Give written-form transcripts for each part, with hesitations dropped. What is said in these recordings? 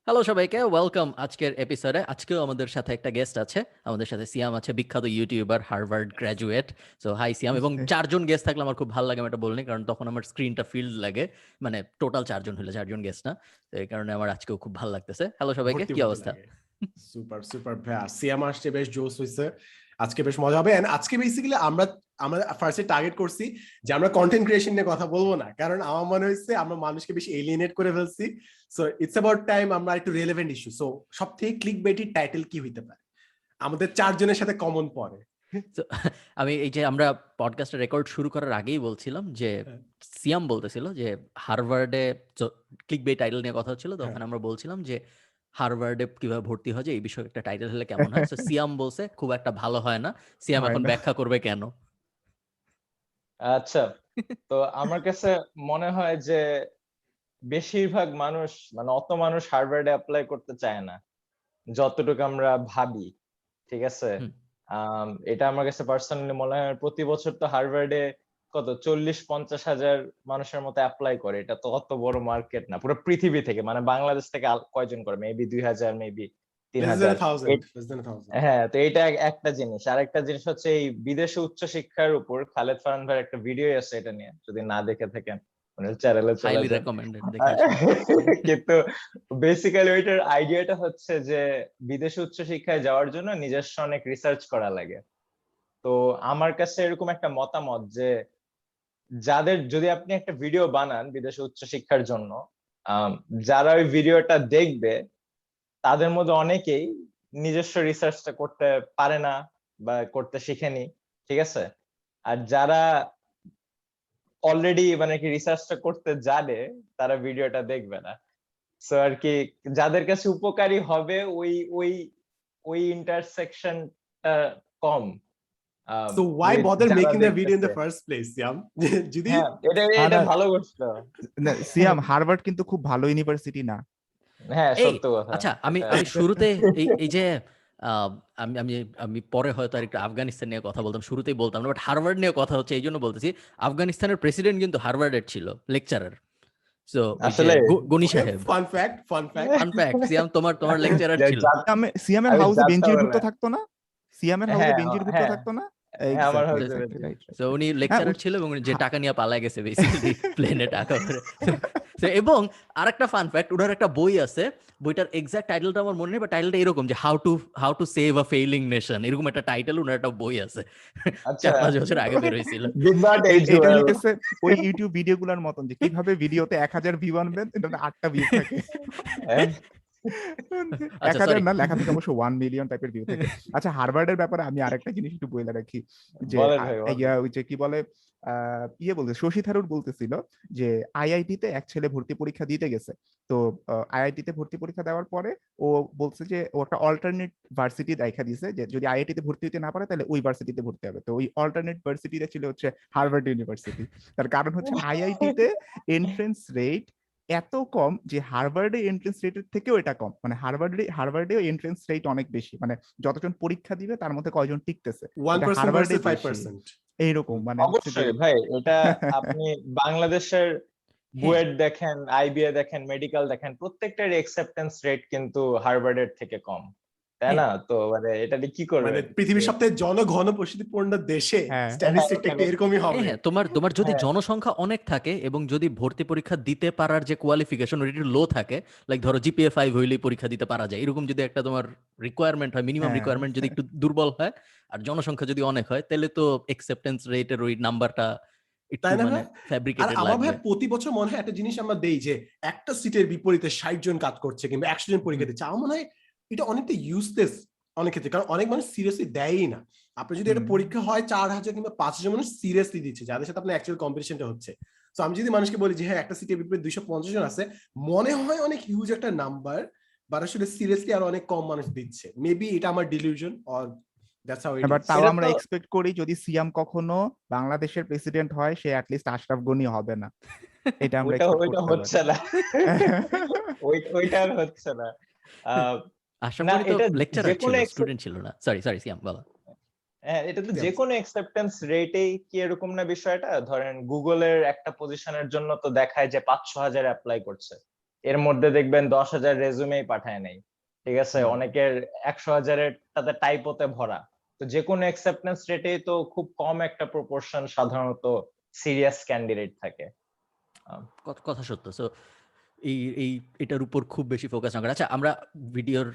Hello সবাইকে, welcome আজকের এপিসোডে। আজকেও আমাদের সাথে একটা গেস্ট আছে। আমাদের সাথে সিয়াম আছে, বিখ্যাত YouTuber, Harvard graduate. So hi Siam. এবং 4 জন গেস্ট থাকলে আমার খুব ভালো লাগে, আমি এটা বলিনি কারণ তখন আমার স্ক্রিনটা ফিল্ড লাগে। মানে টোটাল 4 জন হলে 4 জন গেস্ট না, তো এই কারণে আমার আজকেও খুব ভালো লাগতেছে। হ্যালো সবাইকে, ভর্তি কি ভর্তি অবস্থা? লাগে। সুপার সুপার ভাইয়া, সিয়াম আসছে, বেশ জোস হইছে। আজকে বেশ মজা হবে। এন্ড আজকে বেসিক্যালি আমরা আমরা ফার্স্টে টার্গেট করছি যে আমরা কন্টেন্ট ক্রিয়েশন নিয়ে কথা বলবো না, কারণ আমার মনে হচ্ছে আমরা মানুষকে বেশি এলিয়েনেট করে ফেলছি। সো ইটস অ্যাবাউট টাইম আমরা একটু রেলেভেন্ট ইস্যু। সো সবথেকে ক্লিকবেইটি টাইটেল কি হইতে পারে আমাদের 4 জনের সাথে কমন পড়ে? তো আমি এই যে আমরা পডকাস্টের রেকর্ড শুরু করার আগেই বলছিলাম যে সিয়াম বলতেছিল যে হার্ভার্ডে ক্লিকবেইট টাইটেল নিয়ে কথা হচ্ছিল, তখন আমরা বলছিলাম যে হার্ভার্ডে কিভাবে ভর্তি হয় যে এই বিষয়ে একটা টাইটেল হলে কেমন হয়। তো সিয়াম বলছে খুব একটা ভালো হয় না। সিয়াম হয় এখন না। ব্যাখ্যা করবে কেন। আচ্ছা, তো আমার কাছে মনে হয় যে বেশিরভাগ মানুষ অত মানুষ হার্ভার্ডে অ্যাপ্লাই করতে চায় না যতটুকু আমরা ভাবি। ঠিক আছে, হুম। এটা আমার কাছে পার্সোনালি মনে হয় প্রতি বছর তো হার্ভার্ডে কত 40-50 হাজার মানুষের মতো অ্যাপ্লাই করে। এটা তো অত বড় মার্কেট না পুরো পৃথিবী থেকে, মানে বাংলাদেশ থেকে কয়জন করে, মেবি 2000, মেবি 3000। হ্যাঁ, তো এটা একটা জিনিস। আর একটা জিনিস হচ্ছে এই বিদেশে উচ্চশিক্ষার উপর খালেদ ফারহান ভাইয়ের একটা ভিডিও আছে, এটা নিয়ে যদি না দেখে থাকেন মানে চ্যানেলে চলে হাইলি যান। রেকমেন্ডেড। কিন্তু বেসিক্যালি ওইটার আইডিয়াটা হচ্ছে যে বিদেশে উচ্চশিক্ষায় যাওয়ার জন্য নিজস্ব অনেক রিসার্চ করা লাগে। তো আমার কাছে এরকম একটা মতামত যে যাদের, যদি আপনি একটা ভিডিও বানান বিদেশে উচ্চশিক্ষার জন্য, যারা ওই ভিডিওটা দেখবে তাদের মধ্যে অনেকেই নিজস্ব রিসার্চটা করতে পারে না বা করতে শিখেনি। ঠিক আছে, আর যারা অলরেডি কি রিসার্চটা করতে জানে তারা ভিডিওটা দেখবে না। সো আর কি, যাদের কাছে উপকারী হবে ওই ওই ওই ইন্টারসেকশনটা কম। So why bother যারা making the video in the দেখতেছে। first place, Siam? যদি হ্যাঁ, এটা ভালো করছো। সিয়াম, হার্ভার্ড কিন্তু খুব ভালো ইউনিভার্সিটি না। হ্যাঁ, এই সত্য কথা। আচ্ছা, আমি শুরুতে এই যে আমি আমি আমি পরে হয়তো আর একটু আফগানিস্তান নিয়ে কথা বলতাম, শুরুতেই বলতাম না, বাট হার্ভার্ড নিয়ে কথা হচ্ছে এই জন্য বলতেছি। আফগানিস্তানের প্রেসিডেন্ট কিন্তু হার্ভার্ডের ছিল, লেকচারার। সো আসলে গনি সাহেব। ফান ফ্যাক্ট ফান ফ্যাক্ট, সিয়াম তোমার লেকচারার ছিল। সিয়ামের আমি হাউসে জানতাম বেঞ্জির না। ভুট্টো থাকতো না? সিয়ামের হাউসে হ্যাঁ, বেঞ্জির ভুট্টো হ্যাঁ, থাকতো না? হ্যাঁ, আমার Exactly, হাউসে exactly, right, right. তো উনি লেকচারার ছিল এবং উনি যে টাকা নিয়ে পালা গেছে বেসিক্যালি প্লেনে টাকা করে। So, এবং আরেকটা ফান ফ্যাক্ট, ওনার একটা বই আছে, বইটার এক্সাক্ট টাইটেলটা আমার মনে নেই, বাট টাইটেলটা এরকম যে how to save a failing nation, এরকম একটা টাইটেল ওনার একটা বই আছে। আচ্ছা, 4-5 বছর আগে বের হয়েছিল। did not age এটা well. হইতেছে ওই ইউটিউব ভিডিওগুলোর মতন যে কিভাবে ভিডিওতে 1000 ভিউ আনবেন, এটা 8টা ভিউ থাকে। হ্যাঁ, 1000 না, লেখা থেকে অবশ্য 1 মিলিয়ন টাইপের ভিউ থাকে। আচ্ছা, হার্ভার্ডের ব্যাপারে আমি আরেকটা জিনিস একটু বলে রাখি যে বলেন ভাই, বলেন। ওই যে কি বলে বলতে শশী থারুর বলতেছিল যে আইআইটিতে এক ছেলে ভর্তি পরীক্ষা দিতে গেছে। তো আইআইটিতে ভর্তি পরীক্ষা দেওয়ার পরে ও বলছে যে ও একটা অল্টারনেট ভার্সিটি দেখা দিয়েছে, যে যদি আইআইটিতে ভর্তি হতে না পারে তাহলে ওই ভার্সিটিতে ভর্তি হবে। তো ওই অল্টারনেট ভার্সিটিটা ছিল হচ্ছে হার্ভার্ড ইউনিভার্সিটি। তার কারণ হচ্ছে আইআইটিতে এন্ট্রেন্স রেট এত কম যে হার্ভার্ডে এন্ট্রেন্স রেটের থেকেও এটা কম। মানে হার্ভার্ডেও এন্ট্রেন্স রেট অনেক বেশি, মানে যতজন পরীক্ষা দিবে তার মধ্যে কয়জন টিকতেছে, 1% হার্ভার্ডে versus 5%. এইরকম। মানে অবশ্যই ভাই, এটা আপনি বাংলাদেশের বুয়েট দেখেন, আইবিএ দেখেন, মেডিকেল দেখেন, প্রত্যেকটার অ্যাকসেপ্টেন্স রেট কিন্তু হার্ভার্ডের থেকে কম, তাই না? তো এটা দিয়ে কি করবে? মানে পৃথিবীর সবথেকে জনঘন বসতিপূর্ণ দেশে স্ট্যাটিস্টিকটা একটু এরকমই হবে। হ্যাঁ, তোমার যদি জনসংখ্যা অনেক থাকে এবং যদি ভর্তি পরীক্ষা দিতে পারার যে কোয়ালিফিকেশন ওটা লো থাকে, লাইক ধরো জিপিএ 5 হইলেই পরীক্ষা দিতে পারা যায়, এরকম যদি একটা তোমার রিকোয়ারমেন্ট হয়, মিনিমাম রিকোয়ারমেন্ট যদি একটু দুর্বল হয় আর জনসংখ্যা যদি অনেক হয়, তাহলে তো অ্যাকসেপ্টেন্স রেটের ওই নাম্বারটা একটু মানে আর ফ্যাব্রিকেটেড আমার লাগবে। ভাই প্রতি বছর মনে হয় একটা জিনিস আমরা দেই যে একটা সিটের বিপরীতে 60 জন কাজ করছে কিংবা 100 জন পরীক্ষা দিচ্ছে। আমার মনে হয় এটা অনেকটা ইউজলেস অনেক ক্ষেত্রে, কারণ অনেক মানুষ সিরিয়াসলি দেয়ই না। আপনি যদি একটা পরীক্ষা হয় 4000 কিংবা 5000 মানুষ সিরিয়াসলি দিচ্ছে যাদের সাথে আপনার অ্যাকচুয়াল কম্পিটিশনটা হচ্ছে। তো আমি যদি মানুষকে বলি যে হ্যাঁ একটা সিটের বিপরীতে 250 জন আছে, মনে হয় অনেক হিউজ একটা নাম্বার, বাট আসলে সিরিয়াসলি আর অনেক কম মানুষ দিচ্ছে। মেবি এটা আমার dilution or that's how it এবার ইজ। তাও আমরা এক্সপেক্ট করি যদি সিয়াম কখনো বাংলাদেশের প্রেসিডেন্ট হয় সে অ্যাটলিস্ট আশরাফ গনি হবে না। এটা আমরা ওইটা হচ্ছে না, ওইটা আর হচ্ছে না। আশরাফ না, গনি তো এটা লেকচারার ছিল, যেকোনো স্টুডেন্ট ছিল না। সরি সিয়াম বলো। হ্যাঁ, এটা তো যে কোনো অ্যাকসেপ্টেন্স রেটেই কি এরকম না বিষয়টা? ধরেন গুগলের একটা পজিশনের জন্য তো দেখায় যে 500,000 অ্যাপ্লাই করছে, এর মধ্যে দেখবেন 10,000 রেজুমেই পাঠায় নাই, ঠিক আছে, অনেকের 100,000-এর তাতে টাইপোতে ভরা। তো যে কোনো অ্যাকসেপ্টেন্স রেটেই তো খুব কম একটা প্রপোর্শন সাধারণত সিরিয়াস ক্যান্ডিডেট থাকে। কথা সত্য। সো এই এই এটার উপর খুব বেশি ফোকাস না করে। আচ্ছা, আমরা ভিডিওর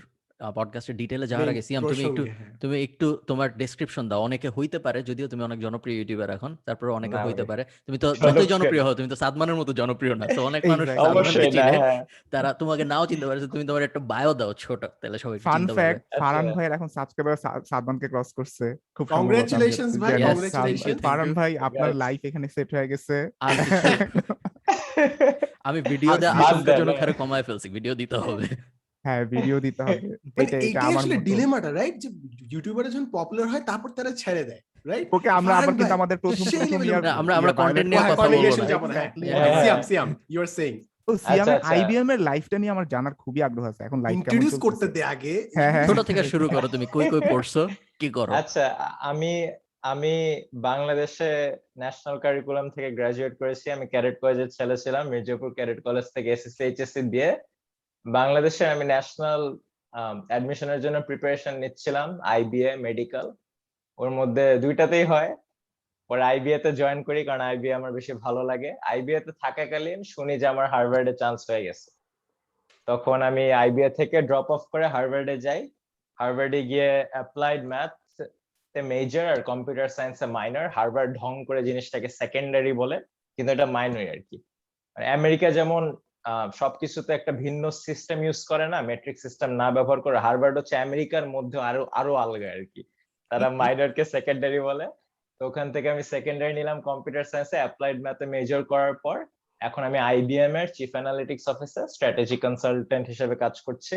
পডকাস্টের ডিটেইলে যাওয়ার Main আগে সিয়াম প্রসঙ্গে, হ্যাঁ। তুমি একটু তোমার ডেসক্রিপশন দাও। অনেকে হইতে পারে, যদিও তুমি অনেক জনপ্রিয় ইউটিউবার এখন, তারপরে অনেকে না হইতে ভাই, পারে তুমি তো যতই জনপ্রিয় জনপ্রিয় না। হও, তুমি তো সাদমানের মতো জনপ্রিয় না। সো অনেক মানুষ Exactly. সাদমানকে অবশ্যই না, চিনে, হ্যাঁ। তারা তোমাকে নাও চিনতে পারে। So তুমি তোমার একটা বায়ো দাও ছোট, তাহলে সবাই একটু ফান চিনতে পারবে। ফ্যাক্ট, ফারহান আচ্ছা, ভাইয়ের এখন সাবস্ক্রাইবার সাদমানকে ক্রস করছে খুব সম্ভবত। কংগ্রাচুলেশনস ভাই, Yes, congratulation. thank you. Farhan ভাই, আপনার Congrats. লাইফ এখানে সেট হয়ে গেছে। আর কিছু আমি ভিডিও আর দেওয়া বাদ দেন, আশঙ্কাজনক হ্যাঁ। হারে কমায় ফেলছি, ভিডিও দিতে হবে। হ্যাঁ, ভিডিও দিতে হবে। মানে এটা এইটাই আমার আসলে মতো। ডিলেমাটা, রাইট? যে ইউটিউবাররা যখন পপুলার হয় তারপর তারা ছেড়ে দেয়, রাইট? ওকে, আমরা আবার কিন্তু আমাদের প্রথম ইয়ার আমরা content নিয়ে কথা বলবো না। যাব না। হ্যাঁ, হ্যাঁ, সিয়াম হ্যাঁ। সিয়াম ইউ আর সেইং তো সিয়ামের আচ্ছা। আইবিএম এর লাইফটা নিয়ে আমার জানার খুবই আগ্রহ আছে। এখন লাইফ কেমন ইন্ট্রোডিউস করতে চলতেছে? দে আগে। হ্যাঁ, হ্যাঁ। ছোট থেকে শুরু করো, তুমি কই কই পড়ছো, কি করো? আচ্ছা, আমি আমি বাংলাদেশে ন্যাশনাল কারিকুলাম থেকে গ্রাজুয়েট করেছি। আমি ক্যাডেট কলেজের ছেলে ছিলাম, মির্জাপুর ক্যাডেট কলেজ থেকে এসএসসি এইচএসসি দিয়ে বাংলাদেশে আমি ন্যাশনাল অ্যাডমিশনের জন্য প্রিপারেশন নিচ্ছিলাম, আইবিএ মেডিকেল, ওর মধ্যে দুইটাতেই হয়। পরে আইবিএ তে জয়েন করি কারণ আইবিএ আমার বেশি ভালো লাগে। আইবিএ তে থাকাকালীন শুনি যে আমার হার্ভার্ডে চান্স হয়ে গেছে। তখন আমি আইবিএ থেকে ড্রপ অফ করে হার্ভার্ডে যাই। হার্ভার্ডে গিয়ে অ্যাপ্লাইড ম্যাথ তে মেজর আর কম্পিউটার সায়েন্সে মাইনর। হার্ভার্ড ঢং করে জিনিসটাকে সেকেন্ডারি বলে, কিন্তু এটা মাইনর আর কি। আমেরিকা যেমন সবকিছুতে একটা ভিন্ন সিস্টেম ইউজ করে না, মেট্রিক সিস্টেম না ব্যবহার করে, হার্ভার্ড হচ্ছে আমেরিকার মধ্যে আরো আরো আলগা আর কি। তারা মাইনরকে সেকেন্ডারি বলে। তো ওখান থেকে আমি সেকেন্ডারি নিলাম কম্পিউটার সায়েন্সে, অ্যাপ্লাইড ম্যাথে মেজর করার পর এখন আমি আইবিএম এর chief analytics officer, strategy consultant হিসেবে কাজ করছি।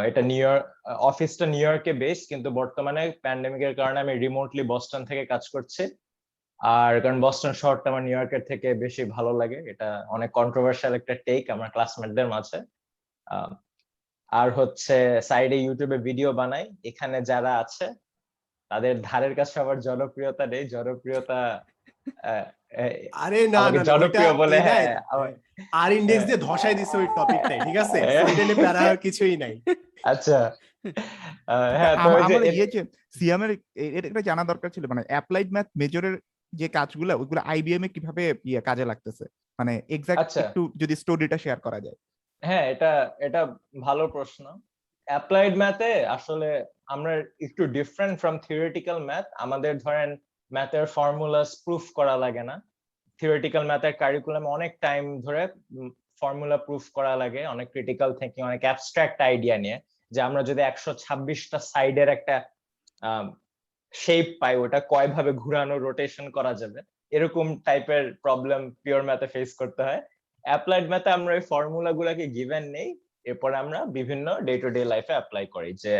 এটা নিউ ইয়র্ক, অফিসটা নিউ ইয়র্কে বেস, কিন্তু বর্তমানে প্যান্ডেমিকের কারণে আমি রিমোটলি বস্টন থেকে কাজ করছি। আর কারণ বস্টন শহরটা আমার নিউ ইয়র্কের থেকে বেশি ভালো লাগে, এটা অনেক কন্ট্রোভার্সিয়াল একটা টেক আমার ক্লাসমেটদের মাঝে। আর হচ্ছে সাইডে ইউটিউবে ভিডিও বানাই। এখানে যারা আছে তাদের ধারের কাছে আবার জনপ্রিয়তা নেই, জনপ্রিয়তা আরে না আমাকে না না, জনপ্রিয় বলে, হ্যাঁ, আর ইন্ডেক্স দিয়ে ধসাই দিছে ওই টপিকটাই, ঠিক আছে? ওইটা নিয়ে প্যারা কিছুই নাই। আচ্ছা। হ্যাঁ, তো ওই যে আমার যে সিয়ামের এটা জানা দরকার ছিল, মানে অ্যাপ্লাইড ম্যাথ মেজরের যে কাজগুলো ওইগুলো আইবিএম এ কিভাবে কাজে লাগতেছে, মানে এক্সাক্ট আচ্ছা। একটু যদি স্টোরিটা শেয়ার করা যায়। হ্যাঁ, এটা ভালো প্রশ্ন। অ্যাপ্লাইড ম্যাথে আসলে আমরা একটু ডিফারেন্ট ফ্রম থিওরিটিক্যাল ম্যাথ। আমাদের ধরেন ম্যাথের ফর্মুলাস প্রুফ করা লাগে না। থিওরিটিক্যাল ম্যাথের কারিকুলামে অনেক টাইম ধরে ফর্মুলা প্রুফ করা লাগে, অনেক ক্রিটিক্যাল থিঙ্কিং, অনেক অ্যাবস্ট্রাক্ট আইডিয়া নিয়ে, যে আমরা যদি 126টা সাইডের একটা শেপ পাই, ওটা কয় ভাবে ঘুরানো, রোটেশন করা যাবে, এরকম টাইপের প্রবলেম পিওর ম্যাথে ফেস করতে হয়। অ্যাপ্লাইড ম্যাথে আমরা এই ফর্মুলা গুলাকে গিভেন নেই, এরপর আমরা বিভিন্ন ডে টু ডে লাইফে অ্যাপ্লাই করি, যে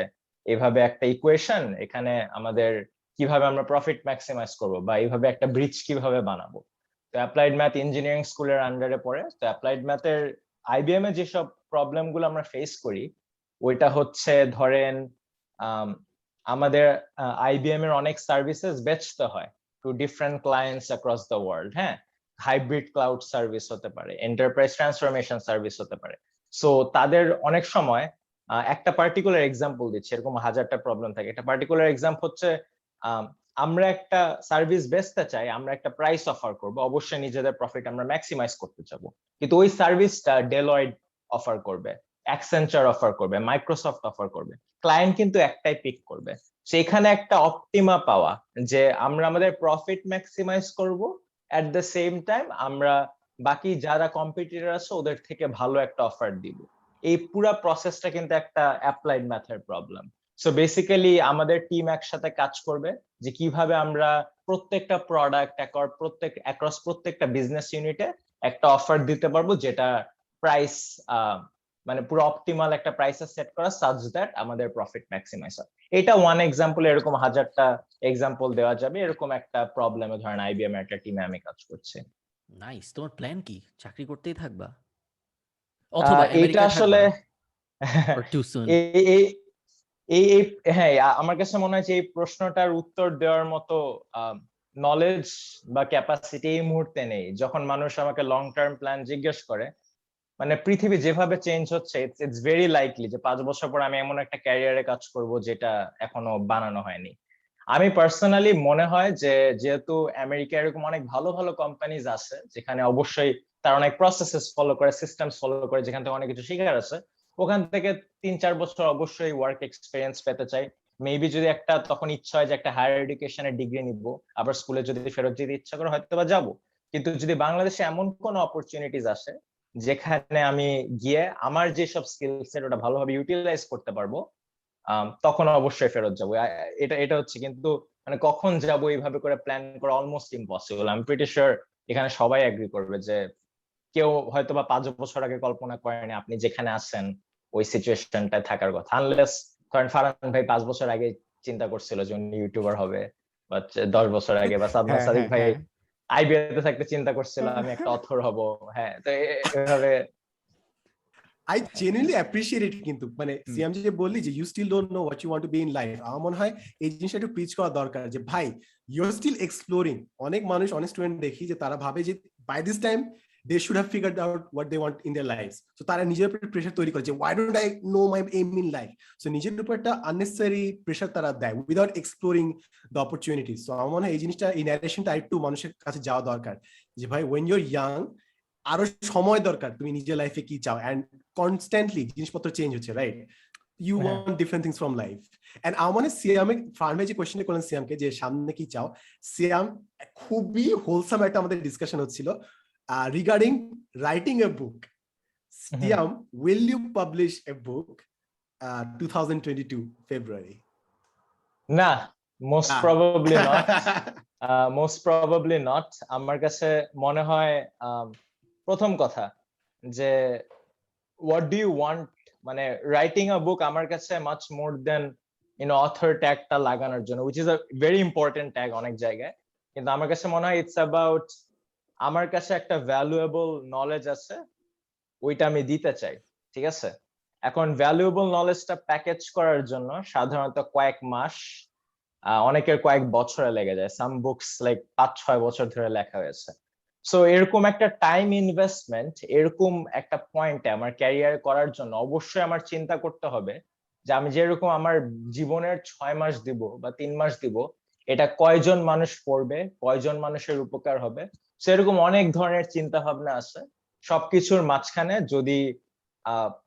এইভাবে একটা ইকুয়েশন, এখানে আমাদের কিভাবে আমরা প্রফিট ম্যাক্সিমাইজ করব, বা এইভাবে একটা ব্রিজ কিভাবে বানাবো। তো অ্যাপ্লাইড ম্যাথ ইঞ্জিনিয়ারিং স্কুলের আন্ডারে পড়ে। তো অ্যাপ্লাইড ম্যাথের আইবিএম এ যেসব প্রবলেম গুলো আমরা ফেস করি, ওইটা হচ্ছে ধরেন আমাদের আইবিএম এর অনেক সার্ভিসেস বেচতে হয় to different clients across the world. হ্যাঁ, হাইব্রিড ক্লাউড সার্ভিস হতে পারে, এন্টারপ্রাইজ ট্রান্সফরমেশন সার্ভিস হতে পারে। সো তাদের অনেক সময় একটা পার্টিকুলার এক্সাম্পল দিচ্ছি, এরকম হাজারটা প্রবলেম থাকে। একটা পার্টিকুলার এক্সাম্পল হচ্ছে আমরা একটা সার্ভিস বেচতে চাই, আমরা একটা প্রাইস অফার করব, অবশ্যই নিজেদের প্রফিট আমরা ম্যাক্সিমাইজ করতে চাবো, কিন্তু ওই সার্ভিসটা ডেলয়েড অফার করবে, অ্যাকসেঞ্চার অফার করবে, মাইক্রোসফট অফার করবে, ক্লায়েন্ট কিন্তু একটাই পিক করবে। সেখানে একটা অপটিমা পাওয়া, যে আমরা আমাদের প্রফিট ম্যাক্সিমাইজ করব, এট দ্য সেম টাইম আমরা বাকি যারা কম্পিটিটর আছে ওদের থেকে ভালো একটা অফার দিব, এই পুরো প্রসেসটা কিন্তু একটা অ্যাপ্লাইড ম্যাথের প্রবলেম। সো বেসিক্যালি আমাদের টিম একসাথে কাজ করবে যে কিভাবে আমরা প্রত্যেকটা প্রোডাক্ট অ্যাক্রস প্রত্যেকটা বিজনেস ইউনিটে একটা অফার দিতে পারবো, যেটা প্রাইস মানে পুরো অপটিমাল একটা প্রাইসে সেট করা, সাচ দ্যাট আমাদের প্রফিট ম্যাক্সিমাইজ হয়। এটা ওয়ান এক্সাম্পল, এরকম হাজারটা এক্সাম্পল দেওয়া যাবে। এরকম একটা প্রবলেমে ধরেন আইবিএম এর একটা টিমে আমি কাজ করছি। নাইস। তোমার প্ল্যান কি, চাকরি করতেই থাকবা অথবা এটা আমেরিকায় আসলে থাকবা, or too soon? এই হ্যাঁ, আমার কাছে মনে হয় যে এই প্রশ্নটার উত্তর দেওয়ার মতো নলেজ বা ক্যাপাসিটি এই মুহূর্তে নেই। যখন মানুষ আমাকে লং টার্ম প্ল্যান জিজ্ঞেস করে, মানে পৃথিবী যেভাবে চেঞ্জ হচ্ছে, ইটস ভেরি লাইকলি যে 5 বছর পর আমি এমন একটা ক্যারিয়ারে কাজ করব যেটা এখনো বানানো হয়নি। আমি পার্সোনালি মনে হয় যে যেহেতু আমেরিকা এরকম অনেক ভালো ভালো কোম্পানিজ আছে যেখানে অবশ্যই তার অনেক প্রসেসেস ফলো করে, সিস্টেমস ফলো করে, যেখান থেকে অনেক কিছু শেখার আছে, ওখান থেকে 3-4 বছর অবশ্যই ওয়ার্ক এক্সপিরিয়েন্স পেতে চাই। মেবি যদি একটা তখন ইচ্ছা হয় যে একটা হায়ার এডুকেশনের ডিগ্রি নিব, আবার স্কুলে যদি ফেরত যেতে ইচ্ছা করে হয়তো বা যাবো। কিন্তু যদি বাংলাদেশে এমন কোন অপরচুনিটিস আসে যেখানে আমি গিয়ে আমার যেসব স্কিল সেট ওটা ভালোভাবে ইউটিলাইজ করতে পারবো, তখন অবশ্যই ফেরত যাবো। এটা এটা হচ্ছে, কিন্তু মানে কখন যাবো এইভাবে করে প্ল্যান করা অলমোস্ট ইম্পসিবল। আমি প্রিটি শিওর এখানে সবাই এগ্রি করবে যে কেউ হয়তো বা 5 বছর আগে কল্পনা করেনি আপনি যেখানে আছেন ওই সিচুয়েশনটায় থাকার কথা, আনলেস ধরেন ফারহান ভাই 5 বছর আগে চিন্তা করছিল যে উনি ইউটিউবার হবে, বা 10 বছর আগে, বা সাদমান সাদিক ভাই আইবিএতে থাকতে চিন্তা করছিল আমি একটা অথর হব। হ্যাঁ, তো এভাবে I genuinely appreciate it কিন্তু মানে সিয়াম যে বললি যে you still don't know what you want to be in life, আমার মনে হয় এই জিনিসটা একটু প্রিচ করা দরকার যে ভাই ইউ আর স্টিল এক্সপ্লোরিং। অনেক মানুষ, অনেক স্টুডেন্ট দেখি যে তারা ভাবে যে by this time they should have figured out what they want in their lifes. So তারা নিজের উপর প্রেশার তৈরি করে যে why don't I know my aim in life. So নিজের উপর একটা আননেসেসারি প্রেশার তারা দেয় without exploring the opportunities. So আমার মনে হয় এই জিনিসটা, এই ন্যারেশনটা একটু মানুষের কাছে যাওয়া দরকার যে ভাই ওয়েন ইউ আর ইয়াং আরো সময় দরকার তুমি নিজের লাইফে কি চাও, এন্ড কনস্ট্যান্টলি জিনিসপত্র চেঞ্জ হচ্ছে, right? You want different things from life. And আমার মনে হয় সিয়ামে ফার্মে যে কোয়েশ্চেনটা করলেন সিয়ামকে যে সামনে কি চাও, সিয়াম খুবই হোলসাম একটা আমাদের ডিসকাশন হচ্ছিল regarding writing a book. Siam, will you publish a book 2022 February? না, most probably not. Most probably not. আমার কাছে মনে হয় প্রথম কথা যে হোয়াট ডু ইউ ওয়ান্ট, মানে রাইটিং আ বুক আমার কাছে মাচ মোর দেন অথর ট্যাগটা লাগানোর জন্য, which is a very important tag অনেক জায়গায়, কিন্তু আমার কাছে মনে হয় ইটস অ্যাবাউট আমার কাছে একটা ভ্যালুয়েবল নলেজ আছে, ওইটা আমি দিতে চাই। ঠিক আছে, এখন ভ্যালুয়েবল নলেজটা প্যাকেজ করার জন্য সাধারণত কয়েক মাস, অনেকের কয়েক বছরে লেগে যায়। সাম বুকস লাইক 5-6 বছর ধরে লেখা হয়েছে। সো এরকম একটা টাইম ইনভেস্টমেন্ট এরকম একটা পয়েন্টে আমার ক্যারিয়ার করার জন্য অবশ্যই আমার চিন্তা করতে হবে যে আমি যেরকম আমার জীবনের 6 মাস দিব বা 3 মাস দিব, এটা কয়জন মানুষ পড়বে, কয়জন মানুষের উপকার হবে, সেরকম অনেক ধরনের চিন্তা ভাবনা আছে। সবকিছুর মাঝখানে যদি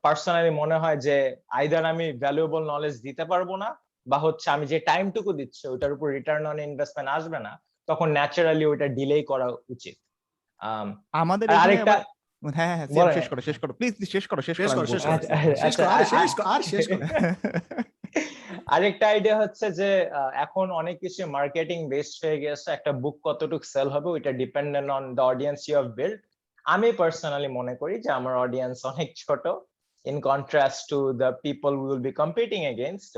পার্সোনালি মনে হয় যে আইদার আমি ভ্যালুয়েবল নলেজ দিতে পারবো না, বা হচ্ছে আমি যে টাইমটুকু দিচ্ছি ওটার উপর রিটার্ন অন ইনভেস্টমেন্ট আসবে না, তখন ন্যাচারালি ওটা ডিলে করা উচিত। আমাদের আরেকটা, হ্যাঁ হ্যাঁ শেষ করো প্লিজ, শেষ করো আরেকটা আইডিয়া হচ্ছে যে এখন অনেক কিছু মার্কেটিং বেসড হয়ে গেছে, একটা বুক কতটুকু সেল হবে ওইটা dependent on the audience you have build. আমি পার্সোনালি মনে করি যে আমার অডিয়েন্স অনেক ছোট in contrast to the people we will be competing against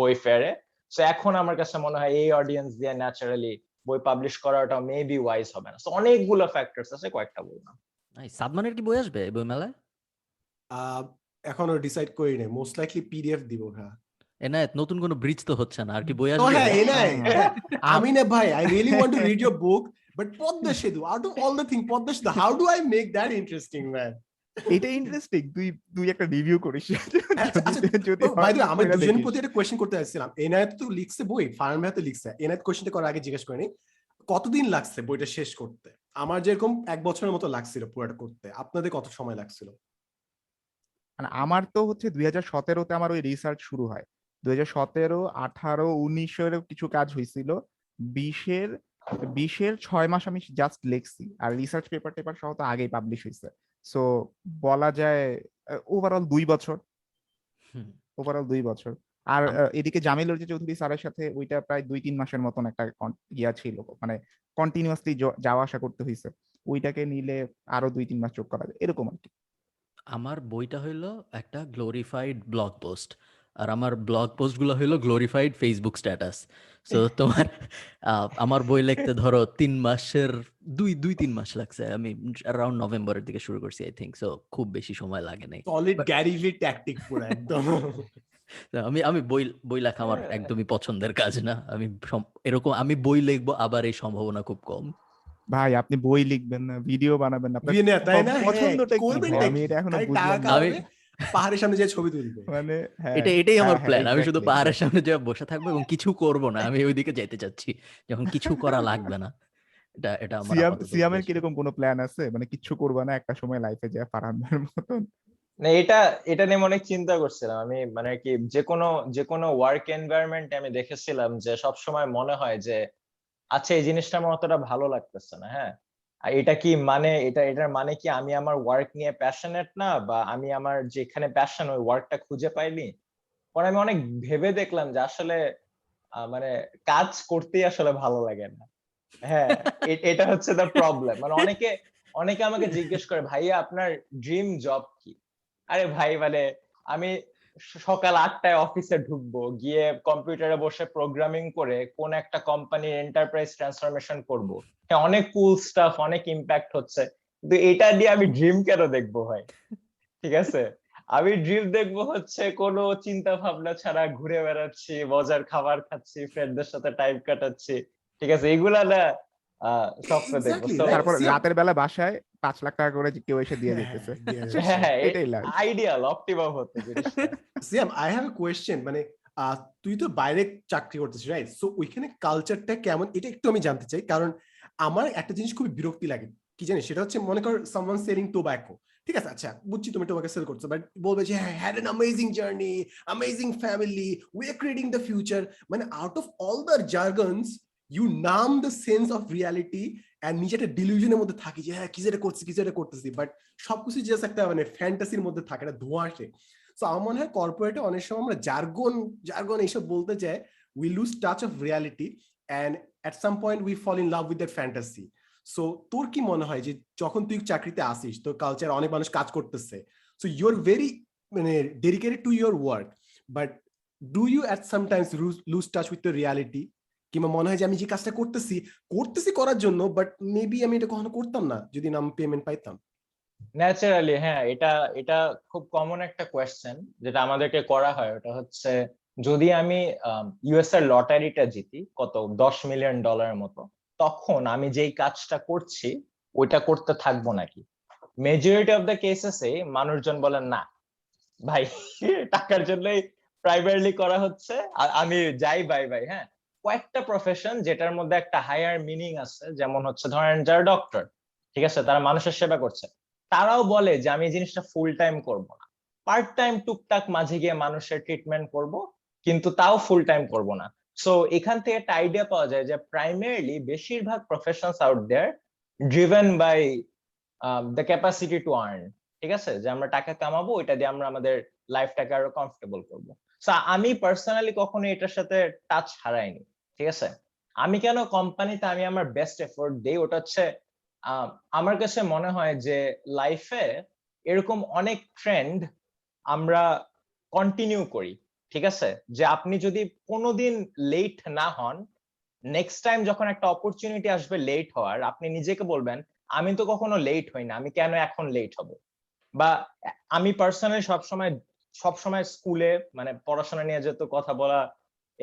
বই ফেয়ারে। সো এখন আমার কাছে মনে হয় এই অডিয়েন্স দিয়ে ন্যাচারালি বই পাবলিশ করাটা মেবি ওয়াইজ হবে না। সো অনেকগুলো ফ্যাক্টরস আছে, কয়েকটা বললাম। সাদমানের কি বই আসবে বই মেলায়? এখনো ডিসাইড করি নাই, মোস্ট লাইকলি পিডিএফ দিব। হ্যাঁ, এনায়েত, নতুন কোনো ব্রিজ তো হচ্ছে না, আর কি বই ও আসবে? হ্যাঁ এনায়েত, আমি না ভাই, I really want to read your book, but Padma Setu, out of all the thing Padma Setu, how do I make that interesting man? এটা ইন্টারেস্টিং, তুই একটা রিভিউ করিস যদি বাই দ্য ওয়ে, আমরা দুজনের প্রতি একটা কোশ্চেন করতে আসছিলাম। এনায়েত তো লিখছে বই, ফারহান ভাই তো লিখছে। এনায়েত কোশ্চেনটা করার আগে জিজ্ঞেস করিনি কতদিন লাগছে বইটা শেষ করতে। আমার যেরকম 1 বছরের মতো লাগছিল পুরোটা করতে, আপনাদের কত সময় লাগছিল? মানে আমার তো হচ্ছে 2017-তে আমার ওই রিসার্চ শুরু হয়। 2017, 18, 19-এর কিছু কাজ হয়েছিল। 20-এর 6 মাস আমি জাস্ট লিখছি, আর রিসার্চ পেপার সহ তো আগেই পাবলিশ হয়েছে। সো বলা যায় ওভারঅল 2 বছর। আর এদিকে জামিল চৌধুরী স্যারের সাথে ওইটা প্রায় 2-3 মাসের মতন একটা ইয়া ছিল, মানে কন্টিনিউয়াসলি যাওয়া আসা করতে হয়েছে। ওইটাকে নিলে আরো 2-3 মাস যোগ করা যায়, এরকম আর কি। আমার বইটা হইলো একটা গ্লোরিফাইড ব্লগ পোস্ট, আর আমার ব্লগ পোস্ট গুলো হইলো গ্লোরিফাইড ফেসবুক স্ট্যাটাস। সো তোমার আমার বই লিখতে ধরো 3 মাসের 2-3 মাস লাগছে। আমি অ্যারাউন্ড নভেম্বরের দিকে শুরু করছি আই থিঙ্ক। সো খুব বেশি সময় লাগে নাই। সলিড গ্যারি ভি ট্যাকটিক পুরো একদম। আমি বই লেখা আমার একদমই পছন্দের কাজ না। আমি এরকম আমি বই লিখবো আবার এই সম্ভাবনা খুব কম। ভাই আপনি বই লিখবেন না, ভিডিও বানাবেন না, আপনার বিয়ে তাই না? হ্যাঁ, পছন্দটা কি ভাই? করবেনটা আমি কি? এটা এখনো খালি বুঝলাম টাকা না। আমি কামাবে, পাহাড়ের সামনে যে ছবি তুলবে। মানে হ্যাঁ এটাই আমার হ্যাঁ হ্যাঁ প্ল্যান। আমি শুধু এক্স্যাক্টলি পাহাড়ের এক্স্যাক্টলি। সামনে যে বসে থাকবো এবং কিছু করব না, আমি ওইদিকে যেতে চাচ্ছি যখন কিছু করা লাগবে না। এটা আমার আপাতত সিয়ামের উদ্দেশ্য। কিরকম কোনো প্ল্যান আছে, মানে কিচ্ছু করবা না একটা সময় লাইফে, যায় ফারহান ভাইয়ের মতন? না, এটা এটা নিয়ে অনেক চিন্তা করছিলাম আমি, মানে কি যে কোনো ওয়ার্ক এনভায়রনমেন্ট আমি দেখেছিলাম যে সব সময় মনে হয় যে আচ্ছা এই জিনিসটা আমার অতটা ভালো লাগতেছে না, হ্যাঁ, আর এটা কি মানে এটার মানে কি আমি আমার ওয়ার্ক নিয়ে প্যাশনেট না, বা আমি আমার যেখানে প্যাশন ওই ওয়ার্কটা খুঁজে পাইনি। পরে আমি অনেক ভেবে দেখলাম যে আসলে মানে কাজ করতেই আসলে ভালো লাগে না। হ্যাঁ, এটা হচ্ছে দ্য প্রবলেম। মানে অনেকে অনেকে আমাকে জিজ্ঞেস করে, ভাইয়া আপনার ড্রিম জব কি? আরে ভাই, মানে আমি সকাল 8টায় অফিসে ঢুকবো, গিয়ে কম্পিউটারে বসে প্রোগ্রামিং করে কোন একটা কোম্পানির এন্টারপ্রাইজ ট্রান্সফরমেশন করব। হ্যাঁ, অনেক কুল স্টাফ, অনেক ইম্প্যাক্ট হচ্ছে, কিন্তু এটা দিয়ে আমি ড্রিম কেন দেখবো ভাই? ঠিক আছে, আমি ড্রিম দেখবো হচ্ছে কোনো চিন্তা ভাবনা ছাড়া ঘুরে বেড়াচ্ছি, মজার খাবার খাচ্ছি, ফ্রেন্ডদের সাথে টাইম কাটাচ্ছি, ঠিক আছে, এগুলা না স্বপ্ন দেখবো। এক্স্যাক্টলি তো রাইট। তারপর রাতের বেলা বাসায় 5 লাখ টাকা করে যে কেউ এসে দিয়ে হ্যাঁ যেতেছে, দিয়ে হ্যাঁ হ্যাঁ, এটাই লাইফ। আইডিয়াল অপটিমাম হতো জিনিসটা। সিয়াম, আই হ্যাভ এ কোয়েশ্চেন, মানে তুই তো বাইরে চাকরি করতেছিস, রাইট? সো ওইখানে কালচারটা কেমন এটা একটু আমি জানতে চাই, কারণ আমার একটা জিনিস খুবই বিরক্তি লাগে, কি জানিস? সেটা হচ্ছে, মনে কর সামওয়ান সেলিং টোব্যাকো, ঠিক আছে, আচ্ছা বুঝছি তুমি টোব্যাকো সেল করছো, বাট বলবে যে হ্যাঁ, had an amazing journey, amazing family, we are creating the future. মানে out of all the jargons you numb the sense of reality, and নিজে একটা ডিলিউশনের মধ্যে থাকি যে হ্যাঁ কিছু একটা করছি, কিছু একটা করতেছি, বাট সবকিছু জাস্ট একটা মানে ফ্যান্টাসির মধ্যে থাকে, একটা ধোঁয়া আসে। সো আমার মনে হয় কর্পোরেটে অনেক সময় আমরা জার্গন জার্গন এইসব বলতে চাই, we lose touch of reality, and at some point we fall in love with that fantasy. So তোর কি মনে হয় যে যখন তুই চাকরিতে আসিস, তোর কালচার অনেক মানুষ কাজ করতেছে, সো ইউ আর ভেরি মানে dedicated to your work, but do you at sometimes lose touch with the reality? কিংবা মনে হয় যে আমি যে কাজটা করতেছি করতেছি করার জন্য, বাট মেবি আমি এটা কখনো করতাম না যদি না আমি পেমেন্ট পাইতাম? ন্যাচারালি হ্যাঁ, এটা এটা খুব কমন একটা কোয়েশ্চেন যেটা আমাদেরকে করা হয়। ওটা হচ্ছে, যদি আমি ইউএস এর লটারিটা জিতি কত $10 মিলিয়ন মতো, তখন আমি যেই কাজটা করছি ওইটা করতে থাকবো নাকি? মেজরিটি অফ দ্য কেসেসে মানুষজন বলেন না ভাই, টাকার জন্যই প্রাইমারিলি করা হচ্ছে, আমি যাই বাই বাই। হ্যাঁ, কয়েকটা প্রফেশন যেটার মধ্যে একটা হায়ার মিনিং আছে, যেমন হচ্ছে ধরেন যারা ডক্টর, ঠিক আছে, তারা মানুষের সেবা করছে, তারাও বলে যে আমি এই জিনিসটা ফুল টাইম করব না, পার্ট টাইম টুকটাক মাঝে গিয়ে মানুষের ট্রিটমেন্ট করব, কিন্তু তাও ফুল টাইম করব না। সো এখান থেকে একটা আইডিয়া পাওয়া যায় যে প্রাইমারিলি বেশিরভাগ professions out there driven by the capacity to earn. ঠিক আছে, যে আমরা টাকা কামাবো, ওইটা দিয়ে আমরা আমাদের লাইফটাকে আরো কমফোর্টেবল করবো। সো আমি পার্সোনালি কখনো এটার সাথে টাচ হারাইনি। ঠিক আছে, আমি কেন কোম্পানিতে আমি আমার বেস্ট এফোর্ট দেই, ওটা হচ্ছে আমার কাছে মনে হয় যে লাইফে এরকম অনেক ট্রেন্ড আমরা কন্টিনিউ করি। ঠিক আছে, যে আপনি যদি কোনোদিন লেট না হন, নেক্সট টাইম যখন একটা অপরচুনিটি আসবে লেট হওয়ার, আপনি নিজেকে বলবেন আমি তো কখনো লেট হই না, আমি কেন এখন লেট হব? বা আমি পার্সোনালি সবসময় স্কুলে, মানে পড়াশোনা নিয়ে যেহেতু কথা বলা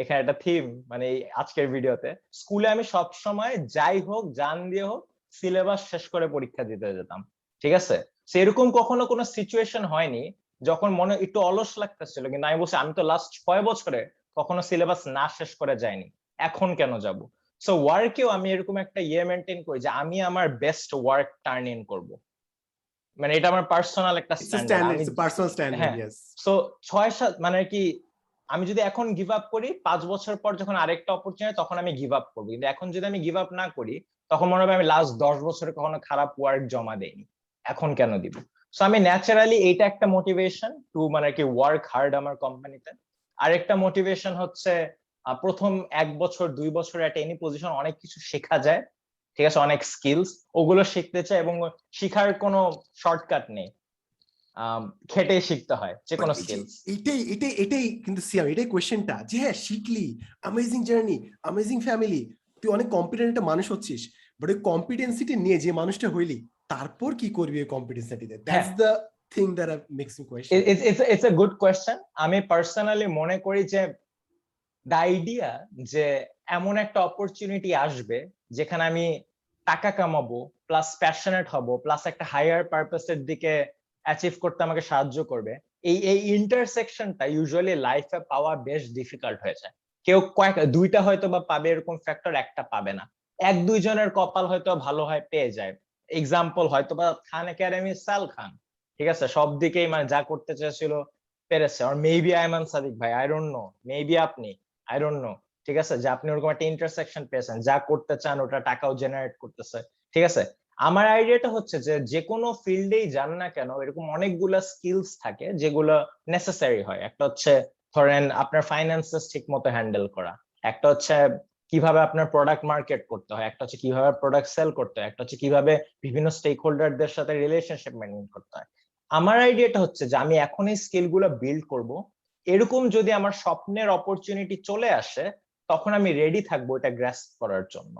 এখানে একটা থিম, মানে এই আজকের ভিডিওতে, স্কুলে আমি সবসময় যাই হোক জান দিয়ে হোক সিলেবাস শেষ করে পরীক্ষা দিতে যেতাম। ঠিক আছে, সেরকম কখনো কোনো সিচুয়েশন হয়নি যখন মনে একটু অলস লাগতেছিল, কিন্তু আমি বলছি আমি তো লাস্ট 6 বছরে কখনো সিলেবাস না শেষ করে যাইনি, এখন কেন যাব? সো ওয়ার্কেও আমি এরকম একটা মেনটেন করি যে আমি আমার বেস্ট ওয়ার্ক টার্ন ইন করবো। মানে এটা আমার পার্সোনাল একটা It's a স্ট্যান্ডার্ড। standard, আমি it's a personal standard, হ্যাঁ, yes. সো 6-7 মানে কি, আমি যদি এখন গিভ আপ করি 5 বছর পর যখন আরেকটা অপরচুনিটি, তখন আমি গিভ আপ করবো। কিন্তু এখন যদি আমি গিভ আপ না করি, তখন মনে হবে আমি লাস্ট 10 বছরে কখনো খারাপ ওয়ার্ক জমা দেইনি, এখন কেন দিব? সো আমি ন্যাচারালি এইটা একটা মোটিভেশন টু মানে কি ওয়ার্ক হার্ড আমার কোম্পানিতে। আরেকটা মোটিভেশন হচ্ছে প্রথম 1 বছর 2 বছর একটা এনি পজিশন অনেক কিছু শেখা যায়। ঠিক আছে, অনেক স্কিলস ওগুলো শিখতে চাই, এবং শিখার কোনো শর্টকাট নেই, খেটে শিখতে হয় যে কোনো স্কিলস। এটাই কিন্তু সিয়াম, এটাই কোয়েশ্চেনটা, যে হ্যাঁ শিখলি, অ্যামেজিং জার্নি, অ্যামেজিং ফ্যামিলি, তুই অনেক কম্পিটেন্ট একটা মানুষ হচ্ছিস, বাট ওই কম্পিটেন্সিটি নিয়ে যে মানুষটা হইলি, তারপর কি করবি ওই কম্পিটেন্সিটিতে? That's the thing that makes me question. It's a good question. আমি পার্সোনালি মনে করি যে দ্য আইডিয়া যে এমন একটা অপরচুনিটি আসবে যেখানে আমি টাকা কামাবো, প্লাস প্যাশনেট হব, প্লাস একটা হায়ার পারপাসের দিকে অ্যাচিভ করতে আমাকে সাহায্য করবে, এই ইন্টারসেকশনটা ইউজুয়ালি লাইফে পাওয়া বেশ ডিফিকাল্ট হয়ে যায়। কেউ দুইটা হয়তো বা পাবে এরকম ফ্যাক্টর, একটা পাবে না। এক দুইজনের কপাল হয়তো ভালো হয়, পেয়ে যায়। এক্সাম্পল হয়তো বা খান একাডেমি সাল খান, ঠিক আছে, সব দিকেই মানে যা করতে চেয়েছিল পেরেছে। আর মেবি আইমান সাদিক ভাই, আই ডোন্ট নো, মেবি আপনি, আই ডোন্ট নো, ঠিক আছে, যে আপনি ওরকম একটা ইন্টারসেকশন পেয়েছেন, যা করতে চান ওটা টাকাও জেনারেট করতেছে, ঠিক আছে। আমার আইডিয়াটা হচ্ছে যে কোনো ফিল্ডেই যান না কেন, এরকম অনেকগুলা স্কিলস থাকে যেগুলো নেসেসারি হয়। একটা হচ্ছে ধরেন আপনার ফাইন্যান্সেস ঠিক মতো হ্যান্ডেল করা, একটা হচ্ছে কিভাবে আপনার প্রোডাক্ট মার্কেট করতে হয়, একটা হচ্ছে কিভাবে প্রোডাক্ট সেল করতে হয়, একটা হচ্ছে কিভাবে বিভিন্ন স্টেক হোল্ডারদের সাথে রিলেশনশিপ মেনটেন করতে হয়। আমার আইডিয়াটা হচ্ছে যে আমি এখন এই স্কিল গুলো বিল্ড করব, এরকম যদি আমার স্বপ্নের অপরচুনিটি চলে আসে তখন আমি রেডি থাকবো এটা গ্রাস্প করার জন্য।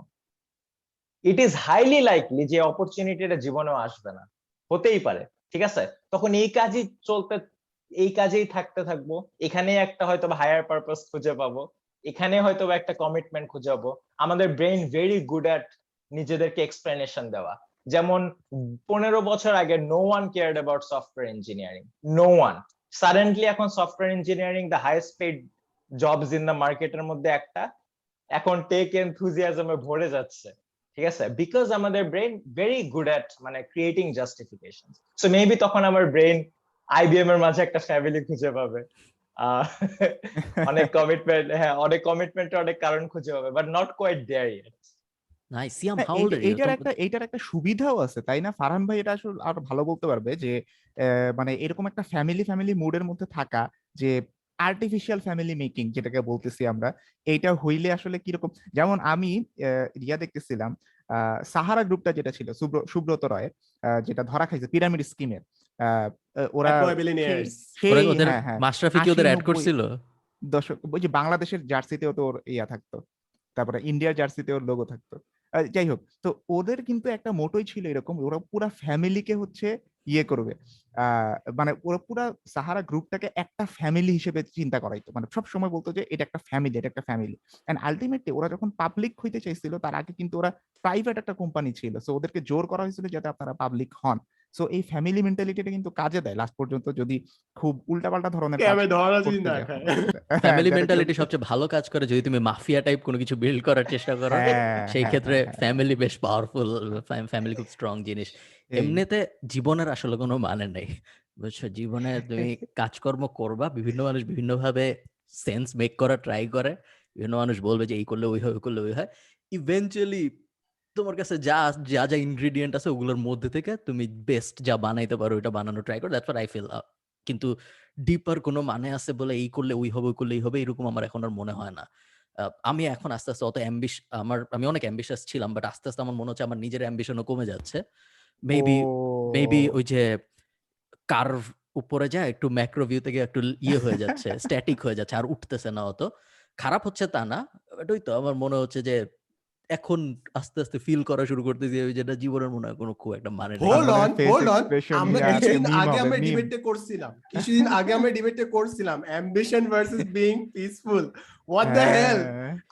ইট ইজ হাইলি লাইকলি যে অপরচুনিটিটা জীবনেও আসবে না, হতেই পারে, ঠিক আছে। তখন এই কাজেই থাকতে থাকবো, এখানে একটা হয়তো বা হায়ার পারপাস খুঁজে পাবো, এখানে হয়তো বা একটা কমিটমেন্ট খুঁজে পাবো। আমাদের ব্রেইন ভেরি গুড অ্যাট নিজেদেরকে এক্সপ্লেনেশন দেওয়া। যেমন 15 বছর আগে no one cared about software engineering, no one. Suddenly এখন software engineering the highest paid jobs in the মার্কেটের মধ্যে একটা, এখন টেক এনথুজিয়াজমে ভরে যাচ্ছে, ঠিক আছে, বিকজ আমাদের ব্রেন ভেরি গুড অ্যাট মানে ক্রিয়েটিং জাস্টিফিকেশন। সো মেবি তখন আমার ব্রেন আইবিএম এর মাঝে একটা ফ্যামিলি খুঁজে পাবে, আহ, অনেক কমিটমেন্ট, হ্যাঁ অনেক কমিটমেন্ট, অনেক কারণ খুঁজে পাবে, but not quite there yet. Nice. Siam, হ্যাঁ, হাউ ওল্ড আর ইউ? এইটার একটা সুবিধাও আছে, তাই না? ফারহান ভাই এটা আসলে আরো ভালো বলতে পারবে যে মানে এরকম একটা ফ্যামিলি মুডের মধ্যে থাকা, যে আর্টিফিশিয়াল ফ্যামিলি মেকিং যেটাকে বলতেছি আমরা, এইটা হইলে আসলে কিরকম। যেমন আমি রিয়া দেখতেছিলাম সাহারা গ্রুপটা যেটা ছিল সুব্রত রয়ের, যেটা ধরা খাইছে পিরামিড স্কিমের, ওরা Bad Boy সেই Billionaires। ওরা সেই ওদের হ্যাঁ হ্যাঁ মাশরাফি কি 80 ওদের অ্যাড 90 করছিল? দশক, ওই যে বাংলাদেশের জার্সিতেও তো ওর ইয়া থাকতো, তারপরে ইন্ডিয়ার জার্সিতে ওর লোগো থাকতো। যাই হোক, তো ওদের কিন্তু একটা মোটোই ছিল এরকম, ওরা পুরা ফ্যামিলিকে হচ্ছে ইয়ে করবে, মানে ওরা পুরা সাহারা গ্রুপটাকে একটা ফ্যামিলি হিসেবে চিন্তা করাইতো, মানে সব সময় বলতো যে এটা একটা ফ্যামিলি, এটা একটা ফ্যামিলি। এন্ড আলটিমেটলি ওরা যখন পাবলিক হইতে চাইছিল, তার আগে কিন্তু ওরা প্রাইভেট একটা কোম্পানি ছিল, সো ওদেরকে জোর করা হয়েছিল যাতে আপনারা পাবলিক হন। সো এই ফ্যামিলি মেন্টালিটিটা কিন্তু কাজে দেয় লাস্ট পর্যন্ত, যদি খুব উল্টাপাল্টা ধরনের কাজ ক্যামে ধরা যদি করতে না যাও। খায়। হ্যাঁ, ফ্যামিলি যাতে কেউ মেন্টালিটি সবচেয়ে ভালো কাজ করে যদি তুমি মাফিয়া টাইপ কোনো কিছু বিল্ড করার চেষ্টা করো। হ্যাঁ সেই হ্যাঁ ক্ষেত্রে হ্যাঁ হ্যাঁ ফ্যামিলি বেশ পাওয়ারফুল, ফ্যামিলি খুব স্ট্রং জিনিস। এই এমনিতে জীবনের আসলে কোনো মানে নেই, বুঝছো? জীবনে তুমি কাজকর্ম করবা, বিভিন্ন মানুষ বিভিন্নভাবে সেন্স মেক করা ট্রাই করে, বিভিন্ন মানুষ বলবে যে এই করলে ওই হয়, ওই করলে ওই হয়। ইভেনচুয়ালি তোমার কাছে যা যা যা ইনগ্রেডিয়েন্ট আছে ওগুলোর মধ্যে থেকে তুমি বেস্ট যা বানাইতে পারো ওটা বানানো ট্রাই করো, দ্যাটস হোয়াট আই ফিল। কিন্তু ডিপার কোনো মানে আছে বলে এই করলে ওই হবে, ওই করলে এই হবে, এরকম আমার এখন আর মনে হয় না। আমি এখন আস্তে আস্তে অত আমি অনেক অ্যাম্বিশাস ছিলাম, বাট আস্তে আস্তে আমার মনে হচ্ছে আমার নিজের অ্যাম্বিশনও কমে যাচ্ছে। মেবি মেবি ও ওই যে কার্ভ উপরে যায় একটু ম্যাক্রো ভিউ থেকে একটু ইয়ে হয়ে যাচ্ছে, স্ট্যাটিক হয়ে যাচ্ছে, আর উঠতেছে না অত। খারাপ হচ্ছে তা না, বাট ওই তো আমার মনে হচ্ছে যে এখন আস্তে আস্তে ফিল করা শুরু করতেছি ওই যেটা জীবনের মনে হয় কোনো খুব একটা মানে নেই। আমার হোল্ড মনে অন হয় ফেস হোল্ড অন, এক্সপ্রেশন আমরা নিয়ে আজকে কিছুদিন মিম আগে হবে, আমরা মিম। কিছুদিন আগে আমরা ডিবেটে করছিলাম ambition versus being peaceful. What the hell!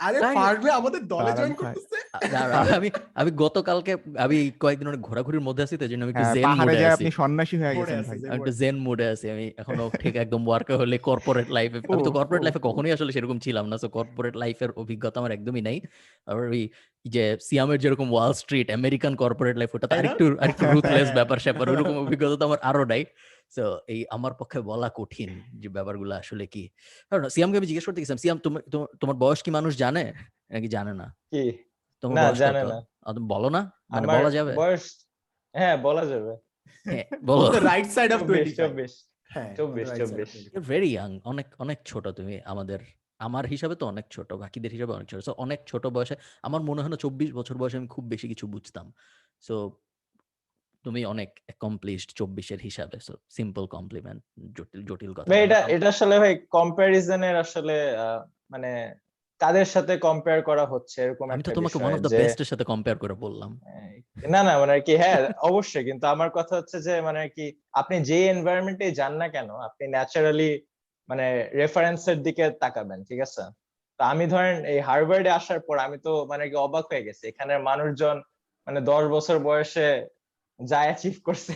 আরে তাই ফার্মে আমাদের দলে ফারহান জয়েন ভাই, করতেছে। আমি আমি গতকালকে আমি কয়েকদিন অনেক ঘোরাঘুরির মধ্যে আছি, তো এই জন্য আমি একটু হ্যাঁ, জেন পাহাড়ে মুডে যায় আছি। আপনি সন্ন্যাসী হয়ে মোড়ে গেছেন আছে ভাই। যে আমি একটু মোড়ে। জেন মুডে আছি, আমি এখনো ঠিক একদম ওয়ার্কাহলিক কর্পোরেট লাইফে। ও আমি তো কর্পোরেট ও লাইফে ও কখনোই আসলে সেরকম ছিলাম না, সো কর্পোরেট লাইফের অভিজ্ঞতা আমার একদমই নাই। আর ওই যে সিয়ামের যেরকম Wall Street American corporate life, ওটা তো তাই না? আরেকটু আরেকটু রুথলেস হ্যাঁ। ব্যাপার স্যাপার, ওরকম অভিজ্ঞতা তো আমার আরো নাই। সো এই আমার পক্ষে বলা কঠিন যে ব্যাপারগুলো আসলে কি। কারণ সিয়ামকে আমি জিজ্ঞেস করতে গেছিলাম, সিয়াম তোমার বয়স কি মানুষ জানে নাকি জানে না? কি? তোমার না, বয়স কত? জানে না। তুমি বলো না, মানে আমার বলা যাবে? বয়স, হ্যাঁ বলা যাবে, হ্যাঁ On বলো। the right side of 24 25. 24 হ্যাঁ, on the 24 right side of 24 25. Very young, অনেক অনেক ছোট তুমি আমার হিসাবে তো অনেক ছোট, বাকিদের হিসাবে অনেক ছোট। সো অনেক ছোট বয়সে আমার মনে হয় না 24 বছর বয়সে আমি খুব বেশি কিছু বুঝতাম। সো তুমি অনেক অ্যাকমপ্লিশড 24-এর হিসাবে। সো সিম্পল কমপ্লিমেন্ট, জটিল জটিল কথা ভাই না। এটা এটা আসলে ভাই কম্প্যারিজনের আসলে মানে কাদের সাথে কম্পেয়ার করা হচ্ছে এরকম আমি তো একটা তোমাকে ওয়ান বিষয় অফ দ্য যে বেস্টের সাথে কম্পেয়ার করে বললাম। না না মানে আর কি, হ্যাঁ অবশ্যই, কিন্তু আমার কথা হচ্ছে যে মানে আর কি আপনি যে এনভায়রনমেন্টে যান না কেন আপনি ন্যাচারালি মানে রেফারেন্সের দিকে তাকাবেন, ঠিক আছে। তো আমি ধরেন এই হার্ভার্ডে আসার পর আমি তো মানে কি অবাক হয়ে গেছি, এখানের মানুষজন মানে 10 বছর বয়সে যা অ্যাচিভ করছে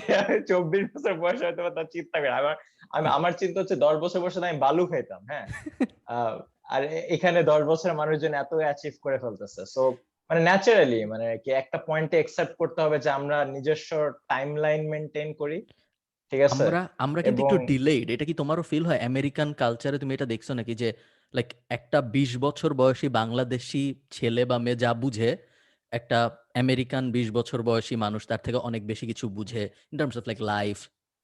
24 বছর বয়সে হয়তো বা তার চিন্তা করে। আমার চিন্তা হচ্ছে 10 বছর বয়সে আমি বালু খাইতাম, হ্যাঁ। আর এখানে 10 বছরের মানুষজন এত অ্যাচিভ করে ফেলতেছে। সো মানে ন্যাচারালি মানে কি একটা পয়েন্টে একসেপ্ট করতে হবে যে আমরা নিজস্ব টাইমলাইন মেনটেন করি, ঠিক আছে। আমরা কিন্তু এবং একটু ডিলেড। এটা কি তোমারও ফিল হয়? আমেরিকান কালচারে তুমি এটা দেখছো নাকি যে লাইক একটা 20 বছর বয়সী বাংলাদেশি ছেলে বা মেয়ে যা বুঝে, একটা আমেরিকান 20 বছর বয়সী মানুষ তার থেকে অনেক বেশি কিছু বুঝে in terms of like life,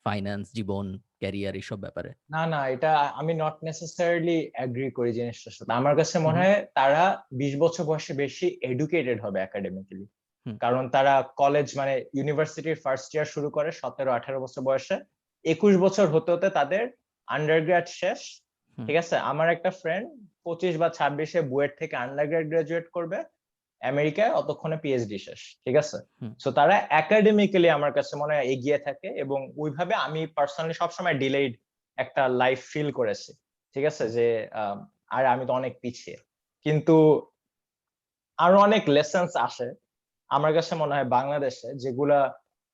finance, জীবন, ক্যারিয়ার এইসব ব্যাপারে। না না, এটা আমি নট নেসেসারিলি এগ্রি করি জিনিসটার সাথে। আমার কাছে মনে হুম হয় তারা 20 বছর বয়সে বেশি এডুকেটেড হবে একাডেমিক্যালি। হুম কারণ তারা কলেজ মানে ইউনিভার্সিটির ফার্স্ট ইয়ার শুরু করে 17-18 বছর বয়সে, 21 বছর হতে হতে তাদের আন্ডারগ্র্যাড শেষ, হুম ঠিক আছে। আমার একটা ফ্রেন্ড 25 বা 26-এ বুয়েট থেকে আন্ডারগ্র্যাড গ্রাজুয়েট করবে আমেরিকায়, অতক্ষণে পিএইচডি শেষ, ঠিক আছে। হুম সো তারা একাডেমিক্যালি আমার কাছে মনে হয় এগিয়ে থাকে, এবং ওইভাবে আমি পার্সোনালি সবসময় ডিলেইড একটা লাইফ ফিল করেছি, ঠিক আছে, যে আর আমি তো অনেক পিছিয়ে। কিন্তু আরো অনেক লেসন্স আসে আমার কাছে মনে হয় বাংলাদেশে, যেগুলা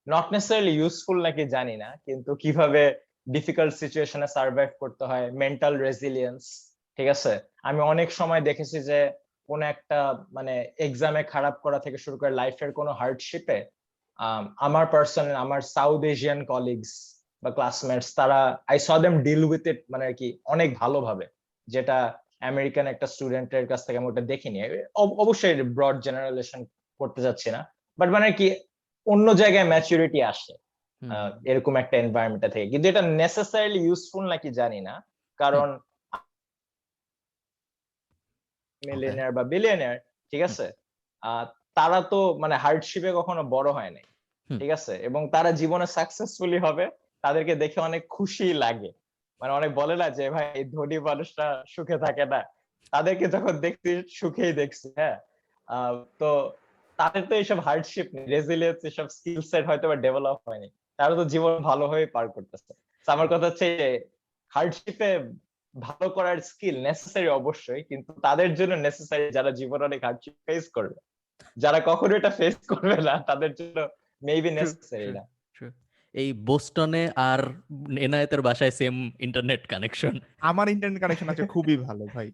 নট নেসেসারিলি ইউজফুল নাকি জানি না, কিন্তু কিভাবে ডিফিকাল্ট সিচুয়েশনে সার্ভাইভ করতে হয়, মেন্টাল রেজিলিয়েন্স, ঠিক আছে। আমি অনেক সময় দেখেছি যে কোন একটা মানে এক্সামে খারাপ করা থেকে শুরু করে লাইফের কোনো হার্ডশিপে আমার সাউথ এশিয়ান কলিগস বা ক্লাসমেটস, তারা I saw them deal with it মানে কি অনেক ভালোভাবে, যেটা আমেরিকান একটা স্টুডেন্টের কাছ থেকে আমি ওটা দেখিনি। অবশ্যই ব্রড জেনারেলেশন করতে যাচ্ছি না, বাট মানে কি অন্য জায়গায় ম্যাচুরিটি আসে হুম এরকম একটা এনভায়রনমেন্ট থেকে। কিন্তু এটা নেসেসারিলি ইউজফুল নাকি জানি না, কারণ ওকে মিলিয়নিয়ার বা বিলিয়নিয়ার, ঠিক হুম আছে, আহ, তারা তো মানে হার্ডশিপে কখনো বড় হয় নাই, হুম ঠিক আছে, এবং তারা জীবনে সাকসেসফুলি হবে, তাদেরকে দেখে অনেক খুশি লাগে। মানে অনেক বলে না যে ভাই ধনী মানুষরা সুখে থাকে না, তাদেরকে যখন দেখছি সুখেই দেখছি, হ্যাঁ। তো তাদের তো এইসব হার্ডশিপ নেই, রেজিলিয়েন্স, এসব স্কিল সেট হয়তো বা ডেভেলপ হয়নি, তারা তো জীবন ভালোভাবে পার করতেছে। তো আমার কথা হচ্ছে হার্ডশিপে ভালো করার স্কিল নেসেসারি অবশ্যই, কিন্তু তাদের জন্য নেসেসারি যারা জীবন অনেক হার্ডশিপ ফেস করবে। যারা কখনো এটা ফেস করবে না তাদের জন্য মেবি ট্রু নেসেসারি ট্রু না। ট্রু। এই বোস্টনে আর এনায়েতের বাসায় সেম ইন্টারনেট কানেকশন। আমার ইন্টারনেট কানেকশন আছে খুবই ভালো ভাই।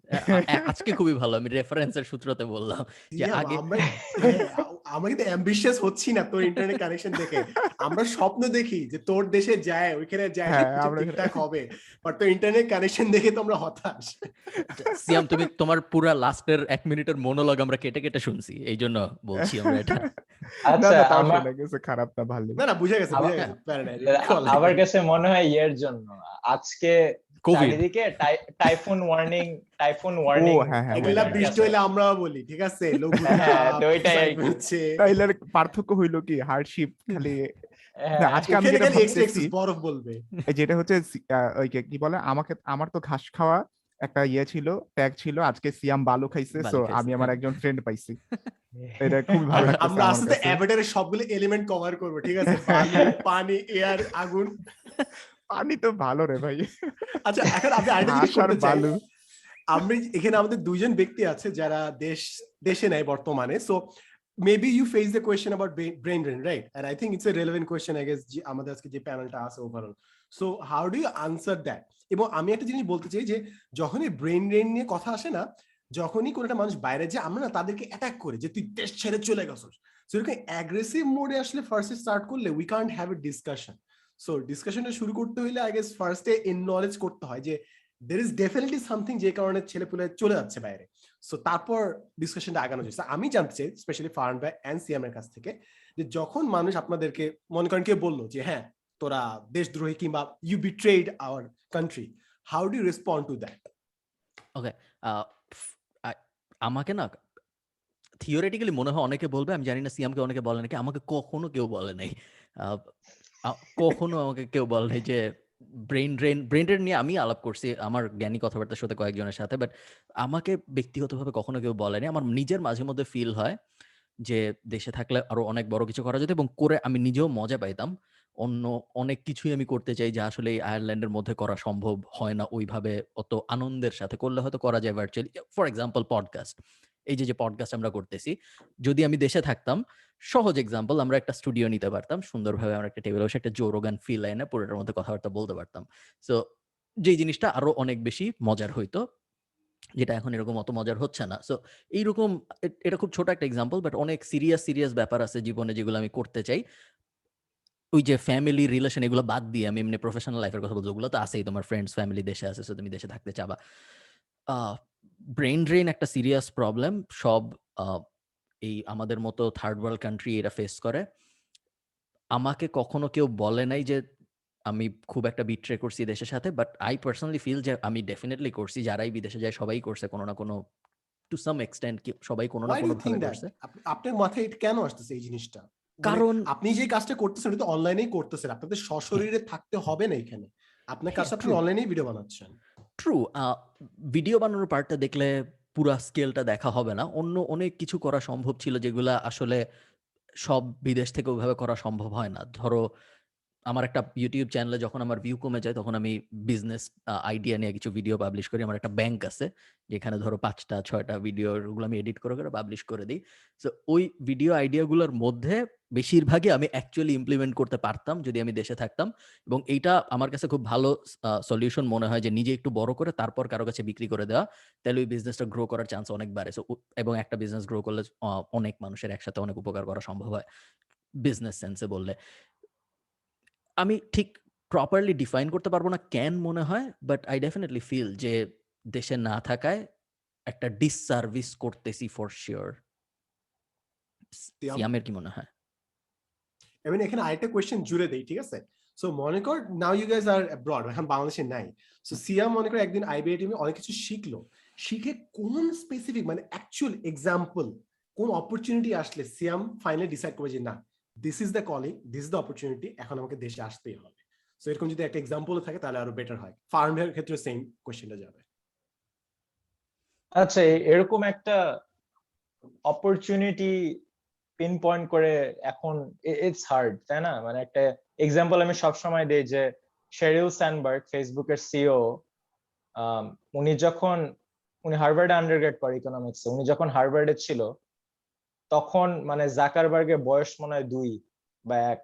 আজকে খুবই ভালো, আমি রেফারেন্সের সূত্রতে বললাম যে সিয়াম, আগে আমরা কিন্তু অ্যাম্বিশিয়াস হচ্ছি না তোর ইন্টারনেট কানেকশন দেখে। আমরা স্বপ্ন দেখি যে তোর দেশে যায়, ওইখানে যায় হ্যাঁ, কিছু আমরা ঠিকঠাক হবে, বাট তোর ইন্টারনেট কানেকশন দেখে তো আমরা হতাশ। সিয়াম, তুমি তোমার পুরা লাস্টের 1 মিনিটের মোনোলগ আমরা কেটে কেটে শুনছি, এই জন্য বলছি আমরা এটা। না আচ্ছা, না, তাও আমার শোনা গেছে, খারাপ না, ভালোই। না না, বুঝে গেছে বুঝে আমার গেছে, প্যারা নাই, আমার কাছে মনে হয় ইয়ের জন্য আজকে কোভিড। চারিদিকে টাইফুন ওয়ার্নিং, টাইফুন ও ওয়ার্নিং হ্যাঁ হ্যাঁ, এগুলা ওইটা। ঠিক বৃষ্টি আছে। হইলে আমরাও বলি, ঠিক আছে, লঘু হ্যাঁ, চাপ, তো ওইটাই আর কি। হচ্ছে তাইলে আর পার্থক্য হইলো কি, হার্ডশিপ খালি না, হ্যাঁ, আজকে আমি ওখানে যেটা খালি এক্সট্রা ভাবতেছি, এক্সেস বরফ বলবে। যেটা হচ্ছে ওই কি বলে, আমার তো ঘাস খাওয়া একটা ইয়ে ছিল, ট্যাগ ছিল, আজকে সিয়াম বালু খাইছে, সো বালু খাইছে, আমি আমার হ্যাঁ। একজন ফ্রেন্ড পাইছি। এটা খুবই ভালো লাগতেছে আমরা আমার আস্তে কাছে। অ্যাভাটারের সবগুলো এলিমেন্ট কভার করবো, ঠিক আছে, বালু, পানি, এয়ার, আগুন। পানি তো ভালো রে ভাই। আচ্ছা, এখন আমি আরেকটা জিনিস ঘাস আর করতে চাই। বালু। আমরা এখানে আমাদের দুইজন ব্যক্তি আছে যারা দেশে নাই বর্তমানে, so maybe you face the question about brain drain, right? And I think it's a relevant question I guess, আমাদের আজকে যে প্যানেলটা আছে overall. So how do you answer that? এবং আমি একটা জিনিস বলতে চাই যে যখনই ব্রেন ড্রেন নিয়ে কথা আসে না, যখনই কোনো একটা মানুষ বাইরে যায়, আমরা না তাদেরকে অ্যাটাক করি যে তুই দেশ ছেড়ে চলে গেছিস। সো এরকম অ্যাগ্রেসিভ মোডে আসলে ফার্স্টে স্টার্ট করলে we can't have a discussion. So ডিসকাশনটা শুরু করতে হইলে আই গেস ফার্স্টে ইননলেজ করতে হয় যে there is definitely something যে কারণে ছেলেপুলে চলে যাচ্ছে বাইরে। সো তারপর ডিসকাশনটা আগানো যায়। আমি জানতে চাই স্পেশালি ফারহান ভাই এন্ড সিয়াম এর কাছ থেকে, যে যখন মানুষ আপনাদেরকে মনে করেন কেউ বললো যে হ্যাঁ তোরা দেশদ্রোহী কিংবা you betrayed our country, how do you respond to that? Okay, আমাকে না থিওরিটিক্যালি মনে হয় অনেকে বলবে, আমি জানি না সিয়ামকে অনেকে বলে নাকি, আমাকে কখনো কেউ বলে নাই। আহ, কখনো আমাকে কেউ বলে নাই যে ব্রেন ড্রেন নিয়ে আমি আলাপ করছি আমার জ্ঞানী কথাবার্তার সাথে কয়েকজনের সাথে, বাট আমাকে ব্যক্তিগতভাবে কখনো কেউ বলেনি। আমার নিজের মাঝে মধ্যে ফিল হয় যে দেশে থাকলে আরো অনেক বড় কিছু করা যেত, এবং করে আমি নিজেও মজা পাইতাম। অন্য অনেক কিছুই আমি করতে চাই যা আসলে এই আয়ারল্যান্ডের মধ্যে করা সম্ভব হয় না ওইভাবে, অত আনন্দের সাথে করলে হয়তো করা যায় ভার্চুয়ালি। ফর এক্সাম্পল পডকাস্ট, এই যে পডকাস্ট আমরা করতেছি, যদি আমি দেশে থাকতাম, সহজ এক্সাম্পল, আমরা একটা স্টুডিও নিতে পারতাম, সুন্দরভাবে আমরা একটা টেবিলে বসে একটা জো রোগান ফিল এনে পুরোটার মধ্যে কথাবার্তা বলতে পারতাম। সো যেই জিনিসটা আরো অনেক বেশি মজার হইতো, যেটা এখন এরকম অত মজার হচ্ছে না। সো এইরকম এটা খুব ছোট একটা এক্সাম্পল, বাট অনেক সিরিয়াস ব্যাপার আছে জীবনে যেগুলো আমি করতে চাই। ওই যে ফ্যামিলি রিলেশন এগুলো বাদ দিয়ে আমি এমনি প্রফেশনাল লাইফের কথা বলছি, ওগুলো তো আছেই, তোমার ফ্রেন্ডস ফ্যামিলি দেশে আছে, সো তুমি দেশে থাকতে চাবা। ব্রেন ড্রেন একটা সিরিয়াস প্রবলেম, সব এই আমাদের মতো থার্ড ওয়ার্ল্ড কান্ট্রি এটা ফেস করে। আমাকে কখনো কেউ বলে নাই যে আমি খুব একটা বিট্রে করছি দেশের সাথে, বাট আই পার্সোনালি ফিল যে আমি ডেফিনেটলি করছি, যারাই বিদেশে যায় সবাই করছে কোনো না কোনো, টু সাম এক্সটেন্ট সবাই কোনো না Why do কোনো you ভাবে think that? করছে। আপনার মাথায় এটা কেন আসতেছে এই জিনিসটা? মানে কারণ আপনি যে কাজটা করতেছেন এটা তো অনলাইনেই করতেছেন, আপনাদের সশরীরে থাকতে হবে না এখানে, আপনার হ্যাঁ, কাজটা আপনি true. অনলাইনেই ভিডিও বানাচ্ছেন। ট্রু, ভিডিও বানানোর পার্টটা দেখলে পুরা স্কেলটা দেখা হবে না, অন্য অনেক কিছু করা সম্ভব ছিল যেগুলা আসলে সব বিদেশ থেকে ওইভাবে করা সম্ভব হয় না। ধরো আমার একটা ইউটিউব চ্যানেলে যখন আমার ভিউ কমে যায়, তখন আমি বিজনেস আইডিয়া নিয়ে কিছু ভিডিও পাবলিশ করি। আমার একটা ব্যাংক আছে যেখানে ধরো 5টা 6টা ভিডিও, ওগুলো আমি এডিট করে পাবলিশ করে দিই। সো ওই ভিডিও আইডিয়াগুলোর মধ্যে বেশিরভাগই আমি অ্যাকচুয়ালি ইমপ্লিমেন্ট করতে পারতাম যদি আমি দেশে থাকতাম, এবং এইটা আমার কাছে খুব ভালো সলিউশন মনে হয় যে নিজে একটু বড় করে তারপর কারো কাছে বিক্রি করে দেওয়া, তাহলে ওই বিজনেসটা গ্রো করার চান্স অনেক বাড়ে। সো এবং একটা বিজনেস গ্রো করলে অনেক মানুষের একসাথে অনেক উপকার করা সম্ভব হয় বিজনেস সেন্সে বললে। আমি ঠিক প্রপারলি ডিফাইন করতে পারবো না কেন মনে হয়, বাট আই ডেফিনেটলি ফিল যে দেশে না থাকায় একটা ডিসসার্ভিস করতেছি ফর শিওর। সিয়াম, সিয়ামের কি মনে হয়? আমি এখানে আরেকটা কোয়েশ্চেন জুড়ে দেই, ঠিক আছে? সো মনে কর now you guys are abroad, এখন বাংলাদেশে নাই। সো সিয়াম মনে কর একদিন আইবিএ টিমে অনেক কিছু শিখলো, শিখে কোন স্পেসিফিক মানে অ্যাকচুয়াল এক্সাম্পল, কোন অপরচুনিটি আসলে সিয়াম ফাইনালি ডিসাইড করবে যে না, this is the calling, this is the opportunity, এখন আমাকে দেশে আসতেই হবে। সো এরকম যদি একটা এক্সাম্পল থাকে তাহলে আরো বেটার হয়। ফার্মের ক্ষেত্রে সেম কোয়েশ্চেনটা যাবে। আচ্ছা, এরকম একটা অপরচুনিটি পিন পয়েন্ট করে এখন ইটস হার্ড, তাই না? মানে একটা এক্সাম্পল আমি সবসময় দেই যে শেরিল স্যান্ডবার্গ, ফেসবুকের সিইও, উনি যখন উনি হার্ভার্ডে আন্ডারগ্রেড করে ইকোনমিক্সে, উনি যখন হার্ভার্ডে ছিল তখন মানে জাকারবার্গের বয়স মনে হয় 2 বা 1,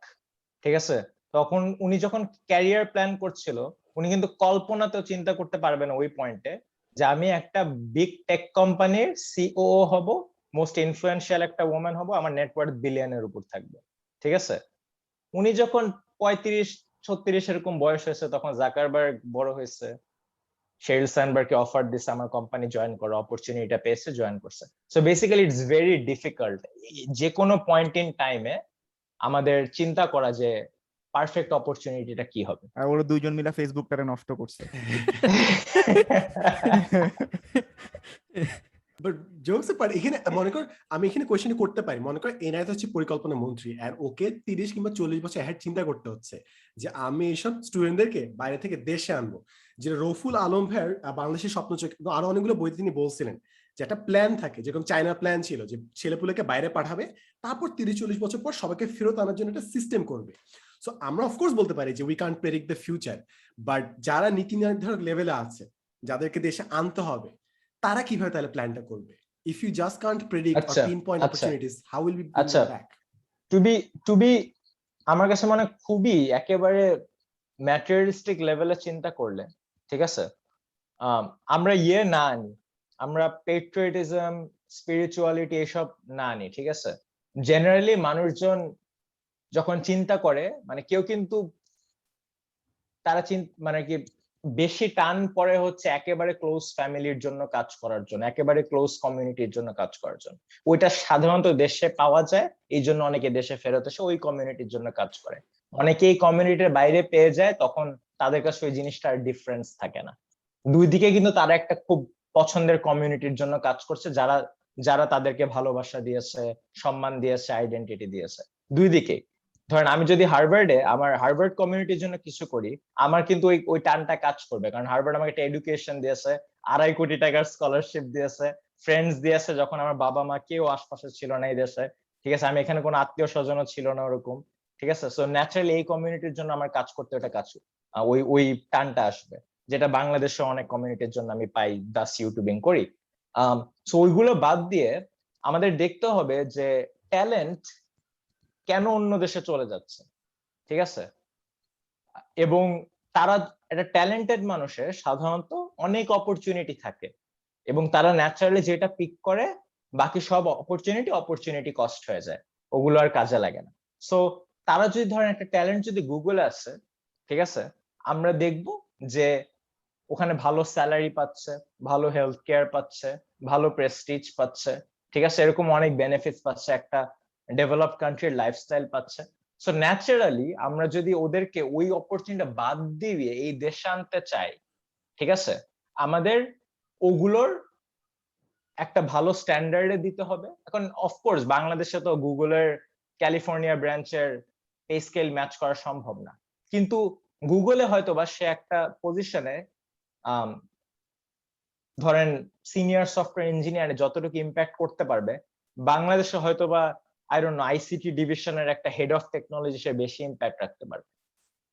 ঠিক আছে? তখন উনি যখন ক্যারিয়ার প্ল্যান করছিল, উনি কিন্তু কল্পনাতেও চিন্তা করতে পারবে না ওই পয়েন্টে যে আমি একটা বিগ টেক কোম্পানির সিইও হব, মোস্ট ইনফ্লুয়েন্সিয়াল একটা ওম্যান হব, আমার নেটওয়ার্থ বিলিয়নের উপর থাকবে, ঠিক আছে? উনি যখন 35-36 এরকম বয়স হয়েছে, তখন জাকারবার্গ বড় হয়েছে, শেরিল স্যান্ডবার্গকে অফার দিছে আমার কোম্পানি জয়েন করো, অপরচুনিটিটা পেয়েছে, জয়েন করছে। So basically it's very difficult যে কোনো পয়েন্ট ইন টাইমে আমাদের চিন্তা করা যে পারফেক্ট অপরচুনিটিটা কি হবে। আর ওরা দুইজন মিলে ফেসবুকটারে নষ্ট করছে। বাট জোকস পার এখানে মনে কর আমি এখানে কোয়েশ্চেন করতে পারি, মনে কর এনআইএস হচ্ছে পরিকল্পনা মন্ত্রী, আর ওকে 30 কিংবা 40 বছর হেড চিন্তা করতে হচ্ছে যে আমি এইসব স্টুডেন্টদেরকে বাইরে থেকে দেশে আনবো। যে রফুল আলম ভাইয়ের বাংলাদেশের স্বপ্ন চোখ, আরো অনেকগুলো বইতে তিনি বলছিলেন যে একটা প্ল্যান থাকে, যেরকম চায়নার প্ল্যান ছিল যে ছেলেপুলেকে বাইরে পাঠাবে, তারপর 30-40 বছর পর সবাইকে ফেরত আনার জন্য একটা সিস্টেম করবে। সো আমরা অফকোর্স বলতে পারি যে we can't predict the future, but যারা নীতি নির্ধারক লেভেলে আছে, যাদেরকে দেশে আনতে হবে, তারা কিভাবে তাহলে প্ল্যানটা করবে? If you just can't predict or আচ্ছা pinpoint আচ্ছা opportunities, how will we bring আচ্ছা them back? টু বি আমার কাছে মানে খুবই একেবারে ম্যাটেরিয়ালিস্টিক লেভেলে চিন্তা করলে, ঠিক আছে, আমরা না আনি, আমরা পেট্রিয়টিজম, স্পিরিচুয়ালিটি এসব না আনি, ঠিক আছে? জেনারেলি মানুষজন যখন চিন্তা করে, মানে কেউ কিন্তু তারা মানে কি বেশি টান পড়ে হচ্ছে একেবারে ক্লোজ ফ্যামিলির জন্য কাজ করার জন্য, একেবারে ক্লোজ কমিউনিটির জন্য কাজ করার জন্য। ওইটা সাধারণত দেশে পাওয়া যায়, এই জন্য অনেকে দেশে ফেরত এসে ওই কমিউনিটির জন্য কাজ করে। অনেকে এই কমিউনিটির বাইরে পেয়ে যায়, তখন তাদের কাছে ওই জিনিসটার ডিফারেন্স থাকে না। দুই দিকে কিন্তু তারা একটা খুব পছন্দের কমিউনিটির জন্য কাজ করছে, যারা যারা তাদেরকে ভালোবাসা দিয়েছে, সম্মান দিয়েছে, আইডেন্টিটি দিয়েছে, দুই দিকে। ধরেন আমি যদি হার্ভার্ডে আমার হার্ভার্ড কমিউনিটির জন্য কিছু করি, আমার কিন্তু ওই টানটা কাজ করবে, কারণ হার্ভার্ড আমাকে একটা এডুকেশন দিয়েছে, 2.5 কোটি টাকার স্কলারশিপ দিয়েছে, ফ্রেন্ডস দিয়েছে যখন আমার বাবা মা কেউ আশপাশে ছিল না এই দেশে, ঠিক আছে, আমি এখানে কোনো আত্মীয় স্বজনও ছিল না ওরকম, ঠিক আছে? সো ন্যাচারালি এই কমিউনিটির জন্য আমার কাজ করতে ওটা কাজ ওই টানটা আসবে, যেটা বাংলাদেশে অনেক কমিউনিটির জন্য আমি পাই, দাস ইউটিউবিং করি। সো ওইগুলো বাদ দিয়ে আমাদের দেখতে হবে যে ট্যালেন্ট কেন অন্য দেশে চলে যাচ্ছে, ঠিক আছে? এবং তারা একটা ট্যালেন্টেড মানুষের সাধারণত অনেক অপরচুনিটি থাকে এবং তারা ন্যাচারালি যেটা পিক করে বাকি সব অপরচুনিটি কস্ট হয়ে যায়, ওগুলো আর কাজে লাগে না। সো তারা যদি ধরেন একটা ট্যালেন্ট যদি গুগলে আছে, ঠিক আছে, আমরা দেখব যে ওখানে ভালো স্যালারি পাচ্ছে, ভালো হেলথ কেয়ার পাচ্ছে, ভালো প্রেস্টিজ পাচ্ছে, ঠিক আছে, এরকম অনেক বেনিফিটস পাচ্ছে, একটা ডেভেলপ কান্ট্রির লাইফস্টাইল পাচ্ছে। সো ন্যাচারালি আমরা যদি ওদেরকে ওই অপরচুনিটি বাদ দিয়ে এই দেশে আনতে চাই, ঠিক আছে, আমাদের ওগুলোর একটা ভালো স্ট্যান্ডার্ডে দিতে হবে। এখন অফকোর্স বাংলাদেশে তো গুগলের ক্যালিফোর্নিয়া ব্রাঞ্চের পে স্কেল ম্যাচ করা সম্ভব না, কিন্তু গুগলে হয়তো বা সে একটা পজিশনে ধরেন সিনিয়র সফটওয়্যার ইঞ্জিনিয়ারে যতটুকু ইম্প্যাক্ট করতে পারবে, বাংলাদেশে হয়তো বা আই ডোন্ট নো আইসিটি ডিভিশনের একটা হেড অফ টেকনোলজি সে বেশি ইম্প্যাক্ট রাখতে পারবে,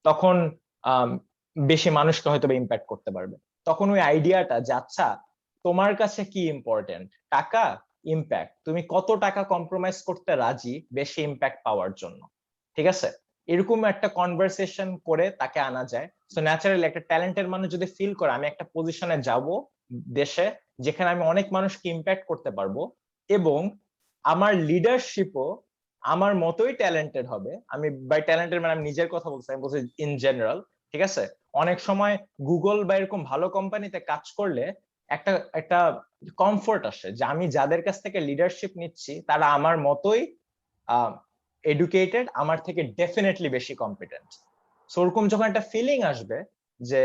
তখন বেশি মানুষকে হয়তো বা ইম্প্যাক্ট করতে পারবে। তখন ওই আইডিয়াটা যে আচ্ছা তোমার কাছে কি ইম্পর্টেন্ট, টাকা, ইম্প্যাক্ট, তুমি কত টাকা কম্প্রোমাইজ করতে রাজি বেশি ইম্প্যাক্ট পাওয়ার জন্য, ঠিক আছে, এরকম একটা কনভারসেশন করে তাকে আনা যায়। সো ন্যাচারালি একটা ট্যালেন্টের মানুষ যদি ফিল করে আমি একটা পজিশনে যাব দেশে যেখানে আমি অনেক মানুষকে ইম্প্যাক্ট করতে পারবো এবং আমার লিডারশিপও আমার মতোই ট্যালেন্টেড হবে, আমি বাই ট্যালেন্টেড মানে আমি নিজের কথা বলছি, আমি বলছি ইন জেনারেল, ঠিক আছে, অনেক সময় গুগল বা এরকম ভালো কোম্পানিতে কাজ করলে একটা একটা কমফোর্ট আসে যে আমি যাদের কাছ থেকে লিডারশিপ নিচ্ছি তারা আমার মতোই এডুকেটেড, আমার থেকে ডেফিনেটলি বেশি কম্পিটেন্ট। সো ওরকম যখন একটা ফিলিং আসবে যে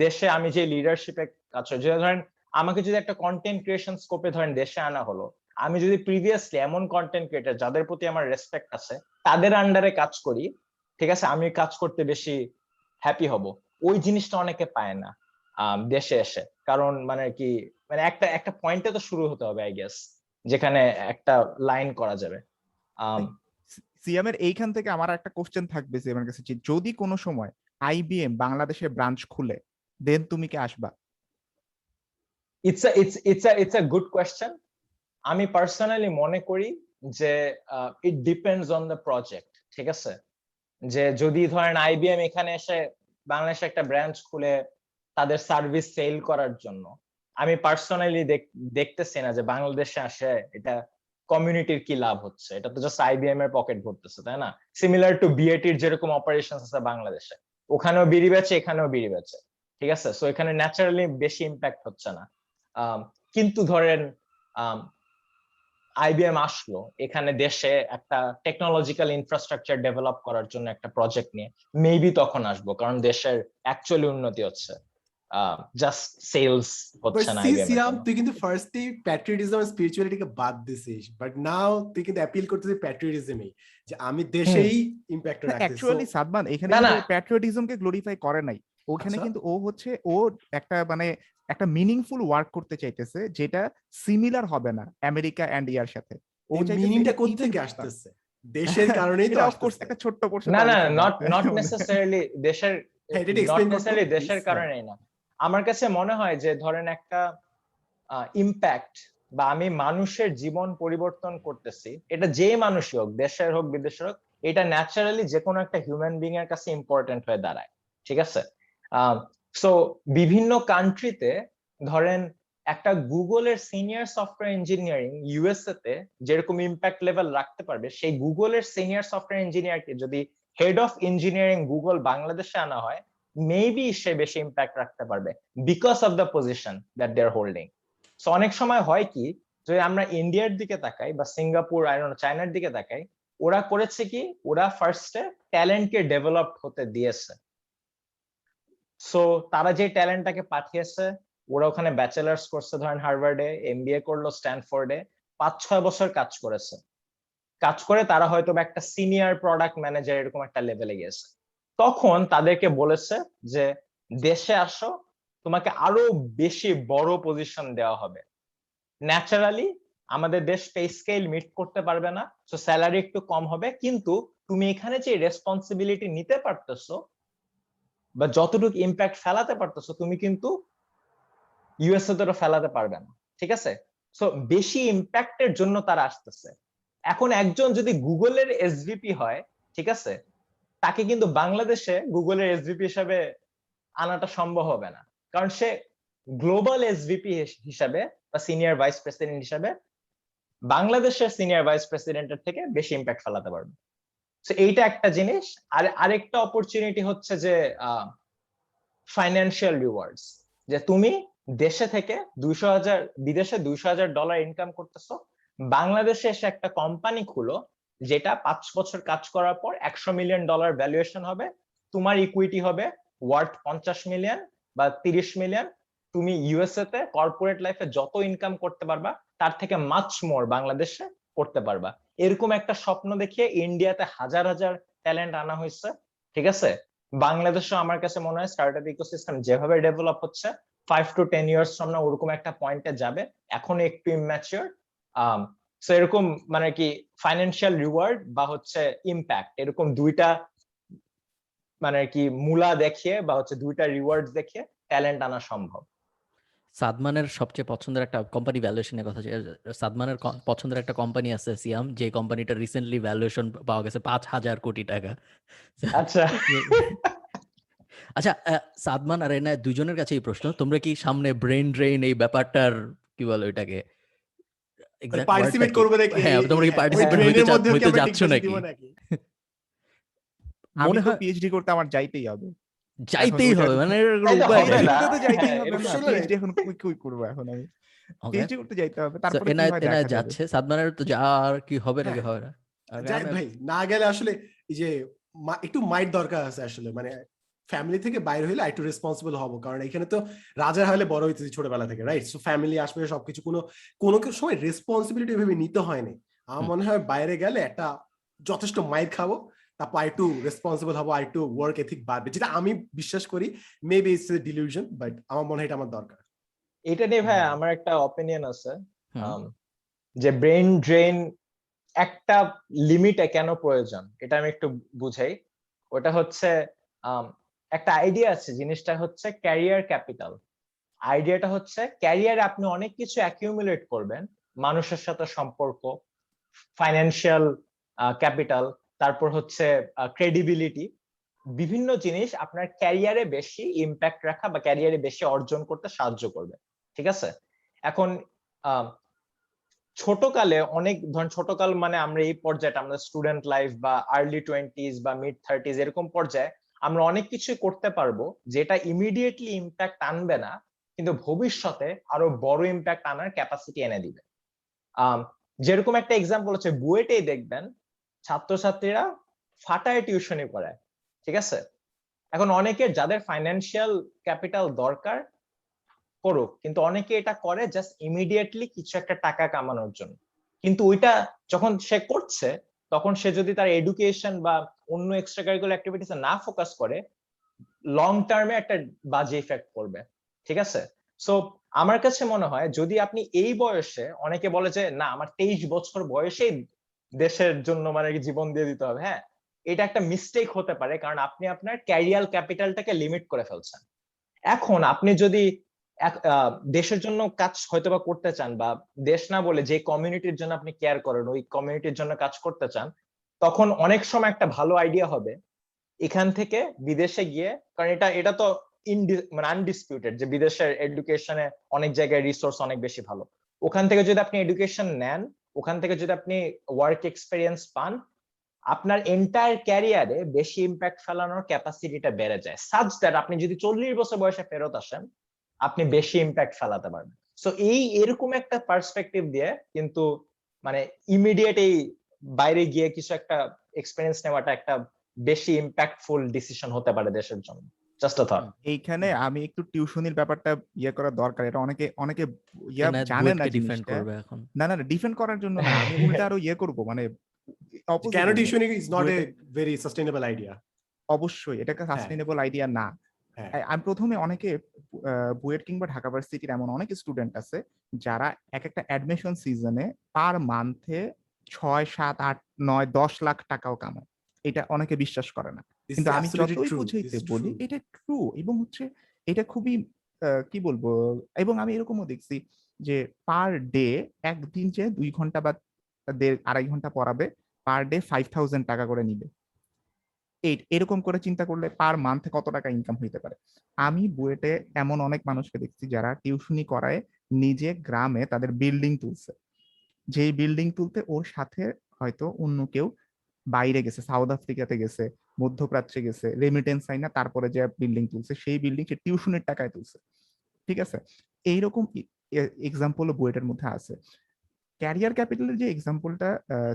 দেশে আমি যে লিডারশিপে কাজ করি, যে ধরেন আমাকে যদি একটা কন্টেন্ট ক্রিয়েশন স্কোপে ধরেন দেশে আনা হলো, আমি যদি প্রিভিয়াসলি এমন কন্টেন্ট ক্রিয়েটার যাদের প্রতি আমার রেসপেক্ট আছে তাদের আন্ডারে কাজ করি, ঠিক আছে, আমি কাজ করতে বেশি হ্যাপি হব। ওই জিনিসটা অনেকে পায় না দেশে এসে, কারণ মানে কি, মানে একটা একটা পয়েন্টে তো শুরু হতে হবে আই গেস, যেখানে একটা লাইন করা যাবে। সিয়ামের এইখান থেকে আমার একটা কোশ্চেন থাকবে সিয়ামের কাছে, যে যদি কোনো সময় আইবিএম বাংলাদেশে ব্রাঞ্চ খুলে, দেন তুমি কি আসবা? It's a good question. আমি পার্সোনালি মনে করি যে it depends on the project, ঠিক আছে, যে যদি ধরেন আইবিএম এখানে এসে বাংলাদেশে একটা ব্রাঞ্চ খুলে তাদের সার্ভিস সেল করার জন্য, আমি পার্সোনালি দেখতেছি না যে বাংলাদেশে আসে এটা কমিউনিটির কি লাভ হচ্ছে, এটা তো জাস্ট আইবিএম এর পকেট ভরতেছে, তাই না? সিমিলার টু বিএটির যেরকম অপারেশন আছে বাংলাদেশে, ওখানেও বিড়ি বেচে এখানেও বিড়ি বেচে, ঠিক আছে, সো এখানে ন্যাচারালি বেশি ইম্প্যাক্ট হচ্ছে না। কিন্তু ধরেন আইবিএম আসলো এখানে দেশে একটা টেকনোলজিক্যাল ইনফ্রাস্ট্রাকচার ডেভেলপ করার জন্য একটা প্রজেক্ট নিয়ে, মেবি তখন আসবো, কারণ দেশের অ্যাকচুয়ালি উন্নতি হচ্ছে, জাস্ট সেলস হচ্ছে না আইবিএম এর জন্য। তুই কিন্তু ফার্স্টে প্যাট্রিয়টিজম আর স্পিরিচুয়ালিটিকে বাদ দিছিস, বাট নাও তুই কিন্তু অ্যাপিল করতেছিস প্যাট্রিয়টিজমই, যে আমি দেশেই ইম্প্যাক্ট রাখতেছি। অ্যাকচুয়ালি সাদমান এখানে প্যাট্রিয়টিজমকে গ্লোরিফাই করে নাই, ওখানে কিন্তু ও হচ্ছে ও একটা মানে একটা মিনিংফুল ওয়ার্ক করতে চাইতেছে যেটা সিমিলার হবে না আমেরিকা এন্ড ইয়ার সাথে। ও চাইতেছে মিনিংটা কোথা থেকে আসতেছে? দেশের কারণেই তো অফকোর্স একটা ছোট্ট পোর্শন। না, নট নেসেসারিলি দেশের, নট নেসেসারিলি দেশের কারণেই না। আমার কাছে মনে হয় যে ধরেন একটা ইম্প্যাক্ট বা আমি মানুষের জীবন পরিবর্তন করতেছি, এটা যে মানুষই হোক, দেশের হোক বিদেশের হোক, এটা ন্যাচারালি যে কোনো একটা হিউম্যান বিং এর কাছে ইম্পর্টেন্ট হয়ে দাঁড়ায়, ঠিক আছে। সো বিভিন্ন কান্ট্রিতে ধরেন একটা গুগলের সিনিয়র সফটওয়্যার ইঞ্জিনিয়ারিং ইউএসএ তে যেরকম ইম্প্যাক্ট লেভেল রাখতে পারবে, সেই গুগলের সিনিয়র সফটওয়্যার ইঞ্জিনিয়ারকে যদি হেড অফ ইঞ্জিনিয়ারিং গুগল বাংলাদেশে আনা হয়, মেবি সে বেশি ইম্প্যাক্ট রাখতে পারবে because of the position that they are holding. So অনেক সময় হয় কি, যদি আমরা ইন্ডিয়ার দিকে তাকাই বা সিঙ্গাপুর, আই ডোন্ট নো, চায়নার দিকে তাকাই, ওরা করেছে কি, ওরা ফার্স্টে ট্যালেন্টকে ডেভেলপ হতে দিয়েছে। সো তারা যে ট্যালেন্টটাকে পাঠিয়েছে, ওরা ওখানে ব্যাচেলার্স করছে ধরেন হার্ভার্ডে, এমবিএ করলো স্ট্যানফোর্ডে, 5-6 বছর কাজ করেছে, কাজ করে তারা হয়তো একটা সিনিয়র প্রোডাক্ট ম্যানেজার এরকম একটা লেভেলে গেছে, তখন তাদেরকে বলেছে যে দেশে আসো, তোমাকে আরো বেশি বড় পজিশন দেওয়া হবে। ন্যাচারালি আমাদের দেশ পে স্কেল মিট করতে পারবে না, সো স্যালারি একটু কম হবে, কিন্তু তুমি এখানে যে রেসপন্সিবিলিটি নিতে পারতেছো বা যতটুকু ইম্প্যাক্ট ফেলাতে পারতেছো, তুমি কিন্তু ইউএসএ তো ফেলাতে পারবে না, ঠিক আছে। সো বেশি ইম্প্যাক্টের জন্য তারা আসতেছে। এখন একজন যদি গুগলের এসভিপি হয়, ঠিক আছে, তাকে কিন্তু বাংলাদেশে গুগলের এসভিপি হিসাবে আনাটা সম্ভব হবে না, কারণ সে গ্লোবাল এসভিপি হিসাবে বা সিনিয়র ভাইস প্রেসিডেন্ট হিসাবে বাংলাদেশের সিনিয়র ভাইস প্রেসিডেন্টের থেকে বেশি ইম্প্যাক্ট ফেলাতে পারবে। তো এইটা একটা জিনিস। আর আরেকটা অপরচুনিটি হচ্ছে যে ফাইন্যান্সিয়াল রিওয়ার্ডস, যে তুমি দেশে থেকে বিদেশে $200,000 ইনকাম করতেছো, বাংলাদেশে এসে একটা কোম্পানি খুলো যেটা 5 বছর কাজ করার পর $100 মিলিয়ন ভ্যালুয়েশন হবে, তোমার ইকুইটি হবে ওয়ার্থ 50 মিলিয়ন বা 30 মিলিয়ন। তুমি ইউএসএ তে কর্পোরেট লাইফে যত ইনকাম করতে পারবা তার থেকে মাচ মোর বাংলাদেশে করতে পারবা। এরকম একটা স্বপ্ন দেখিয়ে ইন্ডিয়াতে হাজার হাজার ট্যালেন্ট আনা হয়েছে, ঠিক আছে। বাংলাদেশে আমার কাছে মনে হয় স্টার্টআপ ইকোসিস্টেম যেভাবে ডেভেলপ হচ্ছে 5 to 10 ইয়ার্স ফ্রম নাও ওরকম একটা পয়েন্টে যাবে, এখন একটু ইম্যাচিওর। সো এরকম মানে কি ফাইন্যান্সিয়াল রিওয়ার্ড বা হচ্ছে ইম্প্যাক্ট, এরকম দুইটা মানে কি মূলা দেখিয়ে বা হচ্ছে দুইটা রিওয়ার্ড দেখিয়ে ট্যালেন্ট আনা সম্ভব। সাদমানের সবচেয়ে পছন্দের একটা কোম্পানি ভ্যালুয়েশনের কথা, সাদমানের পছন্দের একটা কোম্পানি আছে সিয়াম, যে কোম্পানিটা রিসেন্টলি ভ্যালুয়েশন পাওয়া গেছে 5,000 কোটি টাকা। আচ্ছা আচ্ছা, সাদমান আর এনা দুজনের কাছে এই প্রশ্ন, তোমরা কি সামনে ব্রেন ড্রেইন এই ব্যাপারটার কি বলে ওইটাকে exact wordটা পার্টিসিপেট কি? করবে নাকি? হ্যাঁ, তোমরা কি ওই পার্টিসিপেট ট্রেনের মধ্যেও কি হইতে আমরা যাচ্ছ টিকটক নাকি? দিব নাকি? আমি মনে তো হয় পিএইচডি করতে আমার যাইতেই হবে। যাইতেই হবে, মানে এর কোনো যাইতে উপায় হবে নাই। না। পিএইচডি তো যাইতেই হ্যাঁ, হবে না, এরকম পিএইচডি এখন কই করবো এখন আমি? ওকে, পিএইচডি করতে যাইতে হবে, সো তারপরে কি এনা হয় এনা দেখা যাবে। যাচ্ছে, সাদমানের তো যাওয়ার কি হবে নাকি হ্যাঁ, হবে না? Okay, জাহিদ ভাই না গেলে আসলে এই যে একটু মাইট দরকার আছে আসলে, মানে ফ্যামিলি থেকে বাইরে হইলে একটু রেসপন্সিবল হবো, কারণ এখানে তো রাজার হলে বড় হইতেছি ছোটবেলা থেকে, রাইট? সো ফ্যামিলি আসবে সবকিছু, কোনো সময় রেসপন্সিবিলিটি ভেবে নিতে হয়নি। আমার মনে হয় বাইরে গেলে একটা যথেষ্ট মাইর খাবো, তারপর একটু রেসপন্সিবল হবো, একটু ওয়ার্ক এথিক বাড়বে, যেটা আমি বিশ্বাস করি। Maybe it's a dilution, but আমার মনে হয় এটা আমার দরকার। এটা নিয়ে ভাই আমার একটা অপিনিয়ন আছে, হুম। যে ব্রেন ড্রেন একটা লিমিটে কেন প্রয়োজন এটা আমি একটু বুঝাই। ওটা হচ্ছে একটা আইডিয়া আছে, জিনিসটা হচ্ছে ক্যারিয়ার ক্যাপিটাল। আইডিয়াটা হচ্ছে ক্যারিয়ারে আপনি অনেক কিছু অ্যাকিউমুলেট করবেন, মানুষের সাথে সম্পর্ক, ফাইন্যান্সিয়াল ক্যাপিটাল, তারপর হচ্ছে ক্রেডিবিলিটি, বিভিন্ন জিনিস আপনার ক্যারিয়ারে বেশি ইম্প্যাক্ট রাখা বা ক্যারিয়ারে বেশি অর্জন করতে সাহায্য করবে, ঠিক আছে। এখন ছোটকালে অনেক ধরেন, ছোটকাল মানে আমরা এই পর্যায়টা, আমাদের স্টুডেন্ট লাইফ বা আর্লি 20s বা মিড 30s এরকম পর্যায়ে আমরা অনেক কিছু করতে পারবো যেটা ইমিডিয়েটলি ইম্প্যাক্ট আনবে না, কিন্তু ভবিষ্যতে আরো বড় ইম্প্যাক্ট আনার ক্যাপাসিটি এনে দিবে। যেরকম একটা এক্সাম্পল হচ্ছে বুয়েটেই দেখবেন ছাত্রছাত্রীরা ফাটায় টিউশনি করায়, ঠিক আছে। এখন অনেকের যাদের ফাইন্যান্সিয়াল ক্যাপিটাল দরকার করুক, কিন্তু অনেকে এটা করে জাস্ট ইমিডিয়েটলি কিছু একটা টাকা কামানোর জন্য, কিন্তু ওইটা যখন সে করছে তখন সে যদি তার এডুকেশন বা অন্য এক্সট্রা কারিকুলার অ্যাক্টিভিটিসে না ফোকাস করে, লং টার্মে একটা বাজে ইফেক্ট করবে, ঠিক আছে। সো আমার কাছে মনে হয় যদি আপনি এই বয়সে, অনেকে বলে যে না আমার 23 বছর বয়সেই দেশের জন্য মানে জীবন দিয়ে দিতে হবে, হ্যাঁ, এটা একটা মিস্টেক হতে পারে, কারণ আপনি আপনার ক্যারিয়ার ক্যাপিটালটাকে লিমিট করে ফেলছেন। এখন আপনি যদি দেশের জন্য কাজ হয়তোবা করতে চান, বা দেশ না বলে যে কমিউনিটির জন্য আপনি কেয়ার করেন ওই কমিউনিটির জন্য কাজ করতে চান, তখন অনেক সময় একটা ভালো আইডিয়া হবে এখান থেকে বিদেশে গিয়ে, কারণ এটা তো মানে আনডিসপিউটেড যে বিদেশের এডুকেশনে অনেক জায়গায় রিসোর্স অনেক বেশি ভালো। ওখান থেকে যদি আপনি এডুকেশন নেন, ওখান থেকে যদি আপনি ওয়ার্ক এক্সপিরিয়েন্স পান, আপনার এন্টায়ার ক্যারিয়ারে বেশি ইম্প্যাক্ট ফেলানোর ক্যাপাসিটিটা বেড়ে যায়, সাচ দ্যাট আপনি যদি 40 বছর বয়সে ফেরত আসেন আপনি বেশি ইম্প্যাক্ট ফেলাতে পারবেন। সো এরকম একটা পার্সপেক্টিভ দিয়ে কিন্তু মানে ইমিডিয়েট এই বাইরে গিয়ে কিছু একটা এক্সপেরিয়েন্স নেওয়াটা একটা বেশি ইম্প্যাক্টফুল ডিসিশন হতে পারে দেশের জন্য। জাস্ট আ থট। এইখানে আমি একটু টিউশনির ব্যাপারটা ইয়ে করা দরকার, এটা অনেকে অনেকে ইয়া এনায়েত জানে না বুয়েটকে ডিফেন্ড জিনিসটা। করবে এখন। না না ডিফেন্ড করার জন্য না, আমি উল্টা আরো ইয়ে করব, মানে opposite কেন বলবো। টিউশনি ইজ নট এ বুয়েটে- ভেরি সাস্টেইনেবল আইডিয়া। অবশ্যই এটা একটা হ্যাঁ। সাস্টেইনেবল আইডিয়া না। হ্যাঁ। আমি প্রথমে অনেকে বুয়েট কিংবা ঢাকা ভার্সিটির এমন অনেক স্টুডেন্ট আছে যারা এক একটা অ্যাডমিশন সিজনে পার মান্থে 6, 7, 8, 9, 10 লাখ টাকাও কামায়। এটা অনেকে বিশ্বাস করে না, This কিন্তু is আমি absolutely যতই true. বুঝাইতে This is বলি true. এটা ট্রু, এবং হচ্ছে এটা খুবই কি বলবো, এবং আমি এরকমও দেখছি যে পার ডে একদিন যে 2 ঘন্টা বা 2.5 ঘন্টা পড়াবে, পার ডে 5,000 টাকা করে নিবে। এরকম করে চিন্তা করলে পার মান্থে কত টাকা ইনকাম হইতে পারে। আমি বুয়েটে এমন অনেক মানুষকে দেখছি যারা টিউশনি করায় নিজে গ্রামে তাদের বিল্ডিং তুলছে, যেই বিল্ডিং তুলতে ওর সাথে হয়তো অন্য কেউ বাইরে গেছে, সাউথ আফ্রিকাতে গেছে, মধ্যপ্রাচ্যে গেছে, রেমিটেন্স আইনা তারপরে যে বিল্ডিং তুলছে, সেই বিল্ডিং সে টিউশনের টাকায় তুলছে। ঠিক আছে, এইরকম এক্সাম্পল বুয়েটের মধ্যে আছে। ক্যারিয়ার ক্যাপিটালের যে এক্সাম্পলটা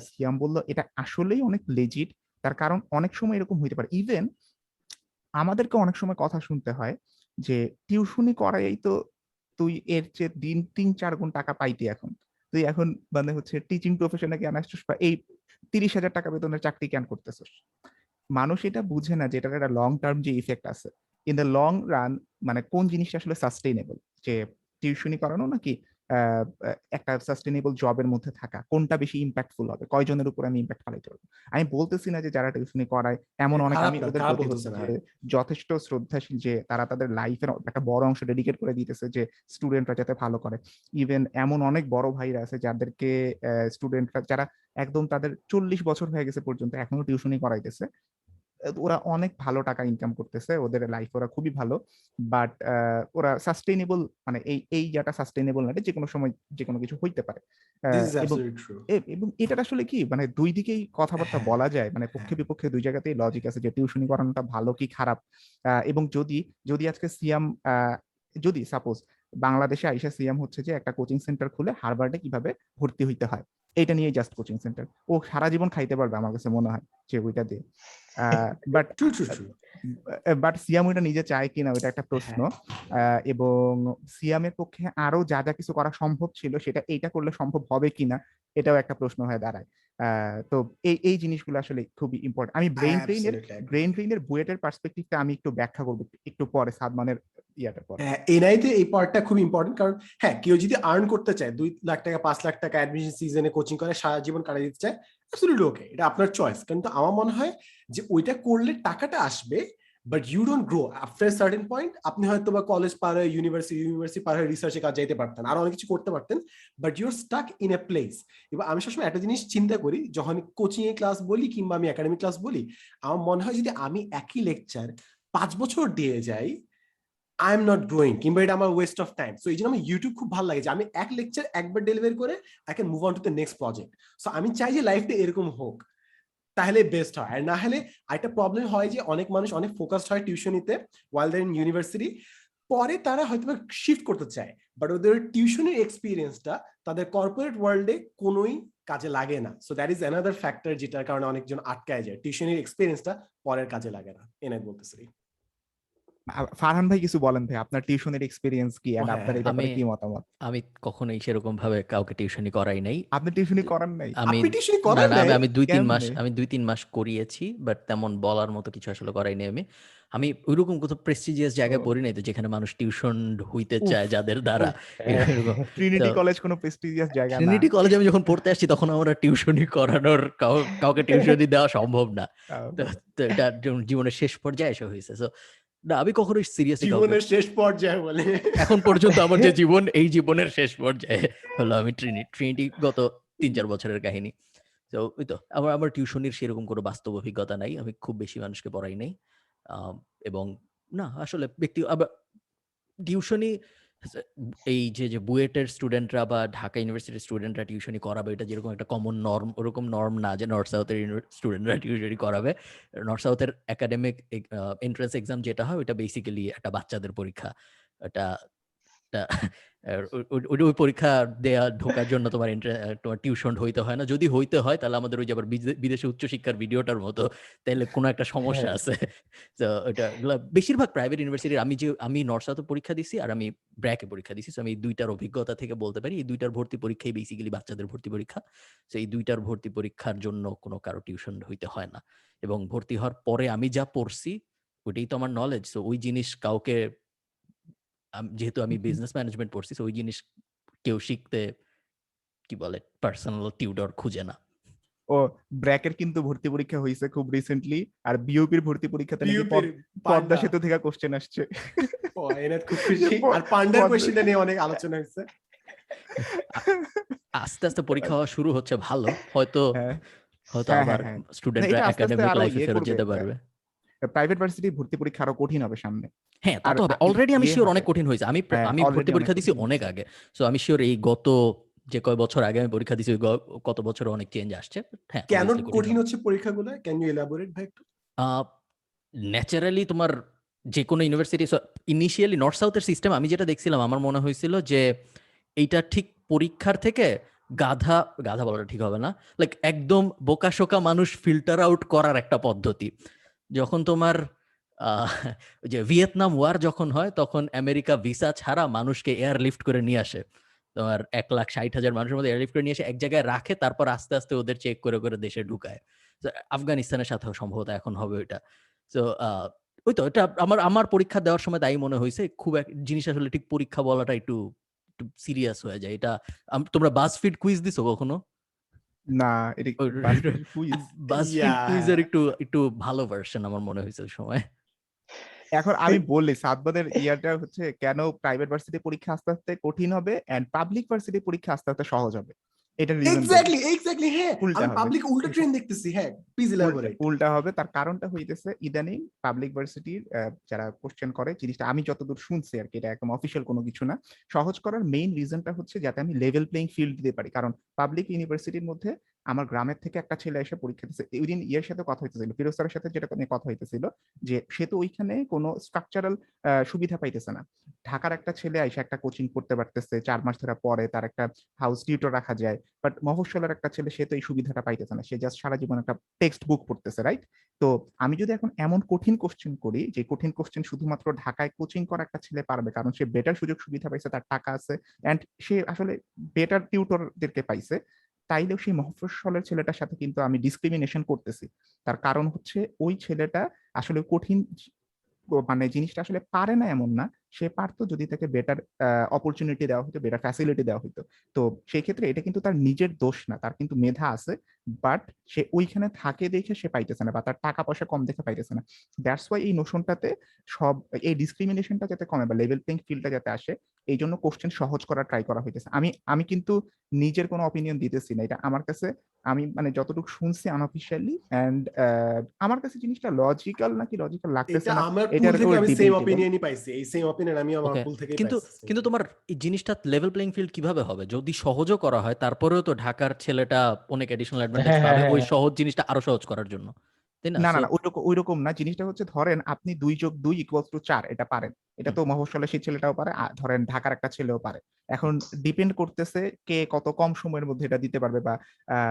সিয়াম বললো, এটা আসলেই অনেক লেজিট। তার কারণ অনেক সময় এরকম হইতে পারে, ইভেন আমাদেরকে অনেক সময় কথা শুনতে হয় যে টিউশনি করাই তো তুই এর চেয়ে দিন 3-4 গুণ টাকা পাইতি, এখন তুই এখন মানে হচ্ছে টিচিং প্রফেশনে কেন আসছিস, বা এই 30,000 টাকা বেতনের চাকরি কেন করতেছিস। মানুষ এটা বুঝে না যে এটার একটা লং টার্ম যে ইফেক্ট আছে ইন দ্য লং রান, মানে কোন জিনিসটা আসলে সাস্টেইনেবল, যে টিউশনি করানো নাকি একটা সাস্টেইনেবল জবের মধ্যে থাকা, কোনটা বেশি ইম্প্যাক্টফুল হবে, কয়জনের উপর আমি ইম্প্যাক্ট ফেলাইতে পারবো। আমি বলতেছি না যে যারা টিউশনি করায় এমন অনেক, খারাপ আমি না, ওদের খারাপ প্রতি বলতেছে না। হচ্ছে যথেষ্ট শ্রদ্ধাশীল যে তারা তাদের লাইফের একটা বড় অংশ ডেডিকেট করে দিতেছে যে স্টুডেন্টরা যাতে ভালো করে। ইভেন এমন অনেক বড় ভাইরা আছে যাদেরকে স্টুডেন্টরা যারা একদম তাদের 40 বছর হয়ে গেছে পর্যন্ত এখনো টিউশনি করাইতেছে, ওরা অনেক ভালো টাকা ইনকাম করতেছে, ওদের লাইফ ওরা খুবই ভালো। বাট ওরা সাস্টেইনেবল, মানে এই যেটা সাস্টেইনেবল না, যে কোনো সময় যে কোনো কিছু হইতে পারে। দিস ইজ এবং অ্যাবসলিউটলি ট্রু। এবং এটার আসলে কি মানে দুই দিকেই কথাবার্তা হ্যাঁ, বলা যায়, মানে পক্ষে হ্যাঁ। বিপক্ষে দুই জায়গাতেই লজিক আছে যে টিউশনি করানোটা ভালো কি খারাপ। এবং যদি যদি আজকে সিয়াম যদি সাপোজ বাংলাদেশে আইসা সিয়াম হচ্ছে যে একটা কোচিং সেন্টার খুলে হার্ভার্ডে কিভাবে ভর্তি হইতে হয়, এটা নিয়ে জাস্ট কোচিং সেন্টার, ও সারা জীবন খাইতে পারবে আমার কাছে মনে হয় যে ওইটা দিয়ে। But true true true. But Siam ওইটা নিজে চায় কিনা ওইটা একটা প্রশ্ন। এবং সিয়ামের পক্ষে আরো যা যা কিছু করা সম্ভব ছিল সেটা এইটা করলে সম্ভব হবে কিনা, এটাও একটা প্রশ্ন হয়ে দাঁড়ায়। তো এই এই জিনিসগুলো আসলে খুবই ইম্পর্টেন্ট। আমি অ্যাবসলিউটলি এগ্রি। ব্রেইন ট্রেইনের বুয়েটের পার্সপেক্টিভটা আমি একটু ব্যাখ্যা করবো একটু পরে, সাদমানের ইয়াটার পরে। হ্যাঁ, এনআইতে এই পার্টটা খুব ইম্পর্টেন্ট, কারণ হ্যাঁ, কেউ যদি আর্ন করতে চায় 2 লাখ টাকা 5 লাখ টাকা অ্যাডমিশন সিজনে কোচিং করে সারা জীবন কাটিয়ে দিতে চায়, অ্যাবসলিউটলি ওকে, এটা আপনার চয়েস। কিন্তু আমার মনে হয় যে ওইটা করলে টাকাটা আসবে, but you don't grow after certain point. আপনি হয়তো বা কলেজ পার হয়ে ইউনিভার্সিটি পার হয়ে রিসার্চে কাজ যাইতে পারতেন, আরো অনেক কিছু করতে পারতেন, but your stuck in a place. এবার আমি সবসময় একটা জিনিস চিন্তা করি, যখন কোচিং এ ক্লাস বলি কিংবা আমি একাডেমিক ক্লাস বলি, আমার মনে হয় যদি আমি একই লেকচার 5 বছর দিয়ে যাই, আই এম নট গ্রোয়িং, কিংবা এটা আমার ওয়েস্ট অফ টাইম। সো এই জন্য আমার ইউটিউব খুব ভালো লাগে যে আমি এক লেকচার একবার ডেলিভারি করে I can move on to the next project. So আমি চাই যে লাইফটা এরকম হোক, তাহলে বেস্ট হয়। আর না হলে একটা প্রবলেম হয় যে অনেক মানুষ অনেক ফোকাসড হয় টিউশনিতে ওয়াইল দে ইন ইউনিভার্সিটি, পরে তারা হয়তো শিফট করতে চায়, বাট ওদের টিউশনের এক্সপিরিয়েন্সটা তাদের কর্পোরেট ওয়ার্ল্ডে কোনোই কাজে লাগে না। So that is another factor যেটার কারণে অনেকজন আটকায় যায়, টিউশনের এক্সপিরিয়েন্সটা পরের কাজে লাগে না। এনাই বলতেছি। ফারহান ভাই কিছু বলেন ভাই, আপনার টিউশনের এক্সপিরিয়েন্স কি ও এন্ড হ্যাঁ, আপনার এই হ্যাঁ। ব্যাপারে আমি কি মতামত? আমি কখনোই সেরকম ভাবে কাউকে টিউশনি করাই নাই। আপনি টিউশনি করান নাই? আমি আপনি টিউশনি না করেন না নাই? আমি 2-3 মাস কেমনে? আমি 2-3 মাস করিয়েছি, বাট তেমন বলার মতো কিছু আসলে করাইনি আমি। আমি ওইরকম কোথাও প্রেস্টিজিয়াস জায়গায় ও, পড়ি নাই তো যেখানে মানুষ টিউশন হইতে উফ চায় যাদের দ্বারা, উফ উফ, এরকম। তো ট্রিনিটি কলেজ কোনো প্রেস্টিজিয়াস জায়গা না। ট্রিনিটি কলেজে আমি যখন পড়তে আসছি তখন আমরা টিউশনি করানোর কাউকে টিউশনি দেওয়া সম্ভব না। তো তো এটা জীবনের শেষ পর্যায়ে এসে হয়েছে। সো না, আমি কখনোই সিরিয়াসলি কাউকে, জীবনের শেষ পর্যায়ে বলে। এখন পর্যন্ত আমার যে জীবন, এই জীবনের শেষ পর্যায়ে হলো আমি ট্রিনিটি গত 3-4 বছরের কাহিনী। তো ওই তো আমার টিউশনির সেরকম কোনো বাস্তব অভিজ্ঞতা নাই। আমি খুব বেশি মানুষকে পড়াই নাই। আম এবং না আসলে আবার টিউশনি এই যে বুয়েটের স্টুডেন্টরা বা ঢাকা ইউনিভার্সিটির স্টুডেন্টরা টিউশনি করাবে, এটা যেরকম একটা কমন নরম, ওরকম নরম না যে নর্থ সাউথের স্টুডেন্টরা টিউশনি করাবে। নর্থ সাউথের একাডেমিক এন্ট্রান্স এক্সাম যেটা হয় ওটা বেসিক্যালি একটা বাচ্চাদের পরীক্ষা। এটা টা ওই পরীক্ষা ঢোকার জন্য তোমার টিউশন হইতে হয় না। যদি হইতে হয় তাহলে আমাদের ওই যে আবার বিদেশে উচ্চশিক্ষার ভিডিওটার মতো, তাইলে কোনো একটা সমস্যা আছে। তো এগুলা বেশিরভাগ প্রাইভেট ইউনিভার্সিটির, আমি নর্থ সাউথে পরীক্ষা দিছি আর আমি ব্র্যাকে পরীক্ষা দিছি। সো আমি এই 2টার অভিজ্ঞতা থেকে বলতে পারি। এই 2টার ভর্তি পরীক্ষাই বেসিক্যালি বাচ্চাদের ভর্তি পরীক্ষা। সো এই 2টার ভর্তি পরীক্ষার জন্য কোনো কারো টিউশন হইতে হয় না। এবং ভর্তি হওয়ার পরে আমি যা পড়ছি ওইটাই তো আমার নলেজ। সো ওই জিনিস কাউকে, যেহেতু আমি বিজনেস ম্যানেজমেন্ট পড়ছি, ওই জিনিস কেউ শিখতে কি বলে পার্সোনাল টিউটর খুঁজে না। ও, ব্র্যাকের কিন্তু ভর্তি পরীক্ষা হয়েছে খুব রিসেন্টলি, আর বিইউপির ভর্তি পরীক্ষাতে নাকি বিউপির পদ্মা পান্ডা। সেতু থেকে কোশ্চেন আসছে। ও, এনার খুব খুশি। আর পান্ডার কোয়েশ্চেনটা নিয়ে অনেক আলোচনা হচ্ছে। আস্তে আস্তে পরীক্ষা হওয়া শুরু হচ্ছে ভালো, হয়তো হ্যাঁ হয়তো হ্যাঁ আবার হ্যাঁ না, স্টুডেন্টরা এটা আস্তে আস্তে একাডেমিক আরো লাইফে ইয়ে ফেরত করবে। যেতে পারবে। প্রাইভেট ভার্সিটি ভর্তি পরীক্ষা আরো কঠিন হবে সামনে। হ্যাঁ, তা আর তো হবে। অলরেডি আমি ইয়ে শিওর হবে। অনেক কঠিন হয়েছে। হ্যাঁ, আমি ভর্তি already অনেক পরীক্ষা দিছি কঠিন অনেক হচ্ছে। আগে। সো আমি শিওর এই গত যে কয় বছর আগে আমি পরীক্ষা দিছি, ওই কত বছরে অনেক চেঞ্জ আসছে। হ্যাঁ, কেন obviously কঠিন কঠিন হবে। হচ্ছে পরীক্ষাগুলো? ক্যান ইউ এলাবোরেট ভাই একটু? ন্যাচারালি তোমার যে কোনো ইউনিভার্সিটি ইনিশিয়ালি নর্থ সাউথের সিস্টেম আমি যেটা দেখছিলাম, আমার মনে হয়েছিল যে এইটা ঠিক পরীক্ষার থেকে গাধা গাধা বলাটা ঠিক হবে না, লাইক একদম বোকাশোকা মানুষ ফিল্টার আউট করার একটা পদ্ধতি। যখন তোমার আহ, ওই যে ভিয়েতনাম ওয়ার যখন হয়, তখন আমেরিকা ভিসা ছাড়া মানুষকে এয়ারলিফট করে নিয়ে আসে। তোমার 1,60,000 মানুষের মধ্যে এয়ারলিফট করে নিয়ে এসে এক জায়গায় রাখে, তারপর আস্তে আস্তে ওদের চেক করে করে দেশে ঢুকায়। So, আফগানিস্তানের সাথেও সম্ভবত এখন হবে ওইটা। তো ওই তো এটা আমার আমার পরীক্ষা দেওয়ার সময় তাই মনে হয়েছে। খুব এক জিনিস আসলে ঠিক পরীক্ষা বলাটা একটু একটু সিরিয়াস হয়ে যায় এটা। তোমরা বাজফিড কুইজ দিছো কখনো? না, এটা বাজফিড কুইজ। বাজফিড কুইজের একটু একটু ভালো ভার্সন আমার মনে হয়েছে ওই সময়। এখন আমি বললি সাদবাদের ইয়ারটা হচ্ছে কেন প্রাইভেট ভার্সিটি পরীক্ষা আস্তে আস্তে কঠিন হবে এন্ড পাবলিক ভার্সিটি পরীক্ষা আস্তে আস্তে সহজ হবে। এটা রিজন এক্স্যাক্টলি হ্যাঁ, উল্টা আমি হবে। পাবলিক উল্টা ট্রেন্ড দেখতেছি। হ্যাঁ, প্লিজ এলাবোরেট। উল্টা হবে। তার কারণটা হইতেছে ইদানিং পাবলিক ভার্সিটির যারা কোশ্চেন করে, জিনিসটা আমি যতদূর শুনছি আর কি, এটা একদম অফিসিয়াল কোনো কিছু না, সহজ করার মেইন রিজনটা হচ্ছে যাতে আমি লেভেল প্লেইং ফিল্ড দিতে পারি। কারণ পাবলিক ইউনিভার্সিটির মধ্যে আমার গ্রামের থেকে একটা ছেলে এসে পরীক্ষা দিচ্ছে, ওই দিন ইয়ের সাথে কথা হইতেছিল, ফিরোজ স্যারের সাথে যেটা নিয়ে কথা হইতেছিল, যে সে তো ওইখানে কোনো স্ট্রাকচারাল সুবিধা পাইতেছে না। ঢাকার একটা ছেলে এসে একটা কোচিং করতে পারতেছে, 4 মাস ধরে পরে তার একটা হাউস টিউটর রাখা যায়, বাট মফস্বলের একটা ছেলে সে তো এই সুবিধাটা পাইতেছে না, সে জাস্ট সারা জীবন একটা টেক্সট বুক পড়তেছে, রাইট? তো আমি যদি এখন এমন কঠিন কোশ্চেন করি, যে কঠিন কোশ্চেন শুধুমাত্র ঢাকায় কোচিং করা একটা ছেলে পারবে, কারণ সে বেটার সুযোগ সুবিধা পাইছে, তার টাকা আছে, এন্ড সে আসলে বেটার টিউটরদেরকে পাইছে, তাইলেও সেই মফস্বলের ছেলেটার সাথে কিন্তু আমি ডিসক্রিমিনেশন করতেছি। তার কারণ হচ্ছে ওই ছেলেটা আসলে কঠিন মানে জিনিসটা আসলে পারে না এমন না, সে পারতো যদি তাকে বেটার অপরচুনিটি দেওয়া হতো, বেটার ফ্যাসিলিটি দেওয়া হতো। তো সেই ক্ষেত্রে এটা কিন্তু তার নিজের দোষ না, তার কিন্তু মেধা আছে, বাট সে ওইখানে থাকে দেখে সে পাইতেছে না, বা তার টাকা পয়সা কম দেখে পাইতেছে না। দ্যাটস ওয়াই এই নোশনটাতে সব এই ডিসক্রিমিনেশনটা যাতে কমে বা লেভেল প্লেইং ফিল্ডটা যাতে আসে, এই জন্য কোশ্চেন সহজ করার ট্রাই করা হইতেছে। আমি আমি কিন্তু নিজের কোনো অপিনিয়ন দিতেছি না, এটা আমার কাছে আমি মানে যতটুকু শুনছি আনঅফিশিয়ালি, এন্ড আমার কাছে জিনিসটা লজিক্যাল নাকি লজিক্যাল লাগতেছে এটা না, আমার পুল এটার থেকে ওর আমি সেম ডিবেটেবল। অপিনিয়নই পাইছি। এই সেম অপিনিয়ন আমি আমার ওকে, পুল থেকেই কিন্তু পাইছি। কিন্তু তোমার এই জিনিসটা লেভেল প্লেইং ফিল্ড কিভাবে হবে? যদি সহজও করা হয়, তারপরেও তো ঢাকার ছেলেটা অনেক এডিশনাল অ্যাডভান্টেজ হ্যাঁ হ্যাঁ পাবে ওই হ্যাঁ সহজ জিনিসটা আরো সহজ করার জন্য, তাই না? না না সো না, ওইরকম না, জিনিসটা হচ্ছে ধরেন আপনি 2+2=4 এটা পারেন, এটা তো মফস্বলের সেই ছেলেটাও পারে, ধরেন ঢাকার একটা ছেলেও পারে। এখন ডিপেন্ড করতেছে কে কত কম সময়ের মধ্যে এটা দিতে পারবে, বা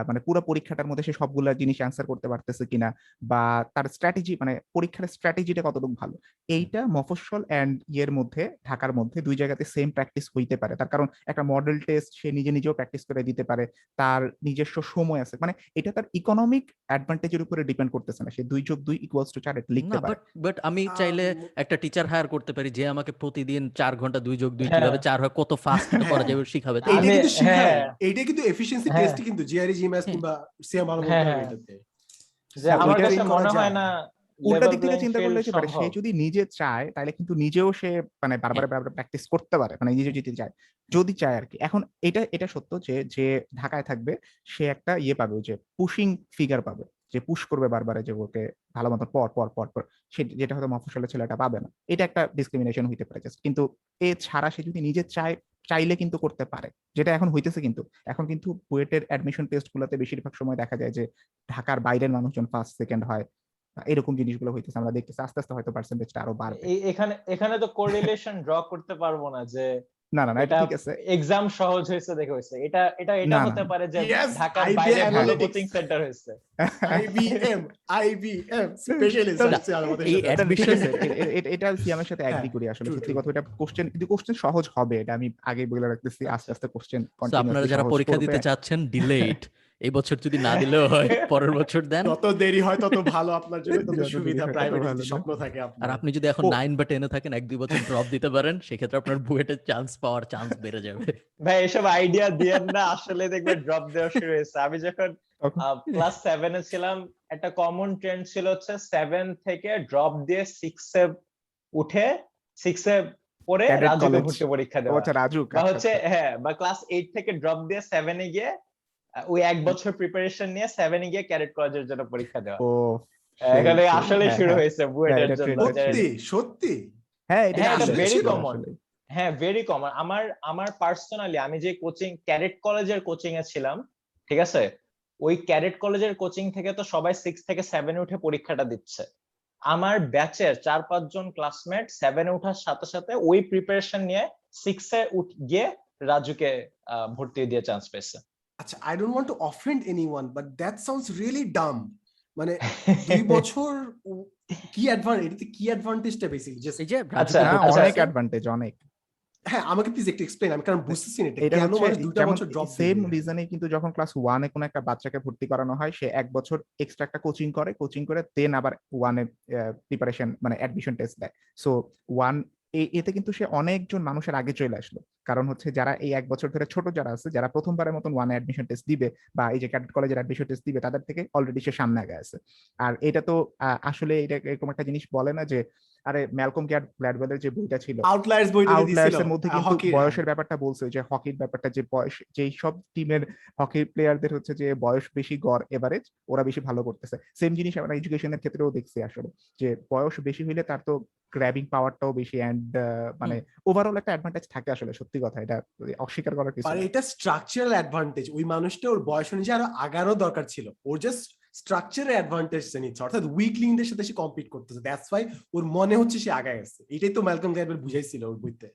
মানে পুরো পরীক্ষাটার মধ্যে সে সবগুলা জিনিস অ্যান্সার করতে পারতেছে কিনা, বা তার স্ট্র্যাটেজি মানে পরীক্ষার স্ট্র্যাটেজিটা কতটুকু ভালো। এইটা মফস্বল এন্ড ইয়ের মধ্যে, ঢাকার মধ্যে দুই জায়গাতে সেম প্র্যাকটিস হইতে পারে, তার কারণ একটা মডেল টেস্ট সে নিজেও প্র্যাকটিস করে দিতে পারে, তার নিজস্ব সময় আছে, মানে এটা তার ইকোনমিক অ্যাডভান্টেজের উপরে ডিপেন্ড করতেছে না, সে 2+2=4 এটা লিখতে না, পারে। বাট আমি চাইলে একটা টিচার হায়ার করতে পারি যে আমাকে প্রতিদিন 4 ঘন্টা 2+2 হ্যাঁ কিভাবে 4 হয়, কত ফাস্ট করা হ্যাঁ, যাবে শিখাবে, তাই এইটা না? আমি কিন্তু শিখায়, হ্যাঁ এইটা কিন্তু এফিসিয়েন্সি হ্যাঁ টেস্টই কিন্তু জিআরই জিম্যাথ হ্যাঁ, কিংবা সিএম ভালো হ্যাঁ বলতে হবে হ্যাঁ এটাতে। যে হ্যাঁ, আমার ওইটা কাছে ট্রেন করা মনে হয় যায়। না উল্টা লেভেল দিক থেকে প্লেইং চিন্তা করলে ফিল্ড হতে পারে, সে সম্ভব। যদি নিজে চায় তাহলে কিন্তু নিজেও সে মানে বারবার হ্যাঁ, বারবার প্র্যাকটিস করতে পারে, মানে নিজে যদি চায়, যদি চায় আর কি। এখন এটা এটা সত্য যে যে ঢাকায় থাকবে সে একটা ইয়ে পাবে, ওই যে পুশিং ফিগার পাবে, যে পুশ করবে বারবার, যে ওকে ভালো মতো পর পর পর পর, সে যেটা হয়তো মফস্বলের ছেলেটা পাবে না। এটা একটা ডিসক্রিমিনেশন হইতে পারে জাস্ট, কিন্তু এ ছাড়া সে যদি নিজে চায়, চাইলে কিন্তু করতে পারে, যেটা এখন হইতেছে। কিন্তু এখন কিন্তু বুয়েটের অ্যাডমিশন টেস্ট গুলোতে বেশিরভাগ সময় দেখা যায় যে ঢাকার বাইরের মানুষজন ফার্স্ট সেকেন্ড হয়, এরকম জিনিসগুলো হইতেছে, আমরা দেখতেছি। আস্তে আস্তে হয়তো পার্সেন্টেজটা আরো বাড়বে। এখানে এখানে তো কোরিলেশন ড্র করতে পারবো না যে না না না, এটা এটা ঠিক আছে। এক্সাম সহজ হয়েছে দেখে হয়েছে, এটা এটা এটা না না হতে না। পারে যে ইয়েস, ঢাকার আইবিএম বাইরে ভালো অ্যানালিটিক্স, কোচিং সেন্টার হয়েছে। আইবিএম, আইবিএম স্পেশালিস্ট তবে আছে আমাদের এই সাথে। এটা ঠিক অ্যাডমিশন আছে, এটা সিয়ামের সাথে হ্যাঁ, এগ্রি করি আসলে, ট্রু সত্যি ট্রু। কথা। এটা কোশ্চেন, কিন্তু কোশ্চেন সহজ হবে, এটা আমি আগে বলে রাখতেছি, আস্তে আচ্ছা, আস্তে কোশ্চেন আপনারা কন্টিনিউয়াসলি যারা সহজ পরীক্ষা করবে। দিতে চাচ্ছেন, ডিলেট এই বছর যদি না দিলেও হয়, পরের বছর দেন। যত দেরি হয় তত ভালো আপনার জন্য, তত যত দেরি সুবিধা। হয় তত প্রাইভেটে ভালো যদি না। স্বপ্ন থাকে আর আপনার। আপনি যদি এখন ও 9 বা 10-এ থাকেন, 1-2 বছর ড্রপ দিতে পারেন, সেক্ষেত্রে আপনার বুয়েটের চান্স পাওয়ার চান্স বেড়ে যাবে। ভাই এসব আইডিয়া দিয়েন না, আসলে দেখবে ড্রপ দেওয়া শুরু হয়েছে। আমি যখন তখন ক্লাস 7-এ ছিলাম, একটা কমন ট্রেন্ড ছিল হচ্ছে 7 থেকে ড্রপ দিয়ে 6-এ উঠে 6-এ পরে Cadet রাজুকে college। ভর্তি পরীক্ষা ও দেওয়া, আচ্ছা, রাজুক, বা আচ্ছা, হচ্ছে আচ্ছা। হ্যাঁ, বা ক্লাস 8 থেকে ড্রপ দিয়ে 7 এ গিয়ে ওই এক বছর প্রিপারেশন নিয়ে 7 এ গিয়ে ক্যাডেট কলেজের জন্য পরীক্ষা দেওয়া। ও সেই এখানে সেই, আসলে হ্যাঁ শুরু হ্যাঁ হয়েছে হ্যাঁ, বুয়েটের এটা জন্য। ট্রেন্ডটা ছিল। সত্যি সত্যি হ্যাঁ, এটা হ্যাঁ, এটা ছিল, আসলে এটা ভেরি ছিল। ছিল কমন। আসলে। হ্যাঁ, ভেরি কমন। আমার পার্সোনালি আমি যে কোচিং ক্যাডেট কলেজের কোচিং এ ছিলাম, ঠিক আছে, ওই ক্যাডেট কলেজের কোচিং থেকে তো সবাই 6 থেকে 7 এ উঠে পরীক্ষাটা দিচ্ছে। আমার ব্যাচের 4-5 জন ক্লাসমেট 7 এ ওঠার সাথে সাথে ওই প্রিপারেশন নিয়ে 6 এ গিয়ে রাজুকে ভর্তি দিয়ে চান্স পেয়েছে। আচ্ছা, I don't want to offend anyone but that sounds really Dam. মানে 2 বছর কি অ্যাডভান্টেজ, এটাতে কি অ্যাডভান্টেজটা বেসিক্যালি জাস্ট এই যে আচ্ছা, রাজুকে না, ভর্তি আচ্ছা। অনেক করছে, অ্যাডভান্টেজ, অনেক। হ্যাঁ, আমাকে প্লিজ একটু এক্সপ্লেইন, আমি কারণ বুঝতেছি না এটা এটা কেন হচ্ছে মানুষ 2টা যেমন বছর ড্রপ সেম দিবে। রিজনে কিন্তু যখন ক্লাস 1 এ কোনো একটা বাচ্চাকে ভর্তি করানো হয়, সে 1 বছর এক্সট্রা একটা কোচিং করে দেন আবার 1 এ প্রিপারেশন মানে অ্যাডমিশন টেস্ট দেয়। সো 1 এতে কিন্তু সে অনেকজন মানুষের আগে চলে আসলো। কারণ হচ্ছে যারা এই 1 বছর ধরে ছোট যারা আছে, যারা প্রথমবারের মতন 1 এ অ্যাডমিশন টেস্ট দিবে বা এই যে ক্যাডেট কলেজের অ্যাডমিশন টেস্ট দিবে, তাদের থেকে অলরেডি সে সামনে আগে আছে। আর এটা তো আসলে এটা এরকম একটা জিনিস বলে না যে, আরে ম্যালকম গ্ল্যাডওয়েলের যে বইটা ছিল আউটলায়ার্স বইটা যে দিছিল আউটলায়ার্স এর মধ্যে কিন্তু হকি, বয়সের ব্যাপারটা বলছে, যে হকির ব্যাপারটা, যে বয়স, যেই সব টিমের হকি প্লেয়ারদের হচ্ছে যে বয়স বেশি, গড় এভারেজ ওরা বেশি ভালো করতেছে। সেম জিনিস আমরা এডুকেশনের ক্ষেত্রেও দেখছি আসলে, যে বয়স বেশি হইলে তার তো গ্র্যাবিং পাওয়ারটাও বেশি, এন্ড মানে ওভারঅল একটা অ্যাডভান্টেজ থাকে আসলে, সত্যি কথা, এটা অস্বীকার করার কিছু আর না। এটা স্ট্রাকচারাল অ্যাডভান্টেজ। ওই মানুষটা ওর বয়স অনুযায়ী আরো আগানো দরকার ছিল, ওর জাস্ট স্ট্রাকচারের অ্যাডভান্টেজ নিচ্ছে, অর্থাৎ উইকলিংদের সাথে সে কম্পিট করতেছে, দ্যাটস ওয়াই ওর মনে হচ্ছে সে আগায় গেছে। এটাই তো ম্যালকম গ্ল্যাডওয়েল বুঝাইছিল ওর বইতে।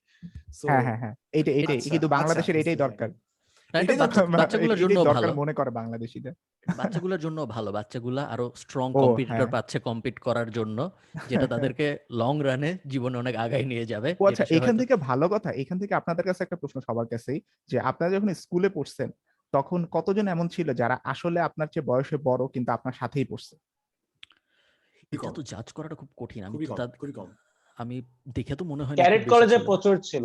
সো হ্যাঁ হ্যাঁ হ্যাঁ, এইটাই আচ্ছা কিন্তু আচ্ছা, বাংলাদেশের এটাই বুঝতে দরকার। না, এটা এটাই দরকার। বাচ্চাগুলোর জন্য এটাই দরকার ভালো, মনে করে বাংলাদেশিদের। বাচ্চাগুলোর জন্য ভালো, বাচ্চাগুলা আরো স্ট্রং ও কম্পিটিটর হ্যাঁ। পাচ্ছে কম্পিট করার জন্য, যেটা তাদেরকে লং রানে জীবনে অনেক আগায় নিয়ে যাবে, ও যেটা আচ্ছা, সে এখান হয়তো। থেকে ভালো কথা, এখান থেকে আপনাদের কাছে একটা প্রশ্ন সবার কাছেই, যে আপনারা যখন স্কুলে পড়ছেন তখন কতজন এমন ছিল যারা আসলে আপনার চেয়ে বয়সে বড় কিন্তু আপনার সাথেই পড়ছে? এটা কম, তো জাজ করাটা খুব কঠিন, আমি খুবই তো কম, খুবই কম। আমি দেখে তো মনে হয় না খুব ক্যাডেট বেশি কলেজে ছিল। প্রচুর ছিল।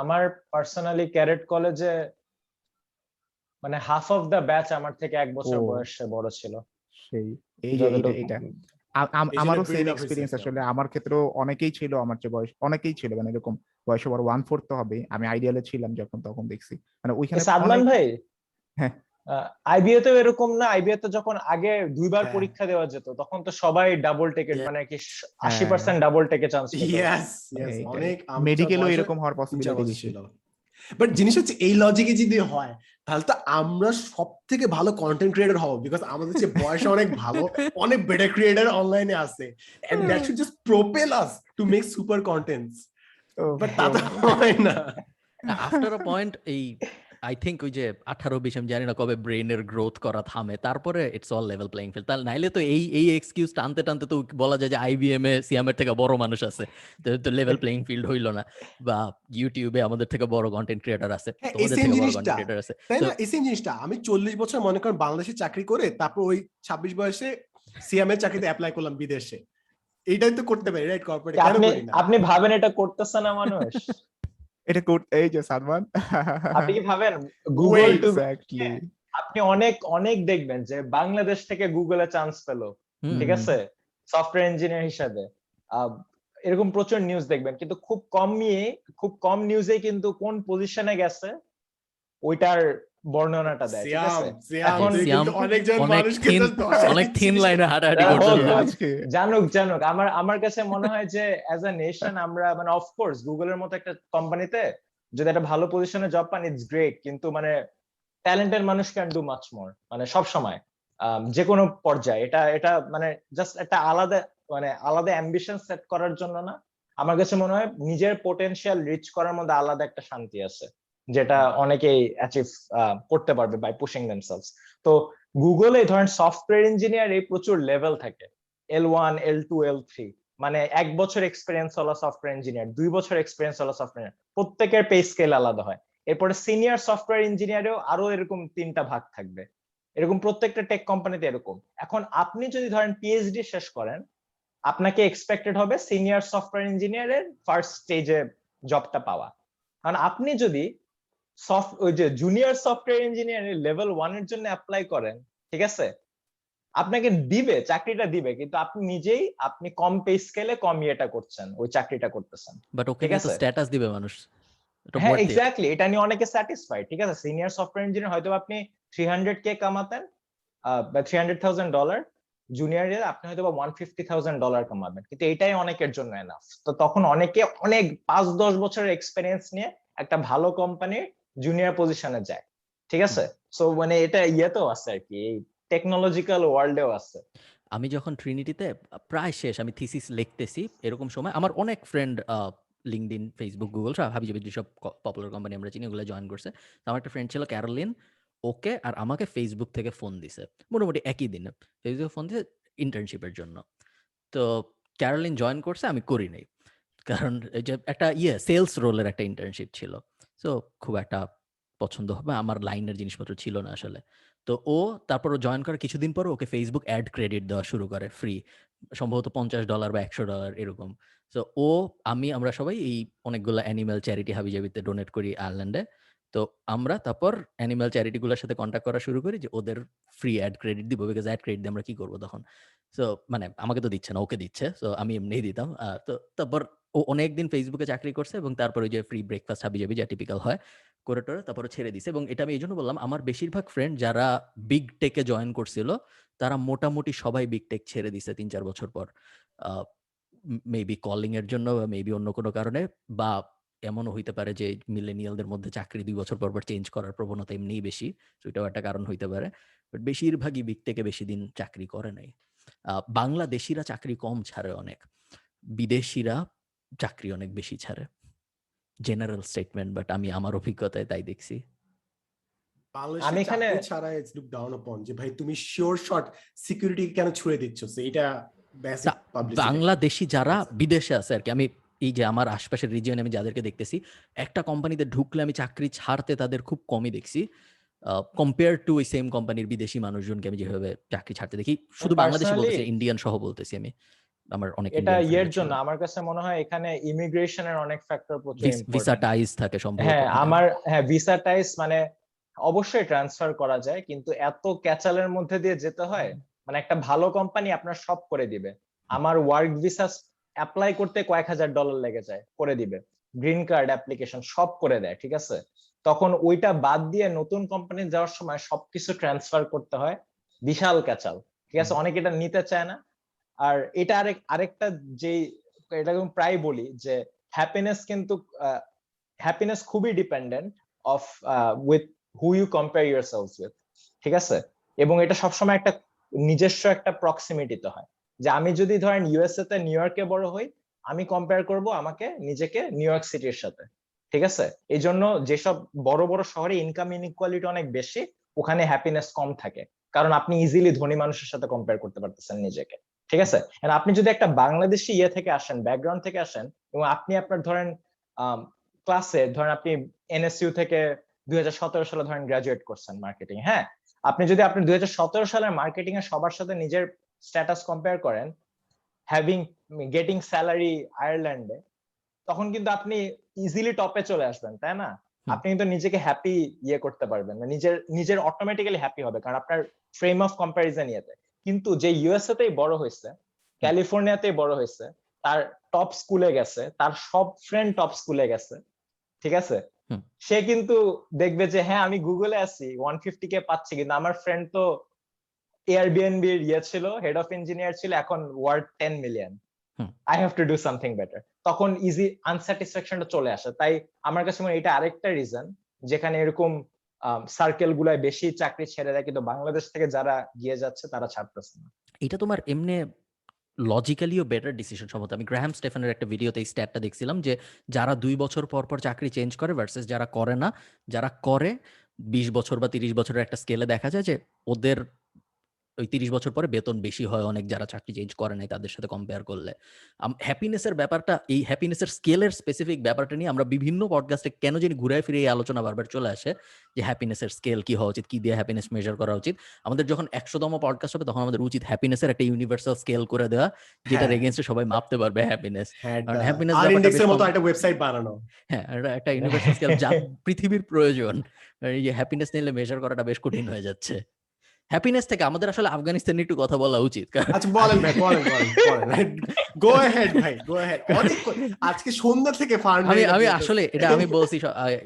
আমার পার্সোনালি ক্যাডেট কলেজে মানে হাফ অফ দ্য ব্যাচ আমার থেকে 1 বছর ও বয়সে বড় ছিল। সেই, এই যে এইটা যতটুকু এইটা এই জন্য আমারও সেম বিল্ড আপ হয়েছে এক্সপিরিয়েন্স একটা। আসলে, আমার ক্ষেত্রেও অনেকেই ছিল আমার চেয়ে বয়স, অনেকেই ছিল মানে এরকম বয়সে বড়, 1/4 তো হবে। আমি আইডিয়ালে ছিলাম যখন, তখন দেখছি মানে ওইখানে সাদমান অনেক। ভাই, হ্যাঁ আইবিএ তো এরকম না? আইবিএ তো যখন আগে 2 বার হ্যাঁ পরীক্ষা দেওয়া যেত, তখন তো সবাই ডাবল টেকে, Yeah. মানে কি হ্যাঁ 80% ডাবল টেকে চান্স পেত। ইয়েস ইয়েস, এইটাই, অনেক আমি তো মেডিকেলও বয়সে এরকম হওয়ার 3-4 পসিবিলিটি বছর বেশি। ছিল। বাট জিনিস হচ্ছে এই লজিকে যদি হয় তাহলে তো আমরা সব থেকে ভালো কন্টেন্ট ক্রিয়েটর হব, বিকজ আমাদের চেয়ে বয়সে অনেক ভালো, অনেক বেটার ক্রিয়েটর অনলাইনে আছে, and that should just propel us to make super contents. ও বাট তা তো হয় না। আফটার আ পয়েন্ট এই আই থিঙ্ক ওই যে 18-20 আমি জানি না কবে ব্রেনের গ্রোথ করা থামে, তারপরে it's all level playing field. তাহলে নাইলে তো এই এক্সকিউজ টানতে টানতে তো বলা যায় যে আইবিএম এ সিএম এর থেকে বড় মানুষ আছে, তো লেভেল প্লেইং ফিল্ড হইলো না। বা ইউটিউবে আমাদের থেকে বড় কন্টেন্ট ক্রিয়েটর আছে, হ্যাঁ, এই তোমাদের সেম থেকে বড় জিনিসটা, কন্টেন্ট ক্রিয়েটর আছে। তাই So, না? এই সেম জিনিসটা আমি 40 বছর মনে করেন বাংলাদেশে চাকরি করে তারপর ওই 26 বয়সে সিএম এর চাকরিতে অ্যাপ্লাই করলাম বিদেশে। এইটাই তো করতে পারি, রাইট? কর্পোরেট কেন আপনি করি না? আপনি ভাবেন এটা করতেছে না মানুষ? এটা করতে, এই যে সালমান, আপনি কি ভাবেন গুগল টু, এক্স্যাক্টলি। আপনি অনেক অনেক দেখবেন যে বাংলাদেশ থেকে গুগলে চান্স পেলো, হুম, ঠিক আছে, সফটওয়্যার ইঞ্জিনিয়ার হিসাবে। আহ, এরকম প্রচুর নিউজ দেখবেন, কিন্তু খুব কম নিউজে কিন্তু কোন পজিশনে গেছে ওইটার বর্ণনাটা দেয়, ঠিক সিয়াম আছে। সিয়াম এখন তুই কিন্তু অনেকজন অনেক মানুষকে থিন, just দশায় অনেক থিন দিচ্ছিস। লাইনে হাঁটাহাঁটি হোক, করতেছে। হোক, আজকে জানুক আমার কাছে মনে হয় যে অ্যাজ আ নেশন আমরা মানে অফকোর্স গুগলের মতো একটা কোম্পানিতে যদি একটা ভালো পজিশনে জব পান ইটস গ্রেট, কিন্তু মানে ট্যালেন্টেড মানুষ ক্যান ডু মাচ মোর, মানে সব সময় যে কোনো পর্যায়ে। এটা এটা মানে জাস্ট একটা আলাদা অ্যাম্বিশন সেট করার জন্য না, আমার কাছে মনে হয় নিজের পোটেনশিয়াল রিচ করার মধ্যে আলাদা একটা শান্তি আছে, যেটা অনেকেই অ্যাচিভ করতে পারবে বাই পুশিং দেমসেলভস। তো গুগলে ধরেন সফটওয়্যার ইঞ্জিনিয়ার এই প্রচুর লেভেল থাকে, L1 L2 L3, মানে 1 বছর এক্সপিরিয়েন্স হলো সফটওয়্যার ইঞ্জিনিয়ার, 2 বছর এক্সপিরিয়েন্স হলো সফটওয়্যার, প্রত্যেকের পে স্কেল আলাদা হয়। এরপরে সিনিয়র সফটওয়্যার ইঞ্জিনিয়ারেও আরো এরকম 3টা ভাগ থাকবে, এরকম প্রত্যেকটা টেক কোম্পানিতে এরকম। এখন আপনি যদি ধরেন পিএইচডি শেষ করেন, আপনাকে এক্সপেক্টেড হবে সিনিয়র সফটওয়্যার ইঞ্জিনিয়ারের ফার্স্ট স্টেজে জবটা পাওয়া। কারণ আপনি যদি ওই যে জুনিয়র সফটওয়্যার ইঞ্জিনিয়ারের লেভেল 1 এর জন্য অ্যাপ্লাই করেন, ঠিক আছে, আপনাকে দিবে, চাকরিটা দিবে, কিন্তু আপনি নিজেই আপনি কম পে স্কেলে কম ইয়েটা করছেন, ওই চাকরিটা করতেছেন। বাট ওকে ঠিক নিয়ে তো আছে? স্ট্যাটাস দিবে মানুষ, এটা হ্যাঁ, worth it? এক্স্যাক্টলি, এটা নিয়ে অনেকে স্যাটিসফাইড। ঠিক আছে, সিনিয়র সফটওয়্যার ইঞ্জিনিয়ার হয়তো আপনি 300K কামাতেন বা $300,000, জুনিয়রে আপনি হয়তো বা $150,000 কামাবেন, কিন্তু এটাই অনেকের জন্য এনাফ। তো তখন অনেকে অনেক 5-10 বছরের এক্সপেরিয়েন্স নিয়ে একটা ভালো কোম্পানির জুনিয়র পজিশনে যায়। ঠিক আছে, সো মানে এটা ইয়েতেও আছে আর কি, এই টেকনোলজিক্যাল ওয়ার্ল্ডেও আছে। আমি যখন ট্রিনিটিতে প্রায় শেষ, আমি থিসিস লিখতেছি, এরকম সময় আমার অনেক ফ্রেন্ড লিঙ্কডইন, ফেসবুক, গুগল সব হাবিজাবি যেসব পপুলার কোম্পানি আমরা চিনি ওগুলো জয়েন করছে। তো আমার একটা ফ্রেন্ড ছিল ক্যারোলিন, ওকে আর আমাকে ফেসবুক থেকে ফোন দিছে মোটামুটি একই দিনে। ফেসবুকে ফোন দিছে ইন্টার্নশিপের জন্য। তো ক্যারোলিন জয়েন করছে, আমি করি নাই। কারণ এই যে একটা সেলস রোলের একটা ইন্টার্নশিপ ছিল। সো খুব একটা পছন্দ হবে আমার লাইনের জিনিসপত্র ছিল না আসলে। তো ও তারপর জয়েন করার কিছুদিন পর ওকে ফেসবুক অ্যাড ক্রেডিট দেওয়া শুরু করে ফ্রি। সম্ভবত $50 বা $100 এরকম। সো আমরা সবাই এই অনেকগুলা অ্যানিমাল চ্যারিটি হাবিজাবিতে ডোনেট করি আয়ারল্যান্ডে। তো আমরা তারপর অ্যানিমাল চ্যারিটি গুলোর সাথে কন্ট্যাক্ট করা শুরু করি যে ওদের ফ্রি অ্যাড ক্রেডিট দিব, বিকজ অ্যাড ক্রেডিট দিয়ে আমরা কি করবো তখন। সো মানে আমাকে তো দিচ্ছে না, ওকে দিচ্ছে। সো আমি এমনিই দিতাম। তো তারপর ও অনেকদিন ফেসবুকে চাকরি করছে এবং তারপর ওই যে ফ্রি ব্রেকফাস্ট হাবিজাবি যা টিপিক্যাল হয় করে টোরে তারপরে ছেড়ে দিছে। এবং এটা আমি এই জন্য বললাম, আমার বেশিরভাগ ফ্রেন্ড যারা বিগ টেকে জয়েন করছিল তারা মোটামুটি সবাই বিগ টেক ছেড়ে দিছে 3-4 বছর পর। মেবি কলিং এর জন্য বা মেবি অন্য কোনো কারণে, বা এমনও হইতে পারে যে মিলেনিয়ালদের মধ্যে চাকরি 2 বছর পর পর চেঞ্জ করার প্রবণতা এমনিই বেশি। তো এটাও একটা কারণ হইতে পারে। বাট বেশিরভাগই বিগ টেকে বেশি দিন চাকরি করে নাই। বাংলাদেশিরা চাকরি কম ছাড়ে অনেক, বিদেশিরা চাকরি অনেক বেশি ছাড়ে। জেনারেল স্টেটমেন্ট, বাট আমি আমার অভিজ্ঞতায় তাই দেখছি। বাংলাদেশে আমি এখানে চাকরি ছাড়া ইটস লুক ডাউন আপন, যে ভাই তুমি শিওর শট সিকিউরিটি কেন ছুড়ে দিচ্ছ? So এটা বেসিক পাবলিসিটি। বাংলাদেশি যারা বিদেশে আছে আর কি, আমি এই যে আমার আশপাশের রিজিয়নে আমি যাদেরকে দেখতেছি, একটা কোম্পানিতে ঢুকলে আমি চাকরি ছাড়তে তাদের খুব কমই দেখছি কম্পেয়ার টু ওই সেম কোম্পানির বিদেশি মানুষজনকে আমি যেভাবে চাকরি ছাড়তে দেখি। শুধু বাংলাদেশি পার্সোনালি বলতেছি, ইন্ডিয়ান সহ বলতেছি আমি। আমার অনেক এটা ইন্ডিয়ান ইয়ের ফ্রেন্ড জন্য ছিল। আমার কাছে মনে হয় এখানে ইমিগ্রেশনের অনেক ফ্যাক্টর প্রচুর ভিসা ইম্পর্টেন্ট। টাইজ থাকে সম্ভবত। হ্যাঁ, ভিসা টাইস মানে অবশ্যই ট্রান্সফার করা যায়, কিন্তু এত ক্যাচালের মধ্যে দিয়ে যেতে হয়। মানে একটা ভালো কোম্পানি আপনার সব করে দিবে। আমার ওয়ার্ক ভিসা অ্যাপ্লাই করতে কয়েক $1,000 লেগে যায়, করে দিবে। গ্রিন কার্ড অ্যাপ্লিকেশন সব করে দেয়, ঠিক আছে। তখন ওইটা বাদ দিয়ে নতুন কোম্পানি যাওয়ার সময় সবকিছু ট্রান্সফার করতে হয়, বিশাল ক্যাচাল। ঠিক আছে, অনেকে এটা নিতে চায় না। আর এটা আরেকটা যে, এটা আমি প্রায় বলি যে হ্যাপিনেস খুবই dependent of with who you compare yourself with. ঠিক আছে, এবং এটা সবসময় একটা নিজস্ব একটা প্রক্সিমিটিতে হয়। যে আমি যদি ধরেন ইউএসএ তে নিউ ইয়র্কে বড় হই, আমি কম্পেয়ার করব আমাকে নিজেকে নিউ ইয়র্ক সিটির সাথে। ঠিক আছে, এই জন্য যেসব বড় বড় শহরে ইনকাম ইনইকুয়ালিটি অনেক বেশি, ওখানে হ্যাপিনেস কম থাকে, কারণ আপনি ইজিলি ধনী মানুষের সাথে কম্পেয়ার করতে পারতেছেন নিজেকে। ঠিক আছে, আপনি যদি একটা বাংলাদেশি থেকে আসেন, ব্যাকগ্রাউন্ড থেকে আসেন, এবং আপনি আপনার ধরেন ক্লাসে ধরেন আপনি এনএসইউ থেকে 2017 সালে ধরেন গ্রাজুয়েট করছেন মার্কেটিং। হ্যাঁ, আপনি যদি আপনি 2017 সালের মার্কেটিং এর সবার সাথে নিজের স্ট্যাটাস কম্পেয়ার করেন, গেটিং স্যালারি আয়ারল্যান্ডে, তখন কিন্তু আপনি ইজিলি টপে চলে আসবেন, তাই না? আপনি কিন্তু নিজেকে হ্যাপি করতে পারবেন না, নিজের অটোমেটিক্যালি হ্যাপি হবে, কারণ আপনার ফ্রেম অফ কম্পারিজন ইয়েতে। কিন্তু যে ইউএসএ তেই বড় হয়েছে, ক্যালিফোর্নিয়াতেই বড় হয়েছে, তার টপ স্কুলে গেছে, তার সব ফ্রেন্ড টপ স্কুলে গেছে, ঠিক আছে, সে কিন্তু দেখবে যে হ্যাঁ আমি গুগলে আছি 150K পাচ্ছি, কিন্তু আমার ফ্রেন্ড তো এয়ারবিএনবি এর ছিল, হেড অফ ইঞ্জিনিয়ার ছিল, এখন worth 10 million. I have to do something better. তখন ইজি আনস্যাটিসফ্যাকশনটা চলে আসে। তাই আমার কাছে মনে হয় এটা আরেকটা রিজন যেখানে এরকম সার্কেল গুলায় বেশি চাকরি ছেড়ে দেয়, কিন্তু বাংলাদেশ থেকে যারা গিয়ে যাচ্ছে তারা ছাড়তেছে না। এটা তোমার এমনি লজিক্যালিও বেটার ডিসিশন সম্ভবত। আমি গ্রাহাম স্টেফানের একটা ভিডিওতে এই স্ট্যাটটা দেখছিলাম যে যারা 2 বছর পর পর চাকরি চেঞ্জ করে ভার্সেস যারা করে না, যারা করে 20 বছর বা 30 বছরের একটা স্কেলে দেখা যায় যে ওদের ওই 30 বছর পরে বেতন বেশি হয় অনেক, যারা চাকরি চেঞ্জ করে নাই তাদের সাথে কম্পেয়ার করলে। হ্যাপিনেসের ব্যাপারটা, এই হ্যাপিনেসের স্কেলের স্পেসিফিক ব্যাপারটা নিয়ে আমরা বিভিন্ন পডকাস্টে কেন জানি ঘুরে ফিরে এই আলোচনা বারবার চলে আসে যে হ্যাপিনেসের স্কেল কি হওয়া উচিত, কি দিয়ে হ্যাপিনেস মেজার করা উচিত। আমাদের যখন 100তম পডকাস্ট হবে তখন আমাদের উচিত হ্যাপিনেসের একটা ইউনিভার্সাল স্কেল করে দেওয়া, যেটার এগেইনস্টে সবাই মাপতে পারবে হ্যাপিনেস। কারণ হ্যাপিনেস আর ব্যাপারটা ইন্ডেক্সের বেশ মতো একটা ওয়েবসাইট বানানো। হ্যাঁ, একটা ইউনিভার্সাল স্কেল যা পৃথিবীর প্রয়োজন। এই যে হ্যাপিনেস নিলে মেজার করাটা বেশ কঠিন হয়ে যাচ্ছে। হ্যাপিনেস থেকে আমাদের আসলে আফগানিস্তান নিয়ে একটু কথা বলা উচিত, আচ্ছা বলেন ভাই, বলেন গো অ্যাহেড ভাই, গো অ্যাহেড। অনেক আজকে সন্ধ্যা থেকে আমি আসলে এটা আমি বলছি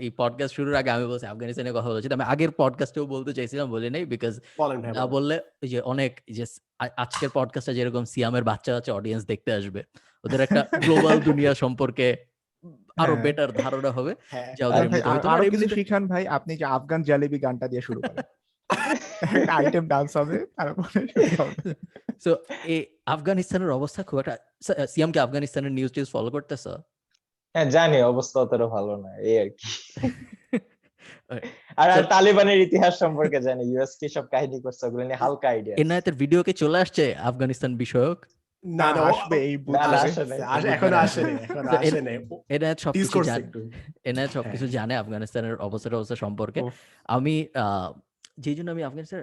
এই পডকাস্ট শুরুর আগে আমি বলছি আফগানিস্তানের কথা বলছি, আমি আগের পডকাস্টেও বলতে চাইছিলাম, বলি নাই, বিকজ বলেন ভাই, না বললে এই যে অনেক যে আজকের পডকাস্টে যেরকম সিয়ামের বাচ্চা বাচ্চা অডিয়েন্স দেখতে আসবে, ওদের একটা গ্লোবাল দুনিয়া সম্পর্কে আরো হ্যাঁ। বেটার ধারণা হবে, হ্যাঁ যা ওদের ভাই এমনিতে হয়তো আরো আর কিছু এমনিতে। শিখান ভাই, আপনি যে আফগান জালেবি গানটা দিয়ে শুরু করেন। একটা আইটেম ডান্স হবে, তারপরে শুরু হবে। সো এই আফগানিস্তানের অবস্থা খুব একটা, সিয়াম কি আফগানিস্তানের নিউজ টিউজ ফলো করতেছো? হ্যাঁ জানি, অবস্থা অতটা ভালো না এই আর কি। আর So, তালিবানের ইতিহাস সম্পর্কে জানি, ইউএস কি সব কাহিনী করছে ওগুলো নিয়ে হালকা আইডিয়া। এনায়েতের ভিডিও কি চলে আসছে আফগানিস্তান বিষয়ক? না না আসবে এই না, না, বুধবারে। আসে নাই। এখন আসেনি, এখন So, আসেনি, এনায়েত টিজ সবকিছু করছে জানে, একটু। এনায়েত সবকিছু হ্যাঁ। জানে আফগানিস্তানের অবস্থা সম্পর্কে। উফ, আমি যেই জন্য আমি আফগানিস্তান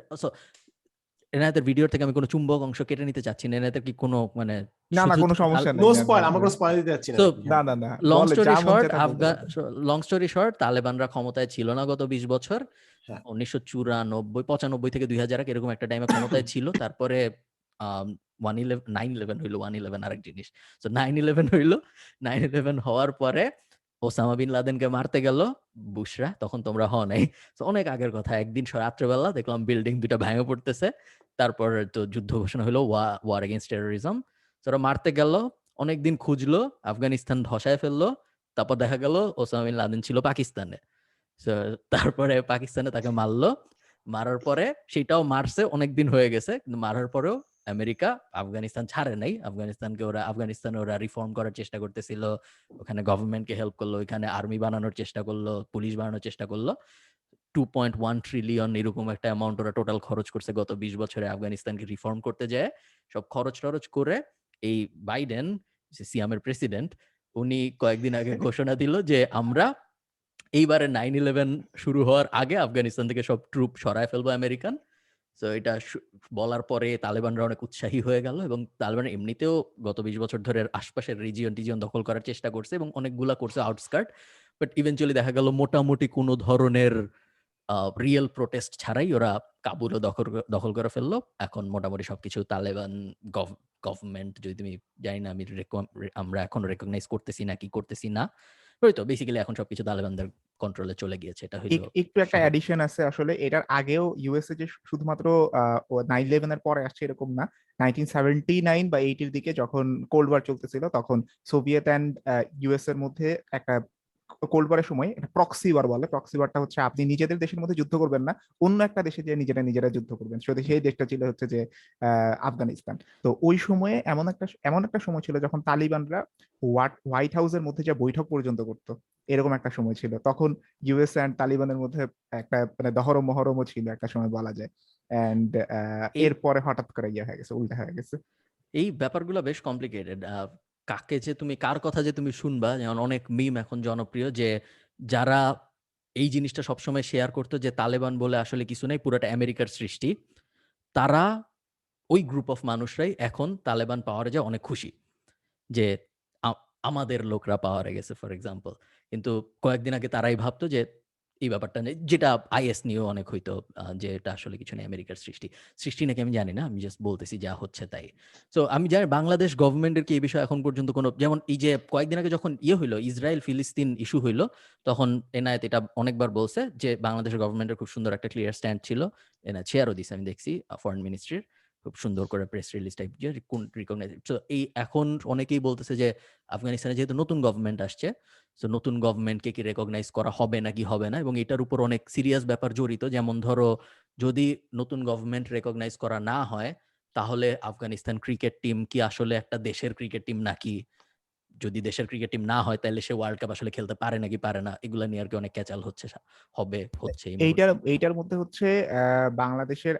এনায়েতের ভিডিও থেকে আমি কোনো চুম্বক অংশ কেটে নিতে চাচ্ছি না, এনায়েতের কি কোনো মানে না না শুধু কোনো সমস্যা নো নেই, স্পয়েল, আমরা কোনো স্পয়েল দিতে যাচ্ছি না So, আর কি। না হ্যাঁ। না না, লং বলে স্টোরি যা মন শর্ট, চায় তা বলতে পারেন। লং স্টোরি শর্ট, তালেবানরা ক্ষমতায় ছিল না গত 20 বছর। হ্যাঁ। 1994 95 থেকে 2001 এরকম একটা টাইমে ক্ষমতায় ছিল। তারপরে 9/11 হইলো, 1/11 আরেক জিনিস। সো 9/11 হইলো, 9/11 হওয়ার পরে ওসামা বিন লাদেনকে মারতে গেল বুশরা, তখন তোমরা হও নাই। So, অনেক আগের কথা, একদিন রাত্রেবেলা দেখলাম বিল্ডিং দুটা ভেঙে পড়তেছে, তারপর তো যুদ্ধ ঘোষণা হলো, ওয়ার এগেইনস্ট টেরোরিজম। ওরা মারতে গেল, অনেকদিন খুঁজলো, আফগানিস্তান ধসায় ফেললো, তারপর দেখা গেল ওসামা বিন লাদেন ছিল পাকিস্তানে। So, তারপরে পাকিস্তানে তাকে মারলো, মারার পরে সেটাও মারছে, অনেকদিন হয়ে গেছে, কিন্তু মারার পরেও আমেরিকা আফগানিস্তান ছাড়ে নাই। আফগানিস্তানে ওরা রিফর্ম করার চেষ্টা করতেছিল, ওখানে গভর্নমেন্টকে হেল্প করলো, ওখানে আর্মি বানানোর চেষ্টা করলো, পুলিশ বানানোর চেষ্টা করলো। 2.1 ট্রিলিয়ন এরকম একটা অ্যামাউন্ট ওরা টোটাল খরচ করছে গত 20 বছরে আফগানিস্তানকে রিফর্ম করতে যায়। সব খরচ টরচ করে এই বাইডেন, সিয়ামের প্রেসিডেন্ট, উনি কয়েকদিন আগে ঘোষণা দিল যে আমরা এইবারে 9/11 শুরু হওয়ার আগে আফগানিস্তান থেকে সব ট্রুপ সরায় ফেলবো আমেরিকান। তো এটা বলার পরে তালেবানরা অনেক উৎসাহী হয়ে গেল, এবং তালেবান এমনিতেও গত 20 বছর ধরে আশপাশের রিজিয়ন দখল করার চেষ্টা করছে, এবং অনেকগুলা করছে আউটস্কার্ট, বাট ইভেনচুয়ালি দেখা গেল মোটামুটি কোনো ধরনের রিয়েল প্রোটেস্ট ছাড়াই ওরা কাবুলও দখল করে ফেললো। এখন মোটামুটি সবকিছু তালেবান গভর্নমেন্ট, যদি তুমি জানি না, আমরা এখন রেকগনাইজ করতেছি না কি করতেছি না, ওই তো বেসিক্যালি এখন সবকিছু তালেবানদের কন্ট্রোলে চলে গিয়েছে। এটা হইলো একটু একটা শহর। অ্যাডিশন আছে আসলে, এটার আগেও ইউএসএ যে শুধুমাত্র 9/11 এর পরে আসছে এরকম না। 1979 বা 80 এর দিকে যখন কোল্ড ওয়ার চলতেছিল, তখন সোভিয়েত অ্যান্ড ইউএস এর মধ্যে একটা কোল্ড ওয়ারের সময় একটা প্রক্সি ওয়ার বলে। প্রক্সি ওয়ারটা হচ্ছে আপনি নিজেদের দেশের মধ্যে যুদ্ধ করবেন না, অন্য একটা দেশে যে নিজেরা যুদ্ধ করবেন। সেই দেশটা ছিল হচ্ছে যে আফগানিস্তান। তো ওই সময়ে এমন একটা সময় ছিল যখন তালিবানরা হোয়াইট হাউসের মধ্যে যা বৈঠক পর্যন্ত করতো, এরকম একটা সময় ছিল। তখন ইউএস অ্যান্ড তালিবানের মধ্যে একটা মানে দহরম মহরমও ছিল একটা সময় বলা যায়। এন্ড এই এরপরে হঠাৎ করে ইয়ে হয়ে গেছে, উল্টা হয়ে গেছে। এই ব্যাপারগুলো বেশ কমপ্লিকেটেড। কাকে যে তুমি, কার কথা যে তুমি শুনবা, যেমন অনেক মিম এখন জনপ্রিয়, যে যারা এই জিনিসটা সবসময় শেয়ার করতো যে তালেবান বলে আসলে কিছু নেই, পুরোটা আমেরিকার সৃষ্টি, তারা ওই গ্রুপ অফ মানুষরাই এখন তালেবান পাওয়ারে যায় অনেক খুশি, যে আমাদের লোকরা পাওয়ারে গেছে ফর এক্সাম্পল। কিন্তু কয়েকদিন আগে তারাই ভাবতো যে এই ব্যাপারটা নেই, যেটা আইএস নিয়েও অনেক হইতো, যে এটা আসলে কিছু নেই, আমেরিকার সৃষ্টি নাকি আমি জানি না, আমি জাস্ট বলতেছি যা হচ্ছে তাই। সো আমি জানি বাংলাদেশ গভর্নমেন্টের কি এই বিষয়ে এখন পর্যন্ত কোনো, যেমন এই যে কয়েকদিন আগে যখন হইলো ইসরায়েল ফিলিস্তিন ইস্যু হইলো, তখন এনায়েত এটা অনেকবার বলছে যে বাংলাদেশের গভর্নমেন্টের খুব সুন্দর একটা ক্লিয়ার স্ট্যান্ড ছিল, এনায়েত শেয়ারও দিছে, আমি দেখছি ফরেন মিনিস্ট্রির খুব সুন্দর করে প্রেস রিলিজ টাইপ যে রিকগনাইজ। তো এই এখন অনেকেই বলতেছে যে আফগানিস্তানে যেহেতু নতুন গভর্নমেন্ট আসছে, তো নতুন গভর্নমেন্টকে কি রেকগনাইজ করা হবে নাকি হবে না, এবং এটার উপর অনেক সিরিয়াস ব্যাপার জড়িত। যেমন ধরো, যদি নতুন গভর্নমেন্ট রেকগনাইজ করা না হয়, তাহলে আফগানিস্তান ক্রিকেট টিম কি আসলে একটা দেশের ক্রিকেট টিম নাকি, যদি দেশের ক্রিকেট টিম না হয় তাহলে সে ওয়ার্ল্ড কাপ আসলে খেলতে পারে নাকি পারে না, এগুলা নিয়ে আর কি অনেক ক্যাচাল হচ্ছে, হচ্ছে এই মুহূর্তে। এইটার মধ্যে হচ্ছে বাংলাদেশের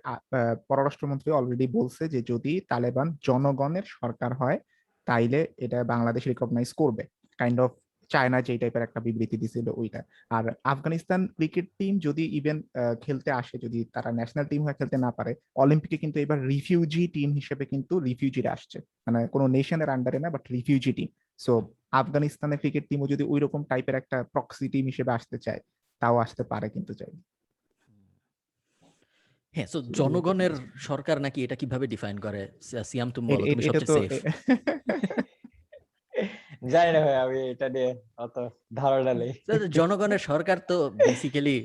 পররাষ্ট্রমন্ত্রী অলরেডি বলছে যে যদি তালেবান জনগণের সরকার হয়, তাইলে এটা বাংলাদেশ রিকগনাইজ করবে। কাইন্ড অফ চায়না যে টাইপের একটা বিবৃতি দিছিল ওইটা। আর আফগানিস্তান ক্রিকেট টিম যদি ইভেন খেলতে আসে, যদি তারা ন্যাশনাল টিম হয়ে খেলতে না পারে, অলিম্পিকে কিন্তু এবার রিফিউজি টিম হিসেবে কিন্তু রিফিউজিরা আসছে, মানে কোনো নেশনের আন্ডারে না, বাট রিফিউজি টিম। সো আফগানিস্তানের ক্রিকেট টিমও যদি ওই রকম টাইপের একটা প্রক্সি টিম হিসেবে আসতে চায়, তাও আসতে পারে কিন্তু চাই। হ্যাঁ, সো জনগণের সরকার নাকি এটা কিভাবে ডিফাইন করে? সিয়াম তুমি বলো, তুমি এটা সবচেয়ে তো সেফ। জানি না ভাই, আমি এটা নিয়ে অত ধারণা নেই। জনগণের সরকার তো বেসিক্যালি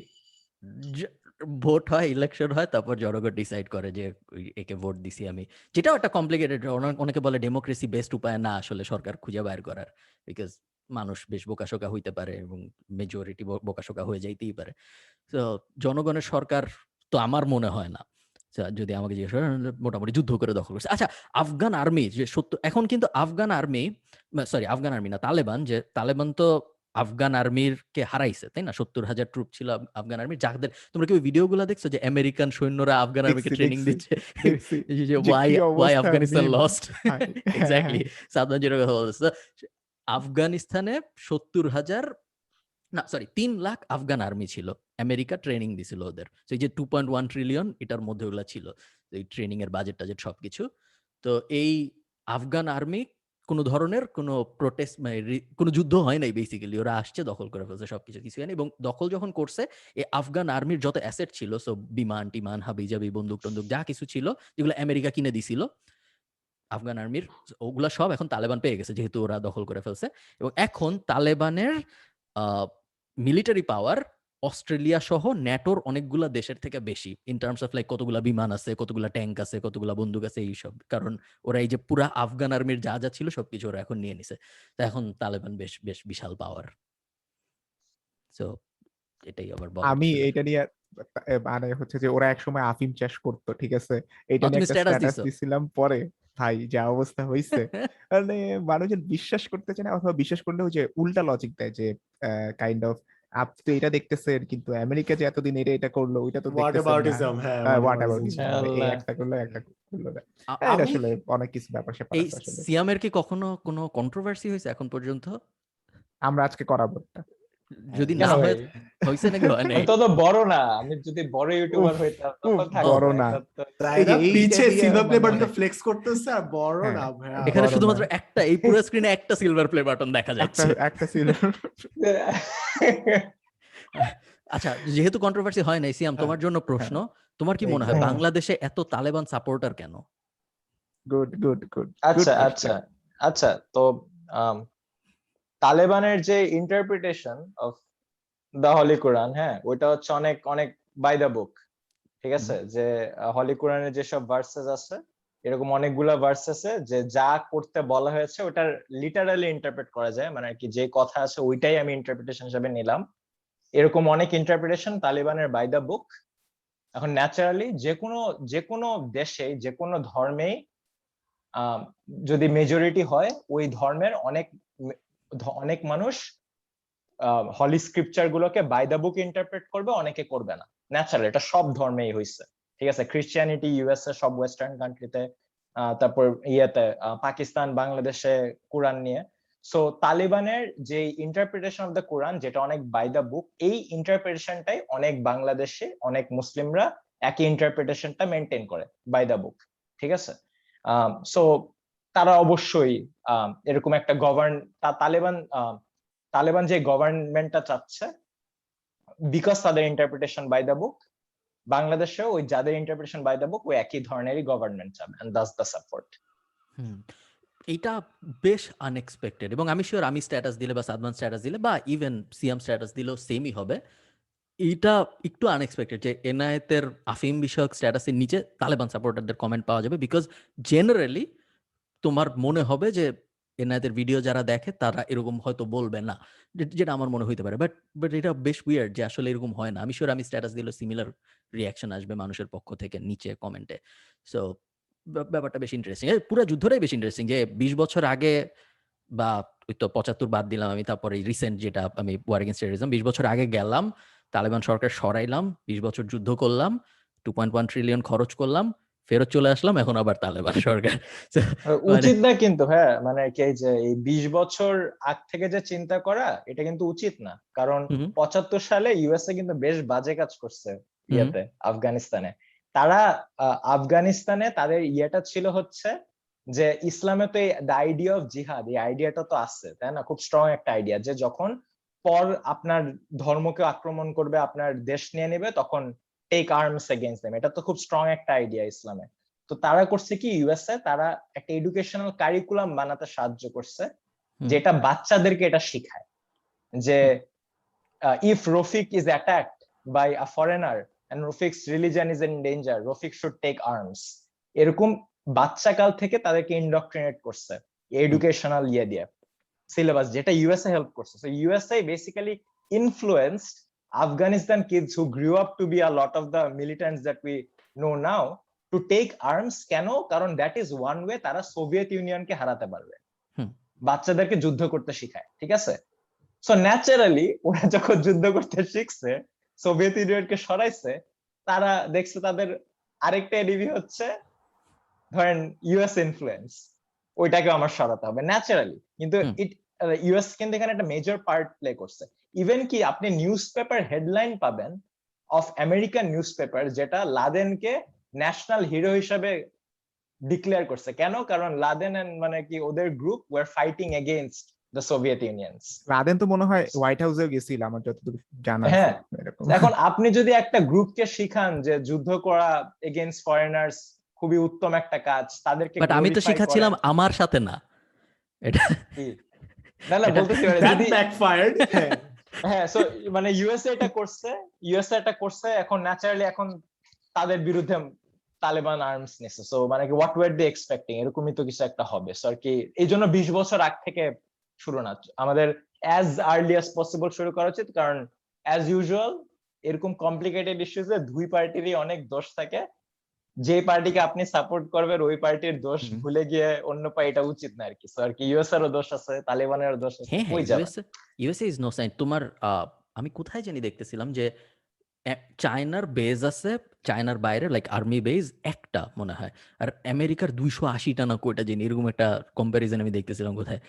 ভোট হয়, ইলেকশন হয়, তারপর জনগণ ডিসাইড করে যে একে ভোট দিছি আমি। যেটাও একটা কমপ্লিকেটেড, অনেকে বলে ডেমোক্রেসি বেস্ট উপায় না আসলে সরকার খুঁজে বাইর করার, বিকজ মানুষ বেশ বোকাশোকা হইতে পারে এবং মেজরিটি বোকাশোকা হয়ে যাইতেই পারে। তো জনগণের সরকার তো আমার মনে হয় না, যদি আমাকে জিজ্ঞেস করেন, মোটামুটি যুদ্ধ করে দখল করছে। আচ্ছা, আফগান আর্মি যে এখন কিন্তু Afghan army, sorry Afghan army না, তালেবান, যে তালেবান তো আফগান আর্মির কে হারাইছে, তাই না? 70,000 ট্রুপ ছিল আফগান আর্মি, যাদের তোমরা কি ওই ভিডিওগুলো দেখছো যে আমেরিকান সৈন্যরা আফগান আর্মিকে ট্রেনিং দিচ্ছে, দেখছি যে যে ওয়াই কি ওয়াই অবস্থা আফগানিস্তান meme, লস্ট। হ্যাঁ, হ্যাঁ, এক্স্যাক্টলি, হ্যাঁ। সাদমান জিরোর কথা বলছে। আফগানিস্তানে 70,000, না সরি 3 লাখ আফগান আর্মি ছিল, আমেরিকা ট্রেনিং দিছিল ওদের। তো এই যে 2.1 ট্রিলিয়ন এটার মধ্যে ওগুলা ছিল, এই ট্রেনিং এর বাজেট টাজেট সবকিছু। তো এই আফগান আর্মি কোনো ধরনের কোনো প্রোটেস্ট, মানে কোনো যুদ্ধ হয় নাই বেসিক্যালি, ওরা আসছে দখল করে ফেলছে, সবকিছু কিছু হয়নি। এবং দখল যখন করছে, এই আফগান আর্মির যত অ্যাসেট ছিল, সব বিমান টিমান হাবিজাবি বন্দুক টন্দুক যা কিছু ছিল, যেগুলো আমেরিকা কিনে দিছিল আফগান আর্মির, ওগুলা সব এখন তালেবান পেয়ে গেছে, যেহেতু ওরা দখল করে ফেলছে। এবং এখন তালেবানের মিলিটারি পাওয়ার অস্ট্রেলিয়া সহ ন্যাটোর অনেকগুলা দেশের থেকে বেশি, ইন টার্মস অফ লাইক কতগুলা বিমান আছে, কতগুলা ট্যাঙ্ক আছে, কতগুলা বন্দুক আছে, এইসব। কারণ ওরা এই যে পুরা আফগান আর্মির যা যা ছিল সবকিছু ওরা এখন নিয়ে নিছে। তো এখন তালেবান বেশ বেশ বিশাল পাওয়ার। তো এটাই আবার বলার আমি ছিল। এটা নিয়ে মানে হচ্ছে যে ওরা একসময় আফিম চাষ করতো, ঠিক আছে, এটা নিয়ে তুমি একটা স্ট্যাটাস স্ট্যাটাস দিছো? দিছিলাম, পরে ভাই যা অবস্থা হয়েছে, মানে মানুষজন বিশ্বাস করতে চায় না, অথবা বিশ্বাস করলেও যে উল্টা লজিক দেয় যে কাইন্ড অফ আপনি তো এটা দেখতেছেন, কিন্তু আমেরিকা যে এতদিন এটা এটা করলো ওইটা তো হোয়াট দেখতেছেন না, অ্যাবাউটিজম, হ্যাঁ হোয়াট হোয়াট অ্যাবাউটিজম, এই আল্লাহ। একটা করলো একটা করলো না। এটা আমি আসলে অনেক কিছু ব্যাপার স্যাপার এই আছে আসলে। সিয়ামের কি কখনো কোনো কন্ট্রোভার্সি হয়েছে এখন পর্যন্ত? আমরা আজকে করাবো একটা। যদি কেন না ভাই? হয়, হয়েছে নাকি হয় নাই? আমি তো বড় না, আমি যদি বড় ইউটিউবার উফ, হইতাম উফ, তখন থাকতো। বড় না। এখন তো এই যে তাইরা এইটা পিছে দিয়ে সিলভার প্লে মানে বাটনটা ফ্লেক্স করতেছে আর বড় হ্যাঁ, না ভাইয়া। এখানে বড় শুধুমাত্র না। একটা, এই পুরো স্ক্রিনে একটা সিলভার প্লে বাটন দেখা একটা যাচ্ছে। একটা ছিল। আচ্ছা, যেহেতু কন্ট্রোভার্সি হয় নাই, সিয়াম হ্যাঁ, তোমার জন্য প্রশ্ন, হ্যাঁ, তোমার কি মনে হয় হ্যাঁ, বাংলাদেশে এত তালেবান সাপোর্টার কেন? গুড গুড গুড গুড আচ্ছা আচ্ছা কোশ্চেন। আচ্ছা, তো তালেবানের যে ইন্টারপ্রিটেশন অফ দা হলি কোরআন, হ্যাঁ, ওইটা হচ্ছে অনেক অনেক বাই দা বুক, ঠিক আছে। যে হলি কোরআনের যেসব ভার্সেস আছে, এরকম অনেকগুলা ভার্স আছে যে যা করতে বলা হয়েছে ওটার লিটারালি ইন্টারপ্রেট করা যায়, মানে আর কি যে কথা আছে ওইটাই আমি ইন্টারপ্রিটেশন হিসেবে নিলাম। এরকম অনেক ইন্টারপ্রিটেশন তালিবানের বাই দা বুক। এখন ন্যাচারালি যে কোনো দেশে, যে কোনো ধর্মেই যদি মেজরিটি হয়, ওই ধর্মের অনেক অনেক মানুষ হলি স্ক্রিপচার গুলোকে বাই দা বুক ইন্টারপ্রেট করবে, অনেকে করবে না। ন্যাচারাল, এটা সব ধর্মেই হয়েছে, ঠিক আছে। খ্রিস্টিয়ানিটি ইউএসএ, সব ওয়েস্টার্ন কান্ট্রিতে, তারপর ইয়েতে পাকিস্তান, বাংলাদেশে কোরআন নিয়ে। সো তালিবানের যে ইন্টারপ্রিটেশন অফ দ্য কোরআন, যেটা অনেক বাই দা বুক, এই ইন্টারপ্রিটেশনটাই অনেক বাংলাদেশে অনেক মুসলিমরা একই ইন্টারপ্রিটেশনটা মেনটেন করে বাই দা বুক, ঠিক আছে। সো তারা অবশ্যই এরকম একটা তালেবান তালেবান যে গভর্নমেন্টটা চাচ্ছে, বিকজ তাদের ইন্টারপ্রিটেশন বাই দ্য বুক, বাংলাদেশেও ওই যাদের ইন্টারপ্রিটেশন বাই দ্য বুক ওই একই ধরনেরই গভর্নমেন্ট চাবে, এন্ড দ্যাটস দ্য সাপোর্ট। এইটা বেশ আনএক্সপেক্টেড, এবং আমি শিওর আমি স্ট্যাটাস দিলে বা সাদমান স্ট্যাটাস দিলে বা ইভেন সিয়াম স্ট্যাটাস দিলেও সেমই হবে। এইটা একটু আনএক্সপেক্টেড যে এনায়েতের আফিম বিষয়ক স্ট্যাটাসের নিচে তালেবান সাপোর্টারদের কমেন্ট পাওয়া যাবে, বিকজ জেনারেলি তোমার মনে হবে যে এনায়েতের ভিডিও যারা দেখে তারা এরকম হয়তো বলবে না, যেটা আমার মনে হইতে পারে। বাট বাট এটা বেশ উইয়ার্ড যে আসলে এরকম হয় না। আমি শিওর আমি স্ট্যাটাস দিলে সিমিলার রিয়াকশন আসবে মানুষের পক্ষ থেকে নিচে কমেন্টে। সো ব্যাপারটা বেশ ইন্টারেস্টিং, পুরো যুদ্ধটাই বেশ ইন্টারেস্টিং। যে 20 বছর আগে, বা ওই তো 75 বাদ দিলাম আমি, তারপরে রিসেন্ট যেটা আমি ওয়ার এগেইনস্ট টেররিজম, 20 বছর আগে গেলাম, তালেবান সরকার সরাইলাম, 20 বছর যুদ্ধ করলাম, 2.1 ট্রিলিয়ন খরচ করলাম, ফেরত চলে আসলাম, এখন আবার তালেবান সরকার। So, মানে উচিত না কিন্তু, হ্যাঁ, মানে কি এই যে এই 20 বছর আগ থেকে যে চিন্তা করা, এটা কিন্তু উচিত না। কারণ হুম 75 সালে ইউএসএ কিন্তু বেশ বাজে কাজ করছে হুম আফগানিস্তানে। তারা আফগানিস্তানে তাদের ইয়েটা ছিল হচ্ছে যে ইসলামে তো দ্য আইডিয়া অফ জিহাদ, এই আইডিয়াটা তো আছে, তাই না? খুব স্ট্রং একটা আইডিয়া যে যখন পর আপনার ধর্মকে আক্রমণ করবে, আপনার দেশ নিয়ে নেবে, তখন টেক আর্মস এগেইনস্ট দেম। এটা তো খুব স্ট্রং একটা আইডিয়া ইসলামে। তো তারা করছে কি, ইউএসএ তারা একটা এডুকেশনাল কারিকুলাম বানাতে সাহায্য করছে, যেটা বাচ্চাদেরকে এটা শেখায় যে if Rafiq is attacked by a foreigner and Rafiq's religion is in danger, Rafiq should take arms. এরকম বাচ্চাকাল থেকে তাদেরকে ইন্ডক্ট্রিনেট করছে এডুকেশনাল ইয়ে দিয়ে সিলেবাস, যেটা ইউএসএ হেল্প করছে। So USA basically influenced Afghanistan kids who grew up to be a lot of the militants that we know now to take arms. কেন? কারণ দ্যাট ইজ ওয়ান ওয়ে তারা সোভিয়েত ইউনিয়নকে হারাতে পারবে। বাচ্চাদেরকে যুদ্ধ করতে শেখায়, ঠিক আছে? সো ন্যাচারালি ওরা যখন যুদ্ধ করতে শিখছে, সোভিয়েত ইউনিয়নকে সরাইছে, তারা দেখছে তাদের আরেকটা এনিমি হচ্ছে ধরেন ইউএস ইনফ্লুয়েন্স, ওইটাকে আমার সরাতে হবে ন্যাচারালি। কিন্তু ইউএস কিন্তু এখানে একটা মেজর পার্ট প্লে করছে। ইভেন কি আপনি নিউজ পেপার হেডলাইন পাবেন অফ আমেরিকান নিউজ পেপার যেটা লাদেনকে ন্যাশনাল হিরো হিসেবে ডিক্লেয়ার করছে। কেন? কারণ লাদেন মানে কি ওদের group war fighting against the Soviet Unions. Laden তো মনে হয় হোয়াইট হাউসেও গেছিল আমার যতদূর জানা আছে। হ্যাঁ, এখন আপনি যদি একটা গ্রুপকে শিখান যে যুদ্ধ করা এগেইনস্ট ফরেনার্স খুবই উত্তম একটা কাজ, তাদেরকে বাট আমি তো শিখাচ্ছিলাম আমার সাথে না, এটা না না বলতেছি দ্যাট ব্যাকফায়ার্ড। হ্যাঁ, সো মানে ইউএসএ এটা করছে, এখন ন্যাচারালি এখন তাদের বিরুদ্ধে তালেবান আর্মস নিছে। সো মানে কি হোয়াট ওয়ার দে এক্সপেক্টিং, এরকমই তো কিছু একটা হবে। সো আর কি এই জন্য 20 বছর আগ থেকে শুরু না, আমাদের অ্যাজ আর্লি অ্যাজ পসিবল শুরু করা উচিত। কারণ অ্যাজ ইউজুয়াল এরকম কমপ্লিকেটেড ইস্যুসে দুই পার্টিরই অনেক দোষ থাকে। যে পার্টিকে আপনি সাপোর্ট করবেন ওই পার্টির দোষ ভুলে গিয়ে অন্য পার্টিটা উচিত না আর কি। সো আর কি ইউএস এরও দোষ আছে, তালেবানেরও দোষ আছে। USA is no saint. তোমার আমি কোথায় জানি দেখতেছিলাম যে চায়নার বেজ আছে, চায়নার বাইরে লাইক আর্মি বেজ একটা মনে হয়, আর আমেরিকার 280টা না কয়টা জানি, এরকম একটা কম্পারিজন আমি দেখতেছিলাম কোথায়।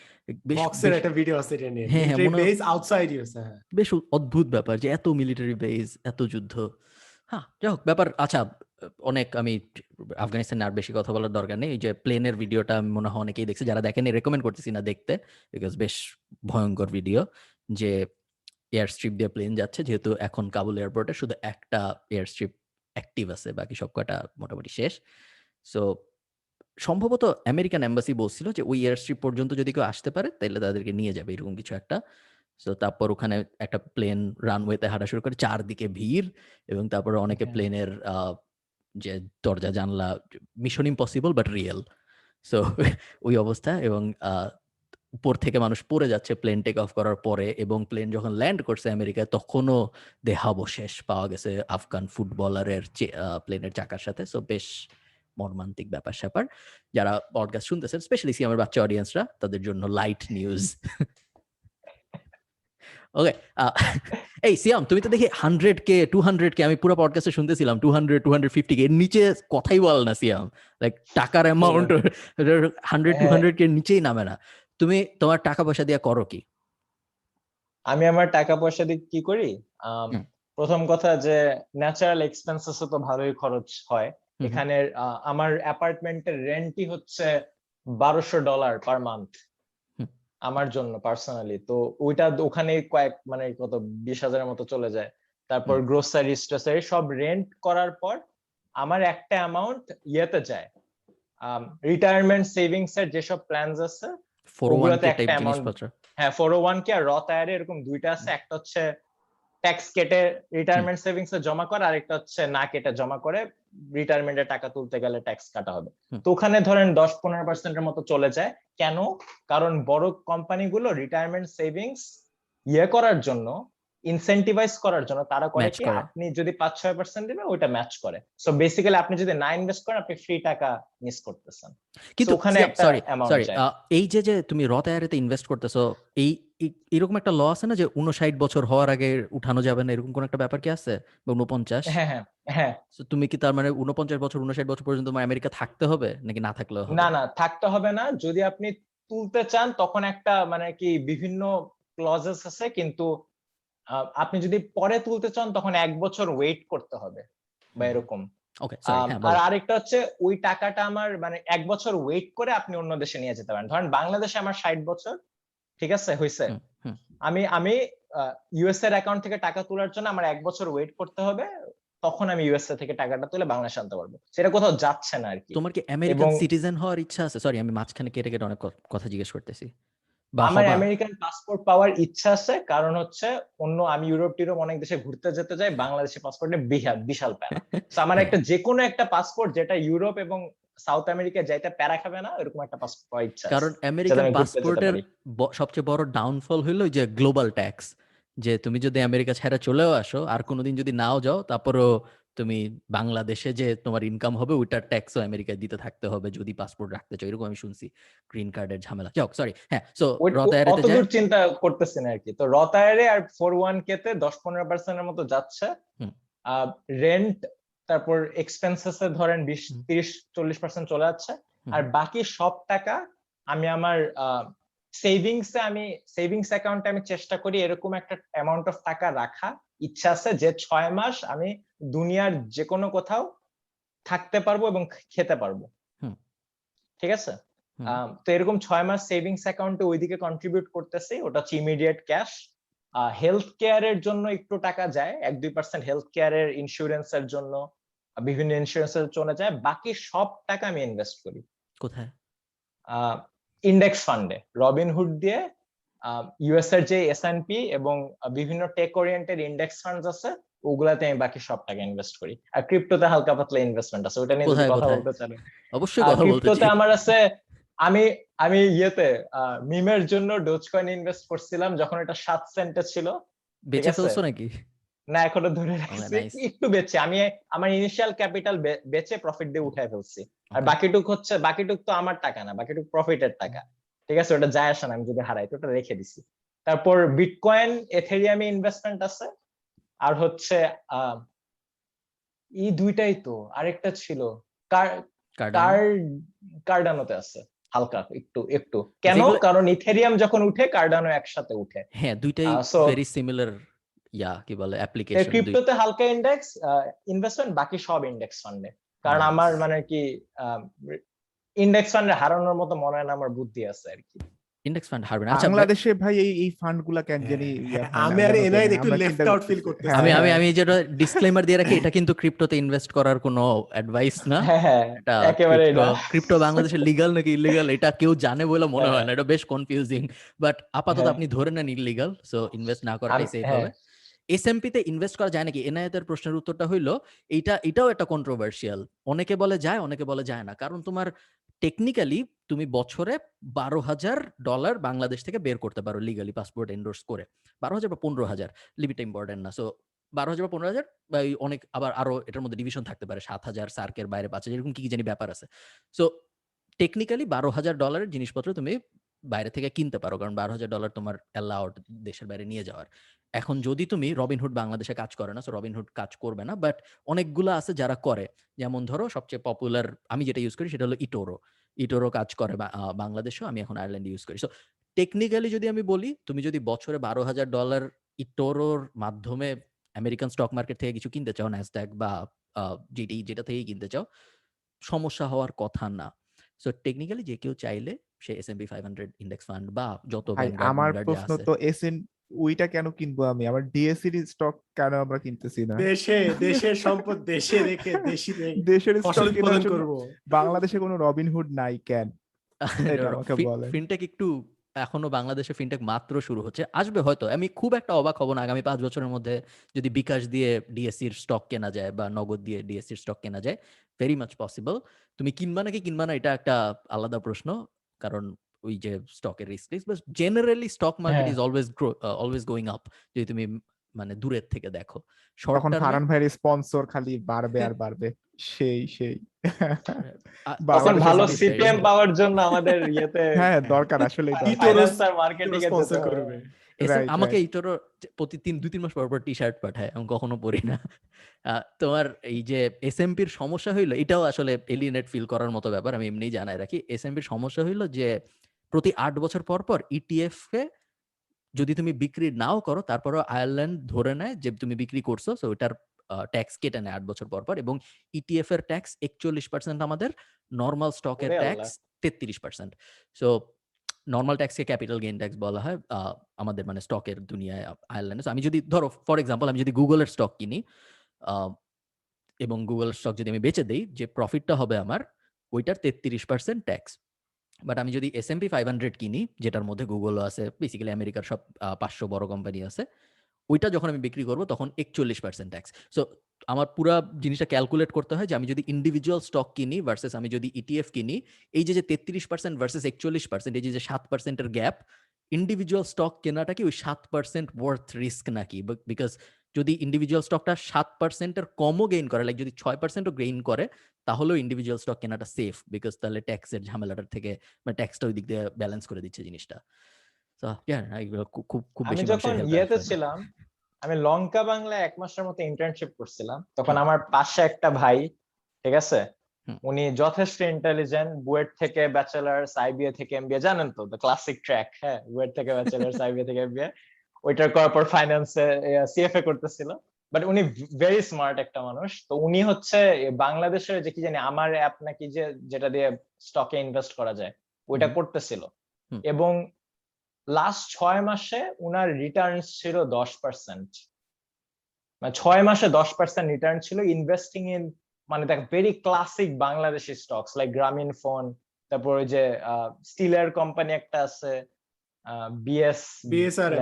বক্সের একটা ভিডিও আছে এটা নিয়ে, হ্যাঁ, মিলিটারি বেস আউটসাইড ইউএসএ। বেশ অদ্ভুত ব্যাপার যে এত মিলিটারি বেজ, এত যুদ্ধ। হ্যাঁ, যাই হোক ব্যাপার। আচ্ছা, অনেক আমি আফগানিস্তানে আর বেশি কথা বলার দরকার নেই। এই যে প্লেনের ভিডিওটা আমি মনে হয় অনেকেই দেখছে, যারা দেখেনি রেকমেন্ড করতেছি না দেখতে, বিকজ বেশ ভয়ঙ্কর ভিডিও। যে এয়ার স্ট্রিপ দিয়ে প্লেন যাচ্ছে, যেহেতু এখন কাবুল এয়ারপোর্টে শুধু একটা এয়ার স্ট্রিপ অ্যাক্টিভ আছে, বাকি সব কটা মোটামুটি শেষ। সো সম্ভবত আমেরিকান এম্বাসি বলছিল যে ওই এয়ার স্ট্রিপ পর্যন্ত যদি কেউ আসতে পারে তাহলে তাদেরকে নিয়ে যাবে, এরকম কিছু একটা। সো তারপর ওখানে একটা প্লেন রানওয়েতে হাঁটা শুরু করে, চারদিকে ভিড়, এবং তারপরে অনেকে প্লেনের যে দরজা জানলা, mission impossible but real. So ওই অবস্থা, এবং উপর থেকে মানুষ পড়ে যাচ্ছে প্লেন টেক অফ করার পরে, এবং প্লেন যখন ল্যান্ড করছে আমেরিকায় তখনও দেহাবশেষ পাওয়া গেছে আফগান ফুটবলারের প্লেনের চাকার সাথে। সো বেশ মর্মান্তিক ব্যাপার স্যাপার। যারা পডকাস্ট শুনতেছেন, স্পেশালি আমার বাচ্চা অডিয়েন্সরা, তাদের জন্য লাইট নিউজ। ওকে, এই সিয়াম, তুমি তো দেখি 100K 200K, আমি পুরো পডকাস্টে শুনতেছিলাম 200 250K, এর নিচে কথাই বল না সিয়াম। লাইক টাকার অ্যামাউন্ট 100 200K এর নিচেই নামে না। তুমি তোমার টাকা পয়সা দিয়ে করো কি? আমি আমার টাকা পয়সা দিয়ে কি করি? প্রথম কথা যে ন্যাচারাল এক্সপেন্সেস তো ভালোই খরচ হয় এখানে। আমার অ্যাপার্টমেন্টের রেন্টই হচ্ছে $1200 পার মান্থ আমার জন্য পার্সোনালি। তো ওইটা ওখানে কয়েক মানে কত 20,000-এর মতো চলে যায়। তারপর গ্রোসারি স্টোসারি সব রেন্ট করার পর আমার একটা অ্যামাউন্ট ইয়েতে যায়, রিটায়ারমেন্ট সেভিংস এর যেসব প্ল্যানস আছে 401k টাইপ জিনিসপত্র। হ্যাঁ, 401k আর রথ আইআরএ এরকম দুইটা আছে। একটা হচ্ছে ট্যাক্স কেটে রিটায়ারমেন্ট সেভিংস এ জমা করে, আরেকটা হচ্ছে না কেটে জমা করে রিটায়ারমেন্টের টাকা তুলতে গেলে ট্যাক্স কাটা হবে। তো ওখানে ধরেন 10-15% মতো চলে যায়। কেন? কারণ বড় কোম্পানিগুলো রিটায়ারমেন্ট সেভিংস ইয়ে করার জন্য, ইনসেন্টিভাইজ করার জন্য তারা করে কি, আপনি যদি 5-6% দিবেন ওইটা ম্যাচ করে। সো বেসিক্যালি আপনি যদি না ইনভেস্ট করেন আপনি ফ্রি টাকা মিস করতেছেন। কিন্তু ওখানে একটা অ্যামাউন্ট যায়। এই যে তুমি রথ আইআরএতে ইনভেস্ট করতেছো, এরকম একটা ল আছে না যে 59 বছর হওয়ার আগে উঠানো যাবে না, এরকম কোন একটা ব্যাপার কি আছে? বা 49? হ্যাঁ হ্যাঁ হ্যাঁ। তুমি কি তার মানে 49 বছর 59 বছর পর্যন্ত তোমার আমেরিকা থাকতে হবে নাকি না থাকলেও হবে? না না, থাকতে হবে না। যদি আপনি তুলতে চান তখন একটা মানে কি বিভিন্ন ক্লজেস আছে, কিন্তু আপনি যদি পরে তুলতে চান তখন 1 বছর ওয়েট করতে হবে বা এরকম। আর আরেকটা হচ্ছে ওই টাকাটা আমার মানে 1 বছর ওয়েট করে আপনি অন্য দেশে নিয়ে যেতে পারেন। ধরেন বাংলাদেশে আমার 60 বছর, ঠিক আছে, হয়েছে, আমি ইউএস এর অ্যাকাউন্ট থেকে টাকা তোলার জন্য আমার 1 বছর ওয়েট করতে হবে, তখন আমি ইউএসএ থেকে টাকাটা তুলে বাংলাদেশে আনতে পারবো, সেটা কোথাও যাচ্ছে না আর কি। তোমার কি আমেরিকান এবং সিটিজেন হওয়ার ইচ্ছা আছে? সরি, আমি মাঝখানে কেটে কেটে অনেক কথা জিজ্ঞেস করতেছি। বা আমার হবা? আমেরিকান পাসপোর্ট পাওয়ার ইচ্ছা আছে, কারণ হচ্ছে আমি ইউরোপ টিউরোপ অনেক দেশে ঘুরতে যেতে চাই, বাংলাদেশি পাসপোর্টে বিশাল প্যারা। তো আমার হ্যাঁ, একটা যে কোনো একটা পাসপোর্ট যেটা ইউরোপ এবং সাউথ আমেরিকা যাইতে প্যারা খাবে না, এরকম একটা পাসপোর্ট পাওয়ার ইচ্ছা আছে, কারণ যাতে আমেরিকান আমি ঘুরতে যেতে পাসপোর্টের পারি। সবচেয়ে বড় ডাউনফল হইলো যে গ্লোবাল ট্যাক্স, যে তুমি যদি আমেরিকা ছেড়ে চলেও আসো আর কোনোদিন যদি নাও যাও, তারপরও তুমি বাংলাদেশে যে তোমার ইনকাম হবে ওইটার ট্যাক্সও আমেরিকায় দিতে থাকতে হবে যদি পাসপোর্ট রাখতে চাও, এরকম আমি শুনছি। গ্রিন কার্ডের ঝামেলা, যাও সরি। হ্যাঁ, সো রতায়ারেতে অত যায়। দূর চিন্তা করতেছি না আর কি। তো রতায়ারে আর 401k তে 10-15% এর মতো যাচ্ছে হুম, রেন্ট, তারপর এক্সপেন্সেস এ ধরেন হুম, 20-30% চলে যাচ্ছে। হুম, আর বাকি সব টাকা আমি আমার সেভিংস অ্যাকাউন্টে আমি চেষ্টা করি এরকম একটা অ্যামাউন্ট অফ টাকা রাখা। ইচ্ছা আছে যে 6 মাস আমি দুনিয়ার যে কোনো কোথাও থাকতে পারবো এবং খেতে পারবো, হুম, ঠিক আছে। হুম। তো এরকম 6 মাস সেভিংস অ্যাকাউন্টে ওইদিকে কন্ট্রিবিউট করতেছি, ওটা হচ্ছে ইমিডিয়েট ক্যাশ। হেলথ কেয়ারের জন্য একটু টাকা যায়, 1-2% হেলথ কেয়ারের ইন্স্যুরেন্সের জন্য, বিভিন্ন ইন্স্যুরেন্সের চলে যায়। বাকি সব টাকা আমি ইনভেস্ট করি কোথায়? ইন্ডেক্স ফান্ডে, রবিনহুড দিয়ে। ইউএস এর যে এসএনপি এবং বিভিন্ন টেক ওরিয়েন্টেড ইন্ডেক্স ফান্ডস আছে, ওগুলাতে আমি বাকি সব টাকা ইনভেস্ট করি। আর ক্রিপ্টোতে হালকা পাতলা ইনভেস্টমেন্ট আছে, ওটা নিয়ে যদি কোথায় কথা কোথায়? বলতে চান। অবশ্যই কথা বলতে ক্রিপ্টোতে চাই। আমার আছে, আমি আমি ইয়েতে মিমের জন্য ডোজ কয়েন ইনভেস্ট করছিলাম যখন এটা 7 সেন্টে ছিল, ঠিক বেচে আছে। ফেলছো নাকি? না, এখনো ধরে ওকে, রাখছি, নাইস। একটু বেচে আমি আমার ইনিশিয়াল ক্যাপিটাল বেচে প্রফিট দিয়ে উঠায় ফেলছি। আর ওকে। বাকিটুক তো আমার টাকা না, বাকিটুক প্রফিটের টাকা, ঠিক আছে। ওটা যায় আসে না, আমি যদি হারাই তো ওটা রেখে দিছি। তারপর বিটকয়েন, এথেরিয়ামে ইনভেস্টমেন্ট আছে। আর হচ্ছে আহ এই দুইটাই তো, আরেকটা ছিল কার কার্ডানো। কার কার্ডানোতে আছে হালকা একটু একটু। কেন? যেগুলো, কারণ ইথেরিয়াম যখন উঠে কার্ডানো একসাথে উঠে। হ্যাঁ, দুইটাই সো ভেরি সিমিলার, কি বলে, অ্যাপ্লিকেশন দুই। ক্রিপ্টোতে হালকা ইন্ডেক্স ইনভেস্টমেন্ট, বাকি সব ইন্ডেক্স ফান্ডে। কারণ নাইস। আমার মানে কি ইন্ডেক্স ফান্ডে হারানোর মতো মনে হয় না আমার বুদ্ধি আছে আর কি। ইন্ডেক্স ফান্ড হারবে না। আচ্ছা ভাই, বাংলাদেশে ভাই এই ফান্ড গুলা কেন জানি হ্যাঁ, হয় না আমি আর কেন জানি এনায়েত একটু আমরা লেফট চিন্তা আউট ফিল করতেছি। করতেছি। আমি আমি হ্যাঁ আমি যেটা ডিসক্লেমার দিয়ে রাখি, এটা কিন্তু ক্রিপ্টোতে ইনভেস্ট করার কোনো অ্যাডভাইস না। হ্যাঁ হ্যাঁ, এটা একেবারেই না। ক্রিপ্টো বাংলাদেশে লিগাল নাকি ইলিগাল এটা কেউ জানে বলে মনে হয় হ্যাঁ না, এটা বেশ কনফিউজিং। বাট আপাতত হ্যাঁ আপনি ধরে নেন ইলিগাল, সো ইনভেস্ট না করাটাই সেফ হ্যাঁ হবে। এসএমপি তে ইনভেস্ট করা যায় নাকি, এনায়েতের প্রশ্নের উত্তরটা হইলো এটাও একটা কন্ট্রোভার্সিয়াল। অনেকে বলে যায়, অনেকে বলে যায় না। কারণ তোমার টেকনিক্যালি তুমি বছরে $12,000 বাংলাদেশ থেকে বের করতে পারো লিগালি পাসপোর্ট এন্ডোর্স করে। 12,000 বা 15,000, লিমিটটা ইম্পর্টেন্ট না। সো 12,000 বা 15,000, বা অনেক আবার আরো এটার মধ্যে ডিভিশন থাকতে পারে, 7,000, সার্কের বাইরে 5,000, এরকম কি জানি ব্যাপার আছে। সো টেকনিক্যালি $12,000 জিনিসপত্র তুমি বাইরে থেকে কিনতে পারো, কারণ $12,000 তোমার অ্যালাউড দেশের বাইরে নিয়ে যাওয়ার। এখন যদি তুমি, রবিনহুড বাংলাদেশে কাজ করে না, সো রবিনহুড কাজ করবে না, বাট অনেকগুলো আছে যারা করে। যেমন ধরো সবচেয়ে পপুলার আমি যেটা ইউজ করি সেটা হলো ইটোরো। ইটোরো কাজ করে বাংলাদেশেও, আমি এখন আয়ারল্যান্ডে ইউজ করি। সো টেকনিক্যালি যদি আমি বলি, তুমি যদি বছরে $12,000 ইটোরোর মাধ্যমে আমেরিকান স্টক মার্কেট থেকে কিছু কিনতে চাও, ন্যাসড্যাক বা জিটি, যেটা থেকেই কিনতে চাও, সমস্যা হওয়ার কথা না। সো টেকনিক্যালি যে কেউ চাইলে সে S&P 500 ইন্ডেক্স ফান্ড বা যত ভাই ভ্যানগার্ড আমার যা প্রশ্ন আছে। তো ওইটা কেন কিনবো আমি, আমার ডিএসসি স্টক কেন আমরা কিনতেছি না? দেশের সম্পদ দেশে রেখে দেশি দেশের ফসল স্টক কেনার উৎপাদন জন্য করব। বাংলাদেশে কোনো রবিনহুড নাই কেন? এটা আমাকে বলেন। ফিনটেক একটু, এখনো বাংলাদেশে ফিনটেক মাত্র শুরু হচ্ছে, আসবে হয়তো। আমি খুব একটা অবাক হব না আগামী 5 বছরের মধ্যে যদি বিকাশ দিয়ে ডিএসসির স্টক কেনা যায় বা নগদ দিয়ে ডিএসসির স্টক কেনা যায়। Very much possible. তুমি কিনবা নাকি কিনবা না এটা একটা আলাদা প্রশ্ন, কারণ ওই যে স্টকের risk, but generally stock market হ্যাঁ ইজ অলওয়েজ গোয়িং আপ, যদি তুমি মানে দূরের থেকে দেখো। শর্ট তখন টার্মে ফারহান ভাইয়ের স্পন্সর খালি বাড়বে আর বাড়বে। সেই তখন বাংলাদেশের ভালো মানুষ সিপিএম পাওয়ার জন্য আমাদের ইয়েতে হ্যাঁ দরকার, আসলেই দরকার। ফাইন্যান্স আর মার্কেটিং এ যেতে স্পন্সর হবে। করবে। আমাকে রাইট। এইটারও প্রতি 2-3 মাস পর পর টি শার্ট পাঠায়, আমি কখনো পরি না। তোমার এই যে এসএমপির সমস্যা হইলো, এটাও আসলে এলিয়েনেট ফিল করার মতো ব্যাপার, আমি এমনি জানাই রাখি। এসএমপির সমস্যা হইলো যে প্রতি 8 বছর পর পর ইটিএফ কে যদি তুমি বিক্রি নাও করো, তারপরও আয়ারল্যান্ড ধরে নেয় যে তুমি বিক্রি করছো, সো ওটার ট্যাক্স কেটে নেয় 8 বছর পর পর। এবং ইটিএফ এর ট্যাক্স 41%, আমাদের নর্মাল স্টকের ওরে ট্যাক্স আল্লাহ। 33%। সো নরমাল ট্যাক্সকে ক্যাপিটাল গেইন ট্যাক্স বলা হয় আমাদের মানে স্টকের দুনিয়ায় আয়ারল্যান্ডে। আমি যদি ধরো ফর এক্সাম্পল আমি যদি গুগলের স্টক কিনি, এবং গুগল স্টক যদি আমি বেচে দেই, যে প্রফিটটা হবে আমার ওইটার 33% ট্যাক্স। বাট আমি যদি S&P 500 কিনি, যেটার মধ্যে গুগলও আছে, বেসিক্যালি আমেরিকার সব 500 বড় কোম্পানি আছে, ওইটা যখন আমি বিক্রি করব তখন 41% ট্যাক্স। সো আমার পুরা জিনিসটা ক্যালকুলেট করতে হয় যে আমি যদি ইন্ডিভিজুয়াল স্টক কিনি ভার্সেস আমি যদি ETF কিনি, এই যে 33% ভার্সেস 41%, এই যে 7%-এর গ্যাপ, ইন্ডিভিজুয়াল স্টক কেনাটা কি ওই 7% ওয়ার্থ রিস্ক নাকি? বিকজ যদি ইন্ডিভিজুয়াল স্টকটা 7%-এর কমও গেইন করে, লাইক যদি 6%ও গেইন করে, তাহলেও ইন্ডিভিজুয়াল স্টক কেনাটা সেফ, বিকজ তাহলে ট্যাক্সের ঝামেলাটার থেকে মানে ট্যাক্সটা ওই দিক দিয়ে ব্যালেন্স করে দিচ্ছে জিনিসটা। সো এগুলো খুব খুব আমি বেশি যখন মানুষের হেল্প ইয়েতে হয় না। ছিলাম, আমি লঙ্কা বাংলায় 1 মাসের মতো ইন্টার্নশিপ করছিলাম, তখন হুম। আমার পাশে একটা ভাই, ঠিক আছে, হুম। উনি যথেষ্ট ইন্টেলিজেন্ট, বুয়েট থেকে ব্যাচেলার্স, IBA থেকে MBA, জানেন তো দ্য ক্লাসিক ট্র্যাক, হ্যাঁ, বুয়েট থেকে ব্যাচেলার্স, IBA থেকে MBA, ওইটার করার ফাইন্যান্সে CFA করতেছিল। বাট উনি ভেরি স্মার্ট একটা মানুষ। তো উনি হচ্ছে বাংলাদেশের যে কি জানি আমার অ্যাপ নাকি, যেটা দিয়ে স্টকে ইনভেস্ট করা যায়, ওইটা হুম। করতেছিল। হুম। এবং লাস্ট 6 মাসে উনার রিটার্ন ছিল 10%। মানে 6 মাসে 10% রিটার্ন ছিল ইনভেস্টিং ইন, মানে দেখ, very classic Bangladeshi stocks like গ্রামীণ ফোন, তারপর ওই যে স্টিলের কোম্পানি একটা আছে, BSRL।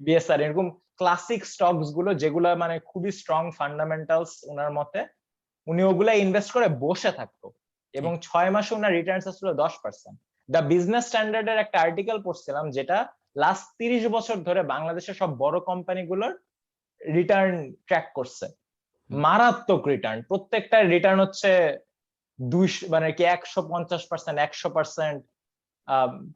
BSR, এরকম ক্লাসিক স্টকস গুলো যেগুলা মানে খুবই স্ট্রং ফান্ডামেন্টালস উনার মতে, উনি ওগুলা ইনভেস্ট করে বসে থাকতো, এবং 6 মাসে উনার রিটার্নস আসছিল 10%। দ্য বিজনেস স্ট্যান্ডার্ডের একটা আর্টিকেল পড়ছিলাম, যেটা লাস্ট 30 বছর ধরে বাংলাদেশের সব বড় কোম্পানিগুলোর রিটার্ন ট্র্যাক করছে। মারাত্মক রিটার্ন, প্রত্যেকটা রিটার্ন হচ্ছে 200, মানে কি 150%, 100%,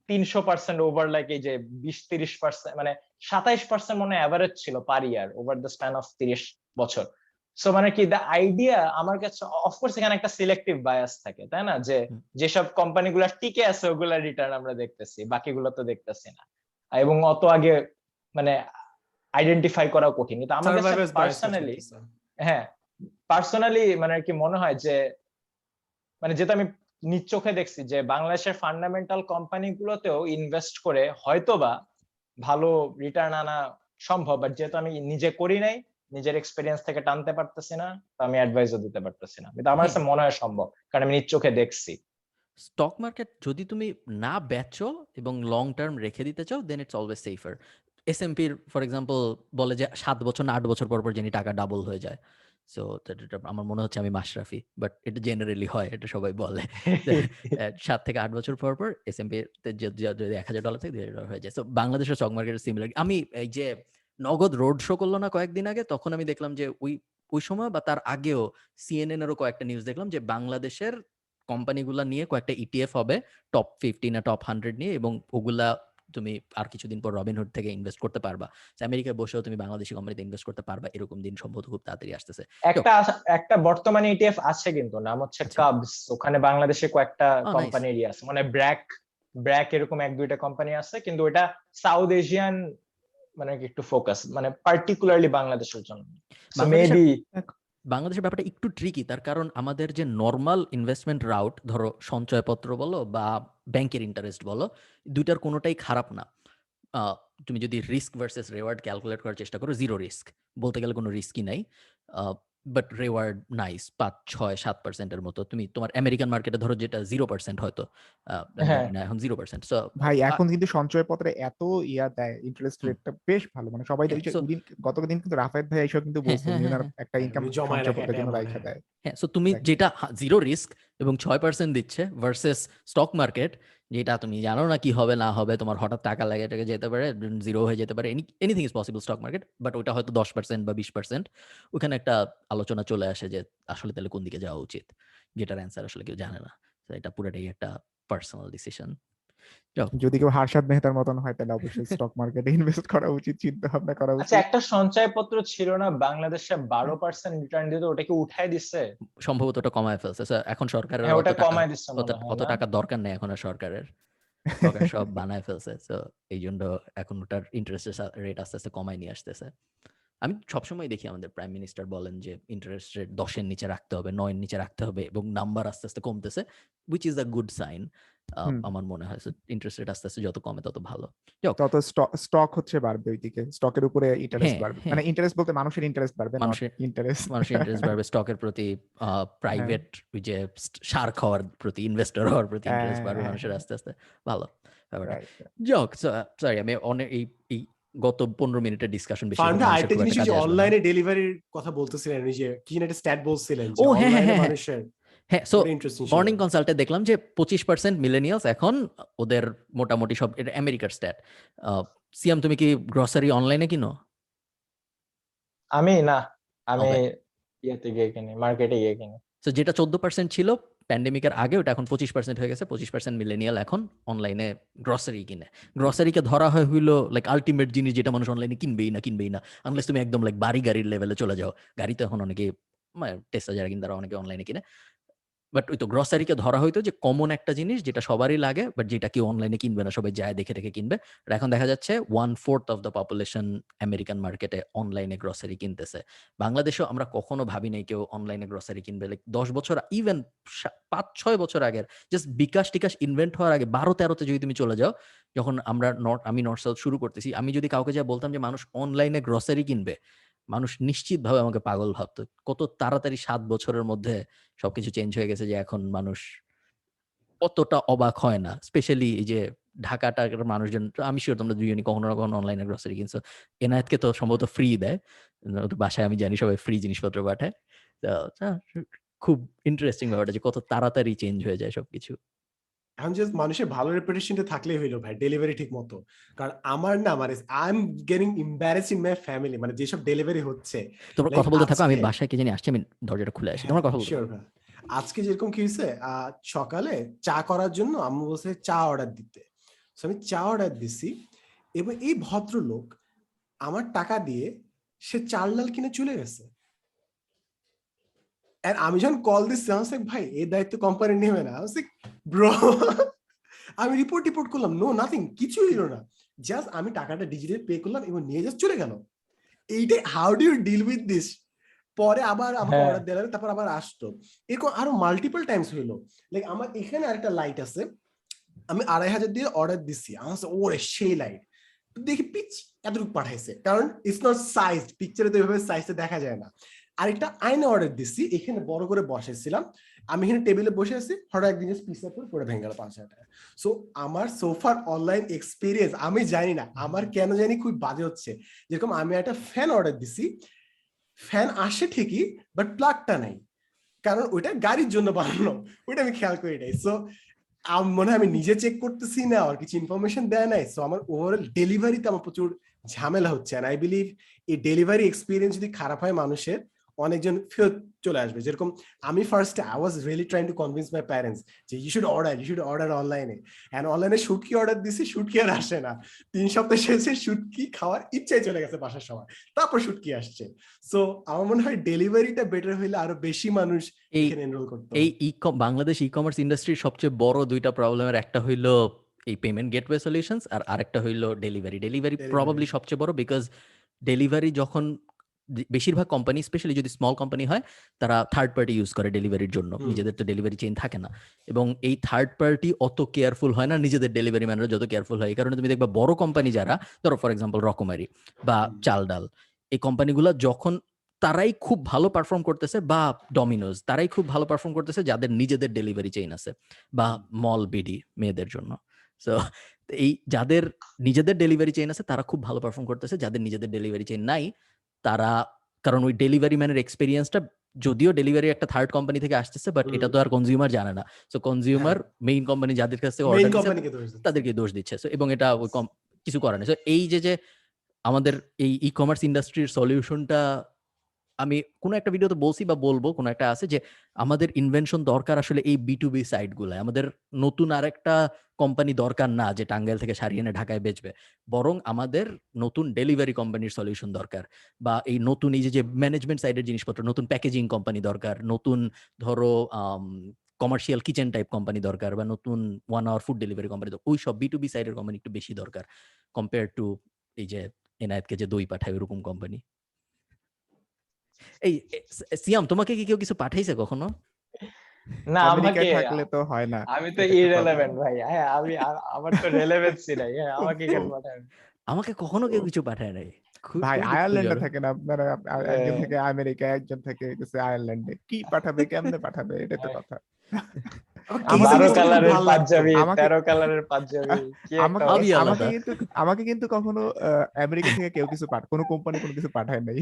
300% ওভার, লাইক এই যে 20-30%, মানে 27% মনে অ্যাভারেজ ছিল per year over the span of 30 বছর। সো মানে কি দ্য আইডিয়া আমার কাছে, অফকোর্স এখানে একটা সিলেক্টিভ বায়াস থাকে, তাই না, যে যেসব কোম্পানিগুলো টিকে আছে ওগুলা রিটার্ন আমরা দেখতেছি, বাকিগুলো তো দেখতেছি না, এবং অত আগে মানে আইডেন্টিফাই করা কঠিন। কিন্তু আমার কাছে Survivor's bias কাজ পার্সোনালি, করতেছে। হ্যাঁ, পার্সোনালি মানে কি মনে হয় যে, মানে যেটা আমি নিজ চোখে দেখছি, যে বাংলাদেশের ফান্ডামেন্টাল কোম্পানিগুলোতেও ইনভেস্ট করে হয়তোবা ভালো রিটার্ন আনা সম্ভব, বাট যেহেতু আমি নিজে করি নাই, নিজের এক্সপেরিয়েন্স থেকে টানতে পারতেছি না, তো আমি অ্যাডভাইসও দিতে পারতেছি না। কিন্তু আমার কাছে মনে হয় সম্ভব, কারণ আমি নিজ চোখে দেখছি। স্টক মার্কেট যদি তুমি না বেচো এবং লং টার্ম রেখে দিতে চাও, then it's always safer. S&P for example বলে যে 7 বছর না 8 বছর পর পর জানি টাকা ডাবল হয়ে যায়। সো আমার মনে হচ্ছে আমি মাশরাফি, বাট এটা জেনারেলি হয়, এটা সবাই বলে 7 থেকে 8 বছর পর পর S&P তে যদি $1,000 থেকে $2,000 হয়ে যায়। সো বাংলাদেশের স্টক মার্কেট সিমিলার। আমি এই যে নগদ রোড শো করলো না কয়েকদিন আগে, তখন আমি দেখলাম যে ওই সময় বা তার আগেও CNN এরও কয়েকটা নিউজ দেখলাম যে বাংলাদেশের কোম্পানিগুলা নিয়ে কয়েকটা ETF হবে টপ 50 না টপ 100 নিয়ে, এবং ওগুলা তুমি আর কিছুদিন পর রবিনহুড থেকে ইনভেস্ট করতে পারবা। আমেরিকায় বসেও তুমি বাংলাদেশি কোম্পানিতে ইনভেস্ট করতে পারবা, এরকম দিন সম্ভবত খুব তাড়াতাড়ি আসতেছে। একটা বর্তমানে ETF আছে, কিন্তু নাম হচ্ছে আচ্ছা। কাবস। ওখানে বাংলাদেশে কয়েকটা নাইস। কোম্পানির আছে, মানে ব্র্যাক এরকম 1-2টা কোম্পানি আছে, কিন্তু এটা সাউথ এশিয়ান, মানে একটু ফোকাস, মানে পার্টিকুলারলি বাংলাদেশের জন্য। সো বাংলাদেশের মেবি বাংলাদেশের ব্যাপারটা একটু ট্রিকি, তার কারণ আমাদের যে নর্মাল ইনভেস্টমেন্ট রাউট, ধরো সঞ্চয়পত্র বলো বা ব্যাংকের ইন্টারেস্ট বলো, দুইটার কোনোটাই খারাপ না। তুমি যদি রিস্ক ভার্সেস রেওয়ার্ড ক্যালকুলেট করার চেষ্টা করো, জিরো রিস্ক বলতে গেলে কোনো রিস্কই নাই, বাট রেওয়ার্ড নাইস 5-6-7%-এর মতো। তুমি তোমার আমেরিকান মার্কেটে ধরো যেটা 0% হয়তো, আমি হ্যাঁ, জানি না এখন 0%। সো ভাই এখন কিন্তু সঞ্চয়পত্রে এত দেয়, ইন্টারেস্ট রেটটা বেশ ভালো, মানে সবাই হ্যাঁ, ওই যে so গতদিন কিন্তু রাফেদ ভাই এসব কিন্তু হ্যাঁ, বলছে হ্যাঁ, উনি হ্যাঁ, ওনার হ্যাঁ। একটা ইনকাম উনি জমায় রাখে সঞ্চয়পত্রের জন্য এটা রাইখা মনে হয়। দেয়। হ্যাঁ, সো তুমি Exactly. যেটা জিরো রিস্ক এবং 6% দিচ্ছে ভার্সেস স্টক মার্কেট, যেটা তুমি জানো না কি হবে না হবে, তোমার হঠাৎ টাকা লাগে টাকা যেতে পারে, জিরো হয়ে যেতে পারে, anything is possible stock market, but ওটা হয়তো 10% বা 20%। ওখানে একটা আলোচনা চলে আসে যে আসলে তাহলে কোন দিকে যাওয়া উচিত, যেটার অ্যান্সার আসলে কেউ জানে না। তো এটা পুরোটাই একটা পার্সোনাল ডিসিশন। যদি কেউ হার্ষাদ মেহতার মতন হয় তাহলে অবশ্যই স্টক মার্কেটে ইনভেস্ট করা উচিত, চিন্তা ভাবনা করা আচ্ছা, উচিত। একটা সঞ্চয়পত্র ছিল না বাংলাদেশে 12% রিটার্ন দিত, ওটা কি উঠাই দিচ্ছে? সম্ভবত ওটা কমায় ফেলছে। So, এখন সরকারের হ্যাঁ, অত ওটা টাকা, কমায় দিচ্ছে অত মনে হয়, অত না? টাকা দরকার নেই এখন আর সরকারের। সরকার সব বানায় ফেলছে। সো এই জন্য এখন ওটার ইন্টারেস্ট রেট আস্তে আস্তে কমায় নিয়ে আসতেছে। আমি সবসময় দেখি আমাদের প্রাইম মিনিস্টার বলেন যে ইন্টারেস্ট রেট 10-এর নিচে রাখতে হবে, 9-এর নিচে রাখতে হবে, এবং নাম্বার আস্তে আস্তে কমতেছে, which is a good sign. Hmm. আমার মনে হয় ইন্টারেস্ট রেট আস্তে আস্তে যত কমে তত ভালো। যাক, তত স্টক হচ্ছে বাড়বে ওইদিকে, স্টকের উপরে ইন্টারেস্ট হ্যাঁ বাড়বে, হ্যাঁ মানে ইন্টারেস্ট বলতে মানুষের ইন্টারেস্ট বাড়বে, নট মানুষের ইন্টারেস্ট। মানুষের ইন্টারেস্ট বাড়বে স্টকের প্রতি, হ্যাঁ প্রাইভেট ওই যে সার খাওয়ার প্রতি, ইনভেস্টর হওয়ার প্রতি ইন্টারেস্ট বাড়বে হ্যাঁ মানুষের আস্তে আস্তে। ভালো ব্যাপারটা। রাইট। যাক, সরি আমি অনেক এই গত 15 মিনিটের ডিসকাশন বেশিরভাগ ফার্মটা মানুষের আরেকটা খুব জিনিস একটা যে কাজে আসবে না। অনলাইনে ডেলিভারির কথা বলতেছিলেন, ওই যে কি না একটা স্ট্যাট বলছিলেন যে ও হ্যাঁ হ্যাঁ অনলাইনে হ্যাঁ হ্যাঁ মানুষের, হ্যাঁ। সো ওটা ইন্টারেস্টিং ছিল। মর্নিং কনসাল্টে দেখলাম যে 25% মিলেনিয়ালস এখন ওদের মোটামুটি সব, এটা আমেরিকার স্ট্যাট। সিয়াম তুমি কি গ্রসারি অনলাইনে কিনো? আমি না, আমি ওকে, ইয়েতে গিয়ে কিনি, মার্কেটে গিয়ে কিনি। তো যেটা 14% ছিল প্যান্ডেমিকের আগে, ওটা এখন 25% হয়ে গেছে। 25% মিলেনিয়াল এখন অনলাইনে গ্রসারি কিনে। গ্রসারিকে ধরা হয় হইলো লাইক আলটিমেট জিনিস যেটা মানুষ অনলাইনে কিনবেই না আনলেস তুমি একদম লাইক বাড়ি গাড়ির লেভেলে চলে যাও। গাড়ি তো এখন অনেকে টেসলা যারা কিনে তারা অনেকে অনলাইনে কিনে। বাট ওই তো গ্রসারিকে ধরা হইতো যে কমন একটা জিনিস যেটা সবারই লাগে, বাট যেটা কেউ অনলাইনে কিনবে না, সবাই যায় দেখে দেখে কিনবে। আর এখন দেখা যাচ্ছে 1/4 অফ দ্য পপুলেশন আমেরিকান মার্কেটে অনলাইনে গ্রসারি কিনতেছে। বাংলাদেশেও আমরা কখনো ভাবি নাই কেউ অনলাইনে গ্রসারি কিনবে। লাইক 10 বছর, ইভেন 5-6 বছর আগের, জাস্ট বিকাশ টিকাশ ইনভেন্ট হওয়ার আগে 12-13তে যদি তুমি চলে যাও, যখন আমি নর্থ সাউথ শুরু করতেছি, আমি যদি কাউকে যা বলতাম যে মানুষ অনলাইনে গ্রসারি কিনবে, মানুষ নিশ্চিতভাবে আমাকে পাগল ভাবতো। কত তাড়াতাড়ি 7 বছরের মধ্যে সবকিছু চেঞ্জ হয়ে গেছে যে এখন মানুষ অতটা অবাক হয় না। স্পেশালি এই যে ঢাকাটার মানুষজন, আমি শিওর তোমরা দুজনই কখনো না কখনো অনলাইনে গ্রসারি কিনছো। এনায়েতকে তো সম্ভবত ফ্রি দেয়। ওদের বাসায় আমি জানি সবাই ফ্রি জিনিসপত্র পাঠায়। তো খুব ইন্টারেস্টিং ব্যাপারটা যে কত তাড়াতাড়ি চেঞ্জ হয়ে যায় সবকিছু। এখন জাস্ট মানুষের ভালো রেপুটেশনটা থাকলেই হইলো ভাই, ডেলিভারি ঠিক মতো। কারণ আমার না মানে I am getting embarrassed in my family, মানে যেসব ডেলিভারি হচ্ছে। তোমরা লাইক কথা বলতে থাকো, আমি আজকে, বাসায় কে জানি আসছি, আমি দরজাটা খুলে আসি। হ্যাঁ তোমরা কথা বলতে শিওর থাকো। ভাই। আজকে যেরকম কি হয়েছে, সকালে চা করার জন্য আম্মু বলছে চা অর্ডার দিতে। So আমি চা অর্ডার দিছি, এবং এই ভদ্রলোক আমার টাকা দিয়ে সে চাল ডাল কিনে চলে গেছে। আর আমি যখন কল দিচ্ছি, আমি বলছি, ভাই এই দায়িত্ব কোম্পানি নেবে না। আমি বলছি, ব্রো আমি রিপোর্ট করলাম, নো নাথিং, কিছু হইলো না, জাস্ট আমি টাকাটা ডিজিটাল পে করলাম এবং নিয়ে জাস্ট চলে গেল। এইটাই, how do you deal with this? পরে আবার আমাকে হ্যাঁ, অর্ডার দেওয়া, তারপর আবার আসতো, এরকম আরো মাল্টিপল টাইমস হইলো। লাইক আমার এখানে আরেকটা লাইট আছে, আমি 2,500 দিয়ে অর্ডার দিচ্ছি, আমার ওরে সেই লাইট দেখি পিচ এতটুকু পাঠাইছে, কারণ ইটস নট সাইজ, পিকচারে তো এভাবে সাইজটা দেখা যায় না। আরেকটা আয়না অর্ডার দিচ্ছি, এখানে বড় করে বসাইছিলাম, আমি এখানে টেবিলে বসে আছি, হঠাৎ একদিন পিসা করে ভেঙে গেল 5,000 টাকা। সো আমার সোফার অনলাইন এক্সপিরিয়েন্স, আমি জানি না আমার কেন জানি খুব বাজে হচ্ছে। যেরকম আমি একটা ফ্যান অর্ডার দিছি, ফ্যান আসে ঠিকই, বাট প্লাগটা নাই, কারণ ওইটা গাড়ির জন্য বানানো, ওইটা আমি খেয়াল করি নাই। সো মনে হয় আমি নিজে চেক করতেছি না, আর কিছু ইনফরমেশন দেয় নাই। সো আমার ওভারঅল ডেলিভারিতে আমার প্রচুর ঝামেলা হচ্ছে। এন্ড আই বিলিভ এই ডেলিভারি এক্সপিরিয়েন্স যদি খারাপ হয় মানুষের, অনেকজন ফেরত চলে আসবে। যেরকম আমি ফার্স্টে I was really trying to convince my parents যে ইউ শুড অর্ডার অনলাইনে। এন্ড অনলাইনে শুটকি অর্ডার দিছি, শুটকি আর আসে না। 3 সপ্তাহ শেষে শুটকি খাওয়ার ইচ্ছাই চলে গেছে বাসার সময়, তারপর শুটকি আসছে। সো আমার মনে হয় ডেলিভারিটা বেটার হইলে আরো বেশি মানুষ এই এখানে এনরোল করতো। এই বাংলাদেশ ই কমার্স ইন্ডাস্ট্রির সবচেয়ে বড় দুইটা প্রবলেমের একটা হইলো এই পেমেন্ট গেটওয়ে সলিউশনস, আর আরেকটা হইলো ডেলিভারি ডেলিভারি প্রবাবলি সবচেয়ে বড়। বিকজ ডেলিভারি যখন বেশিরভাগ কোম্পানি, স্পেশালি যদি স্মল কোম্পানি হয়, তারা থার্ড পার্টি ইউজ করে ডেলিভারির জন্য। নিজেদের তো ডেলিভারি চেইন থাকে না, এবং এই থার্ড পার্টি অত কেয়ারফুল হয় না নিজেদের ডেলিভারি ম্যানরা যত কেয়ারফুল হয়। এই কারণে তুমি দেখবা বড় কোম্পানি যারা, ধরো ফর এক্সাম্পল রকমারি বা চাল ডাল, এই কোম্পানিগুলো যখন তারাই খুব ভালো পারফর্ম করতেছে, বা ডমিনোজ, তারাই খুব ভালো পারফর্ম করতেছে যাদের নিজেদের ডেলিভারি চেইন আছে, বা মল বিডি মেয়েদের জন্য। সো এই যাদের নিজেদের ডেলিভারি চেইন আছে তারা খুব ভালো পারফর্ম করতেছে, যাদের নিজেদের ডেলিভারি চেইন নাই তারা, কারণ ওই ডেলিভারি ম্যানের এক্সপিরিয়েন্সটা, যদিও ডেলিভারি একটা থার্ড কোম্পানি থেকে আসতেছে, বাট এটা তো আর কনজিউমার জানে না। সো কনজিউমার মেইন কোম্পানি যাদের কাছে মেইন অর্ডার দিচ্ছে কোম্পানিকে দোষ দিচ্ছে। তাদেরকে দোষ দিচ্ছে। সো এবং এটা কিছু করে না। সো এই যে আমাদের এই ই কমার্স ইন্ডাস্ট্রির সলিউশনটা, আমি কোনো একটা ভিডিওতে বলছি বা বলবো, কোনো একটা আছে যে আমাদের ইনভেনশন দরকার আসলে এই B2B সাইট গুলায়। আমাদের নতুন আরেকটা কোম্পানি দরকার না যে টাঙ্গাইল থেকে সারিয়ে এনে ঢাকায় বেচবে, বরং আমাদের নতুন ডেলিভারি কোম্পানির সলিউশন দরকার, বা এই নতুন এই যে ম্যানেজমেন্ট সাইডের জিনিসপত্র, নতুন প্যাকেজিং কোম্পানি দরকার, নতুন ধরো কমার্শিয়াল কিচেন টাইপ কোম্পানি দরকার, বা নতুন 1 আওয়ার ফুড ডেলিভারি কোম্পানি, ওই সব B2B সাইডের কোম্পানি একটু বেশি দরকার কম্পেয়ার টু এই যে এনায়েতকে যে দই পাঠায় ওরকম কোম্পানি। এই সিয়াম, তোমাকে কি কেউ কিছু পাঠাইছে কখনো? না আমেরিকায় আমাকে থাকলে তো হয় না। আমি তো এটা একটা problem। ইররেলেভেন্ট ভাই। হ্যাঁ আমার তো রেলেভেন্সি নাই। হ্যাঁ আমাকে কেন পাঠাবেন? আমাকে কখনো কেউ কিছু পাঠায় নাই, ভাই খুবই আয়ারল্যান্ডে দুঃখজনক। থাকেন আপনারা, একজন থেকে আমেরিকা, একজন থেকে গেছে আয়ারল্যান্ডে, কি পাঠাবে, কেমনে পাঠাবে, এটাই তো কথা। আমার আমাকে কেসি 12 কিন্তু খুব কালারের ভালো লাগতো। পাঞ্জাবি, আমাকে 13 কালারের পাঞ্জাবি, কি একটা আমাকে সবই অবস্থা। আলাদা। আমাকে কিন্তু কখনো আমেরিকা থেকে কেউ কিছু কোনো কোম্পানি কোনো কিছু পাঠায় নাই।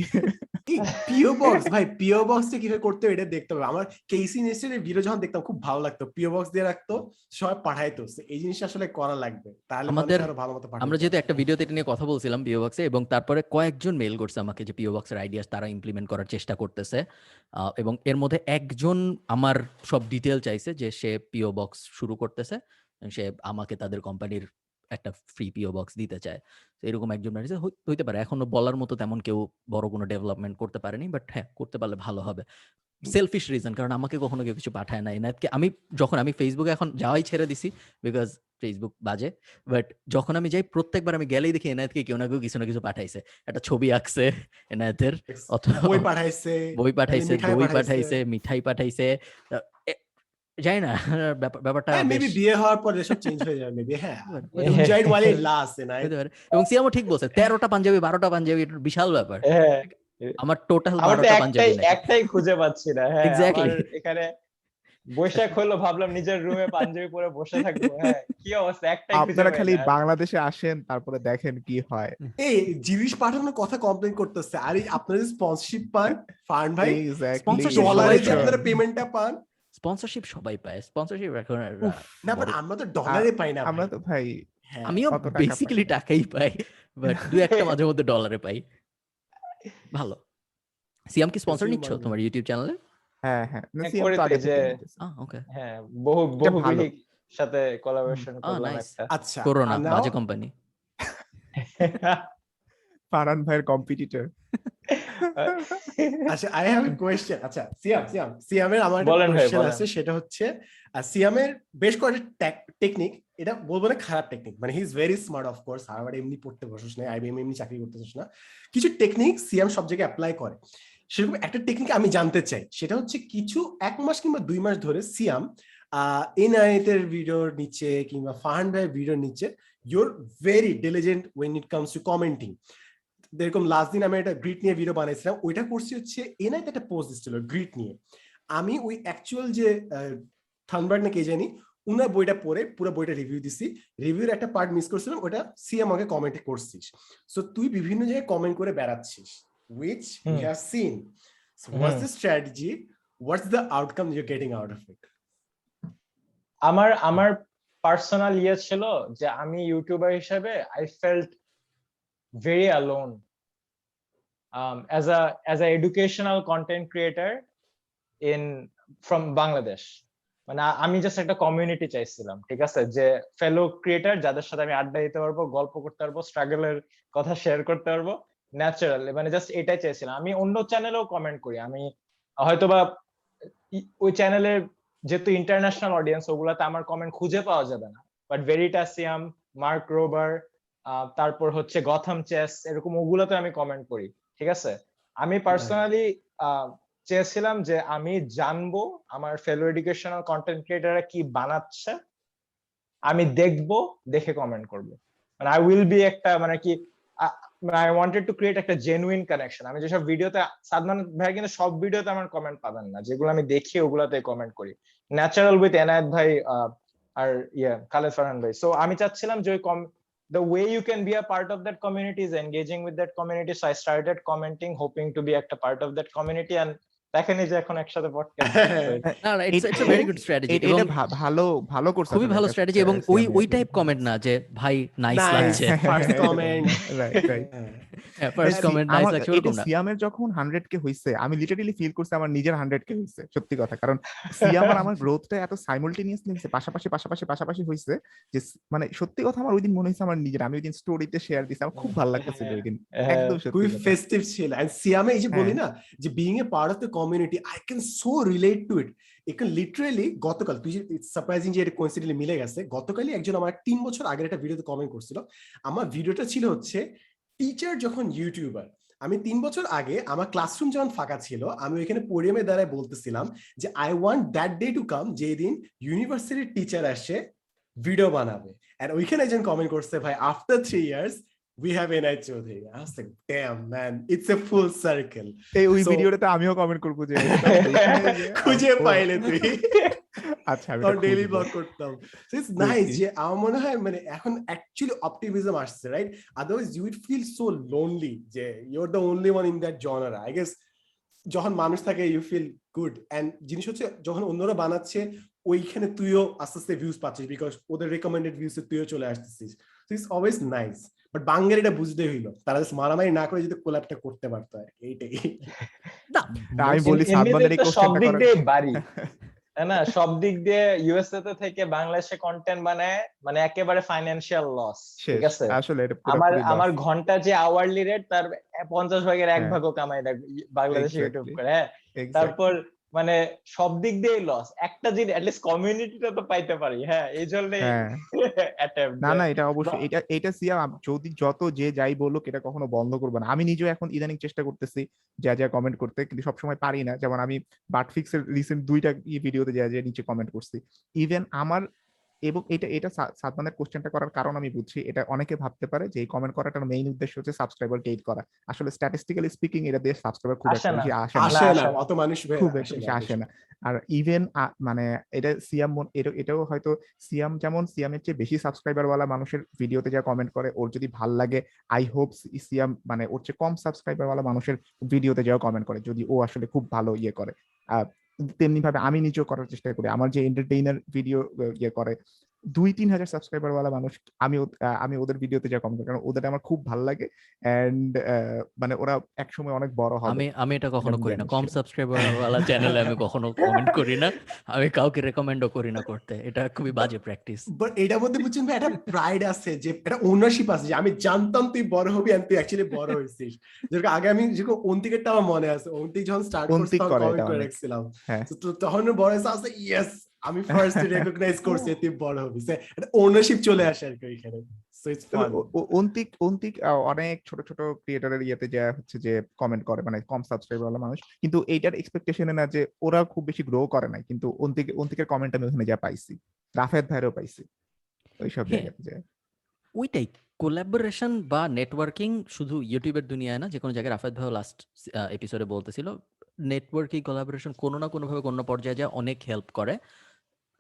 এই পিও বক্স ভাই, পিও বক্সটা কিভাবে করতে হবে এটা দেখতে হবে। আমার কেসি নেস্টের ভিডিও যখন দেখতাম খুব ভালো লাগতো, পিও বক্স দিয়ে রাখতো, সবাই পাঠাইতো। So, এই জিনিসটা আসলে করা লাগবে, তাহলে মানুষ আমাদের আরো ভালো মতো আমরা পাঠাতে যেহেতু পারবে। একটা ভিডিওতে এটা নিয়ে কথা বলছিলাম পিও বক্সে, এবং তারপরে কয়েকজন মেল করছে আমাকে যে পিও বক্সের আইডিয়াস তারা ইমপ্লিমেন্ট করার চেষ্টা করতেছে, এবং এর মধ্যে একজন আমার সব ডিটেল চাইছে যে সে পিও বক্স শুরু করতেছে, সে আমাকে তাদের কোম্পানির একটা ফ্রি পিও বক্স দিতে চায়। তো এরকম একজন আছে, হইতে পারে এখনো বলার মতো তেমন কেউ বড় কোনো ডেভেলপমেন্ট করতে পারেনি, বাট হ্যাঁ করতে পারলে ভালো হবে। সেলফিশ রিজন, কারণ আমাকে কখনো কেউ কিছু পাঠায় না। এনায়েতকে যখন আমি ফেসবুকে এখন যাওয়াই ছেড়ে দিছি, বিকজ ফেসবুক বাজে, বাট যখন আমি যাই প্রত্যেকবার আমি গেলেই দেখি এনায়েতকে কেউ না কেউ কিছু না কিছু পাঠাইছে। একটা ছবি আঁকছে এনায়েতের, অথবা বই পাঠাইছে, বই পাঠাইছে, মিঠাই দই পাঠাইছে। পাঠাইছে, মিঠাই পাঠাইছে। যাই না ব্যাপারটা হ্যাঁ মেবি বেশ বিয়ে হওয়ার পর এসব চেঞ্জ হয়ে যাবে মেবি। হ্যাঁ হতে পারে, এনজয়েড ওয়াইল ইট লাস্ট এনায়েত। হতে পারে। এবং সিয়ামও ঠিক বলছে, 13টা পাঞ্জাবি 12টা পাঞ্জাবি এটা বিশাল ব্যাপার। হ্যাঁ আমার টোটাল আমার তো 12টা পাঞ্জাবি নাই। একটাই খুঁজে পাচ্ছি না। হ্যাঁ আমার এক্স্যাক্টলি। এখানে বৈশাখ হলো, ভাবলাম নিজের রুমে পাঞ্জাবি পরে বসে থাকবো। হ্যাঁ কি অবস্থা, একটাই খুঁজে আপনারা পাই খালি না। বাংলাদেশে আসেন, তারপরে দেখেন কি হয়। এই জিনিস পাঠানোর কথা কমপ্লেন করতেছে, আরে আপনারা যে স্পন্সরশিপ পান ফান ভাই, এক্স্যাক্টলি, Sponsorship ডলারে সবাই যে পায়। আপনারা পেমেন্টটা পান। স্পন্সরশিপ সবাই পায়, স্পন্সরশিপ এখন আর, না বাট বড়- আমরা তো ডলারে পাই না আমরা ভাই। তো ভাই হ্যাঁ আমিও অত টাকা পাই বেসিক্যালি না। টাকাই পাই, বাট দু একটা মাঝে মধ্যে ডলারে পাই। ভালো। সিয়াম কি স্পন্সর নিচ্ছ তোমার ইউটিউব চ্যানেলে? হ্যাঁ হ্যাঁ, হ্যাঁ, সিএম করি তো তো, আগে এই যে থেকে নিতেছে। ওকে। হ্যাঁ এটা ভালো। বহুবিহীর সাথে কোলাবোরেশন করলাম নাইস। একটা। আচ্ছা করো না, নাও বাজে কোম্পানি। ফারহান ভাইয়ের কম্পিটিটর। আচ্ছা আই হ্যাভ এ কোয়েশ্চেন। আচ্ছা সিয়ামের আমার একটা বলেন ভাই, কোয়েশ্চেন বলেন। আছে, সেটা হচ্ছে সিয়ামের বেশ কয়েকটা টেকনিক, এটা বলবো না খারাপ টেকনিক, মানে he is very smart of course, Harvard এমনি পড়তে বসিস না, আইবিএম এমনি চাকরি করতেছিস না, কিছু টেকনিক সিয়াম সব জায়গায় অ্যাপ্লাই করে। সেরকম একটা টেকনিক আমি জানতে চাই, সেটা হচ্ছে কিছু 1 মাস কিংবা 2 মাস ধরে সিয়াম এনআইএতের ভিডিওর নিচে কিংবা ফাহান ভাইয়ের ভিডিওর নিচে you're very diligent when it comes to commenting. এরকম লাস্ট দিন আমি একটা গ্রিট নিয়ে ভিডিও বানাইছিলাম, ওইটা করছি হচ্ছে এনআইতে একটা পোস্ট দিচ্ছিল গ্রিট নিয়ে, আমি ওই অ্যাকচুয়াল যে থানবার্ড না কে জানি উনার বইটা পড়ে পুরো বইটা রিভিউ দিছি, রিভিউর একটা পার্ট মিস করছিলাম, ওটা সিএম আমাকে কমেন্টে করছিস। সো তুই বিভিন্ন জায়গায় কমেন্ট করে বেড়াচ্ছিস, which we have seen. So what's the strategy? What's the outcome you're getting out of it? আমার পার্সোনাল ইয়ে ছিল যে আমি ইউটিউবার হিসেবে I felt very alone as a educational content creator from Bangladesh. মানে আমি জাস্ট একটা কমিউনিটি চাইছিলাম, ঠিক আছে, যে ফেলো ক্রিয়েটর যাদের সাথে আমি আড্ডা দিতে পারবো, গল্প করতে পারবো, স্ট্রাগলের কথা শেয়ার করতে পারবো ন্যাচারালি, মানে জাস্ট এটাই চাইছিলাম। আমি অন্য চ্যানেলেও কমেন্ট করি, আমি হয়তোবা ওই চ্যানেলের যেহেতু ইন্টারন্যাশনাল অডিয়েন্স, ওগুলাতে আমার কমেন্ট খুঁজে পাওয়া যাবে না, বাট ভেরিটাসিয়াম, মার্ক রোবার, তারপর হচ্ছে গথম চেস, এরকম ওগুলোতে আমি কমেন্ট করি, ঠিক আছে। আমি পার্সোনালি চেয়েছিলাম যে আমি জানবো আমার ফেলো এডুকেশনাল কন্টেন্ট ক্রিয়েটররা কি বানাচ্ছে, আমি দেখবো, দেখে কমেন্ট করবো, মানে আই উইল বি একটা মানে কি আই ওয়ান্টেড টু ক্রিয়েট একটা জেনুইন কানেকশন। আমি যেসব ভিডিওতে, সাদমান ভাই কিন্তু সব ভিডিওতে আমার কমেন্ট পাবেন না, যেগুলো আমি দেখি ওগুলাতে কমেন্ট করি, ন্যাচারাল উইথ এনায়েত ভাই আর খালেদ ফারহান ভাই। সো আমি চাচ্ছিলাম যে the way you can be a part of that community is engaging with that community, so I started commenting hoping to be একটা part of that community, and দেখেন এই যে এখন একসাথে পডকাস্ট। না না, it's a very good strategy, এবং এটা ভালো করছে, খুবই ভালো স্ট্র্যাটেজি, এবং ওই টাইপ কমেন্ট না যে ভাই নাইস লাগছে, first comment, right right. First comment nice লাগছে, ওরকম না। সিয়ামের যখন 100K হইছে, আমি লিটারালি ফিল করছি আমার নিজের 100K হইছে, সত্যি কথা। কারণ সিয়াম আর আমার গ্রোথটা এত সাইমালটেনিয়াসলি হইছে, পাশাপাশি হইছে, যে মানে সত্যি কথা আমার ওই দিন মনে হইছে আমার নিজের, আমি ওই দিন স্টোরিতে শেয়ার দিছি, আমার খুব ভালো লাগতেছিল ওই দিন, একদম খুবই সত্যি কথা। ফেস্টিভ ছিল। এন্ড সিয়ামে এই যে বলি না যে being a part of the community, I can so relate to it. এখানে লিটারালি গতকাল, তুই সারপ্রাইজিং যে এটা কোইন্সিডেন্টলি মিলে গেছে, গতকালই একজন আমার 3 বছর আগের একটা ভিডিওতে কমেন্ট করছিল, আমার ভিডিওটা ছিল হচ্ছে টিচার যখন ইউটিউবার। আমি 3 বছর আগে আমার ক্লাসরুম যখন ফাঁকা ছিল আমি ওইখানে পোডিয়ামে দাঁড়ায় বলতেছিলাম যে I want that day to come যেদিন ইউনিভার্সিটির টিচার আসে ভিডিও বানাবে আর ওইখানে একজন কমেন্ট করছে ভাই after 3 years we have NI Chowdhury I was like damn man it's a full circle এই ওই So- ভিডিওটাতে আমিও কমেন্ট করব যে খুঁজে পাইলে তুই আচ্ছা আমি আর ডেইলি ব্লগ করতাম সো ইটস নাইস যে আমার মনে হয় মানে এখন অ্যাকচুয়ালি অপটিমিজম আসছে right otherwise you would feel so lonely যে you are the only one in that genre I guess যখন মানুষ থাকে ইউ ফিল গুড এন্ড জিনিস হচ্ছে যখন অন্যরা বানাচ্ছে ওইখানে তুইও আস্তে আস্তে ভিউজ পাচ্ছিস বিকজ ওদের রেকমেন্ডেড ভিউজ তুইও চলে আসতেছিস so it's always nice but বাঙালিটা বুঝতে হইলো তারা জাস্ট মারামারি না করে যদি কোলাপটা করতে পারতো আর কি, এইটাই না না, আমি বলি সাদমানের এই এমনিতে তো সব কোশ্চেনটা দিক করার দিয়ে বাড়ি তাই না, সব দিক দিয়ে ইউএসএ তে থেকে বাংলাদেশে কন্টেন্ট বানায় মানে একেবারে ফাইন্যান্সিয়াল লস, শেষ। ঠিক আছে। আসলে এটা আমার পুরোপুরি আমার loss। ঘন্টা যে আওয়ারলি রেট তার 50 ভাগের 1 হ্যাঁ। ভাগও কামাই না বাংলাদেশে Exactly. ইউটিউব করে, হ্যাঁ। Exactly. তারপর মানে সব দিক দিয়ে লস, একটা জিনিস অ্যাটলিস্ট কমিউনিটিটা তো পাইতে পারি, হ্যাঁ, এই জন্য হ্যাঁ। অ্যাটেম্প না না এটা অবশ্যই এটা সিয়া যদি যত যে যাই বলুক এটা কখনো বন্ধ করবো না। আমি নিজেও এখন ইদানিং চেষ্টা করতেছি যা যা কমেন্ট করতে, কিন্তু সবসময় পারি না। যেমন আমি বাটফিক্সের রিসেন্ট 2টা ভিডিওতে যা যা নিচে কমেন্ট করছি, ইভেন আমার এবং এটা সাদমানের কোশ্চেনটা করার কারণ আমি বুঝছি। এটা অনেকে ভাবতে পারে যে এই কমেন্ট করাটার মেইন উদ্দেশ্য হচ্ছে সাবস্ক্রাইবার গেইন করা। আসলে স্ট্যাটিস্টিক্যালি স্পিকিং এটা দিয়ে সাবস্ক্রাইবার খুব একটা বেশি আসে না, আসে না অত মানুষ খুব একটা বেশি আসে না। আর ইভেন মানে এটা সিয়াম এটাও হয়তো সিয়াম যেমন সিয়ামের চেয়ে বেশি সাবস্ক্রাইবার ওয়ালা মানুষের ভিডিওতে যা কমেন্ট করে ওর যদি ভাল লাগে, আই হোপ সিয়াম মানে ওর চেয়ে কম সাবস্ক্রাইবার ওয়ালা মানুষের ভিডিওতে যাও কমেন্ট করে যদি ও আসলে খুব ভালো ইয়ে করে। তেমনি ভাবে আমি নিজেও করার চেষ্টা করি। আমার যে এন্টারটেইনার ভিডিও ইয়ে করে 2-3 হাজার সাবস্ক্রাইবার ওয়ালা মানুষ, আমি ওদের ভিডিওতে যা কমেন্ট করি কারণ ওদের আমার খুব ভালো লাগে এন্ড মানে ওরা একসময় অনেক বড় হবে। আমি এটা কখনো আমি করি না, জানি কম সেটা। সাবস্ক্রাইবার ওয়ালা চ্যানেলে আমি কখনো কমেন্ট করি না, আমি কাউকে রেকমেন্ডও করি না করতে, এটা খুবই বাজে প্র্যাকটিস। বাট এটার মধ্যে বুঝছেন ভাই একটা প্রাইড আছে, যে একটা ওনারশিপ আছে যে আমি জানতাম তুই বড় হবি আর তুই অ্যাকচুয়ালি বড় হয়েছিস। যেরকম আগে আমি যেরকম অন্তিকেরটা আমার মনে আছে, অন্তিক যখন স্টার্ট করছে অন্তিক তখন করে কমেন্ট এটা করে অনেক। রাখছিলাম, হ্যাঁ। তো তখন বড় হয়েছে আসলে ইয়েস আমি ফার্স্ট রেকগনাইজ করছি তুই বড় হবি, একটা ওনারশিপ চলে আসে আর কি ওইখানে। So it's fun. অন্তিক অনেক ছোট ছোট ক্রিয়েটরের ইয়েতে যা হচ্ছে যে কমেন্ট করে মানে কম সাবস্ক্রাইবার ওয়ালা মানুষ, কিন্তু এইটার এক্সপেকটেশনে না যে ওরা খুব বেশি গ্রো করে নাই, কিন্তু অন্তিকের কমেন্ট আমি ওখানে যা পাইছি, রাফেদ ভাইয়েরও পাইছি ওইসব হ্যাঁ। জায়গাতে যায়। ওইটাই কোলাবোরেশন বা নেটওয়ার্কিং শুধু ইউটিউবের দুনিয়ায় না, যে কোনো জায়গায় রাফেদ ভাই লাস্ট এপিসোডে বলতেছিল নেটওয়ার্কিং কোলাবোরেশন কোনো না কোনোভাবে কোনো পর্যায়ে যায় অনেক হেল্প করে।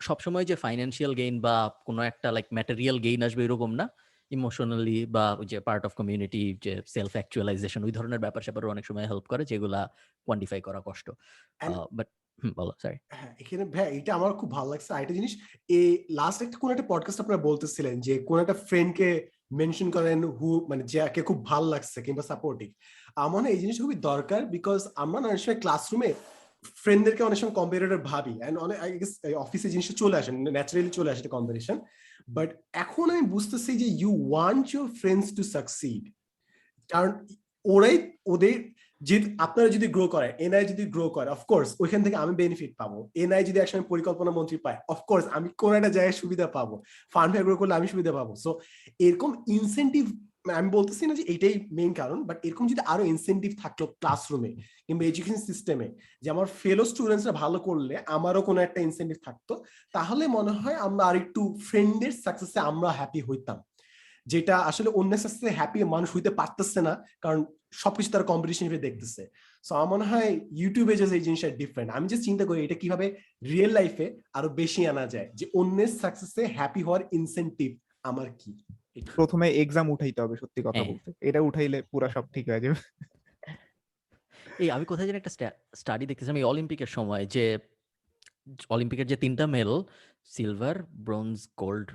সবসময় যে ফাইন্যান্সিয়াল গেইন বা কোনো একটা লাইক ম্যাটেরিয়াল গেইন আসবে এরকম না, ইমোশনালি বা ওই যে পার্ট অফ কমিউনিটি যে সেলফ অ্যাকচুয়ালাইজেশন ওই ধরনের ব্যাপার স্যাপারও অনেক সময় হেল্প করে, যেগুলা কোয়ান্টিফাই করা কষ্ট। বাট বলো সরি। হ্যাঁ এখানে ভাই এটা আমার খুব ভালো লাগছে। আরেকটা জিনিস, এই লাস্ট একটা কোন একটা পডকাস্ট আপনারা বলতেছিলেন যে কোন একটা ফ্রেন্ডকে মেনশন করেন হু মানে যাকে খুব ভালো লাগছে কিংবা সাপোর্টিভ। আমার না এই জিনিস খুবই দরকার, বিকজ আমরা না অনেক সময় ক্লাসরুমে ফ্রেন্ডদেরকে অনেক সময় কম্পিটিটর ভাবি এন্ড অনেক আই গেস অফিসে জিনিসটা চলে আসে, ন্যাচারালি চলে আসে কম্পিটিশন। বাট এখন আমি বুঝতেছি যে you want your friends to succeed, কারণ ওরাই ওদের যে আপনারা যদি গ্রো করে, এনআই যদি গ্রো করে অফকোর্স ওইখান থেকে আমি বেনিফিট পাবো। এনআই যদি একসময় পরিকল্পনা মন্ত্রী পায় অফকোর্স আমি কোন একটা জায়গায় সুবিধা পাবো, ফান্ড গ্রো করলে আমি সুবিধা পাবো। সো এরকম ইনসেন্টিভ আমি বলতেছি না যে এটাই মেইন কারণ, বাট এরকম যদি আরো ইনসেন্টিভ থাকলো ক্লাসরুমে কিংবা এডুকেশন সিস্টেমে, যে আমার ফেলো স্টুডেন্টসরা ভালো করলে আমারও কোনো একটা ইনসেন্টিভ থাকতো, তাহলে মনে হয় আমরা আরেকটু ফ্রেন্ডের সাকসেসে আমরা হ্যাপি হইতাম, যেটা আসলে অন্য সাকসেসে হ্যাপি মানুষ হইতে পারতেছে না, কারণ সবকিছু তার কম্পিটিশন হিসেবে দেখতেছে। সো আমার মনে হয় ইউটিউবে যে এই জিনিসটা ডিফারেন্ট। আমি যে চিন্তা করি এটা কিভাবে রিয়েল লাইফে আরো বেশি আনা যায়, যে অন্যের সাকসেসে হ্যাপি হওয়ার ইনসেন্টিভ আমার কি। প্রথমে এক্সাম উঠাইতে হবে, সত্যি কথা হ্যাঁ। বলতে এটা উঠাইলে পুরো সব ঠিক হয়ে যাবে। এই আমি কোথায় যেন একটা স্টাডি দেখতেছিলাম এই অলিম্পিকের সময়, যে অলিম্পিকের যে 3টা মেডেল সিলভার ব্রোঞ্জ গোল্ড,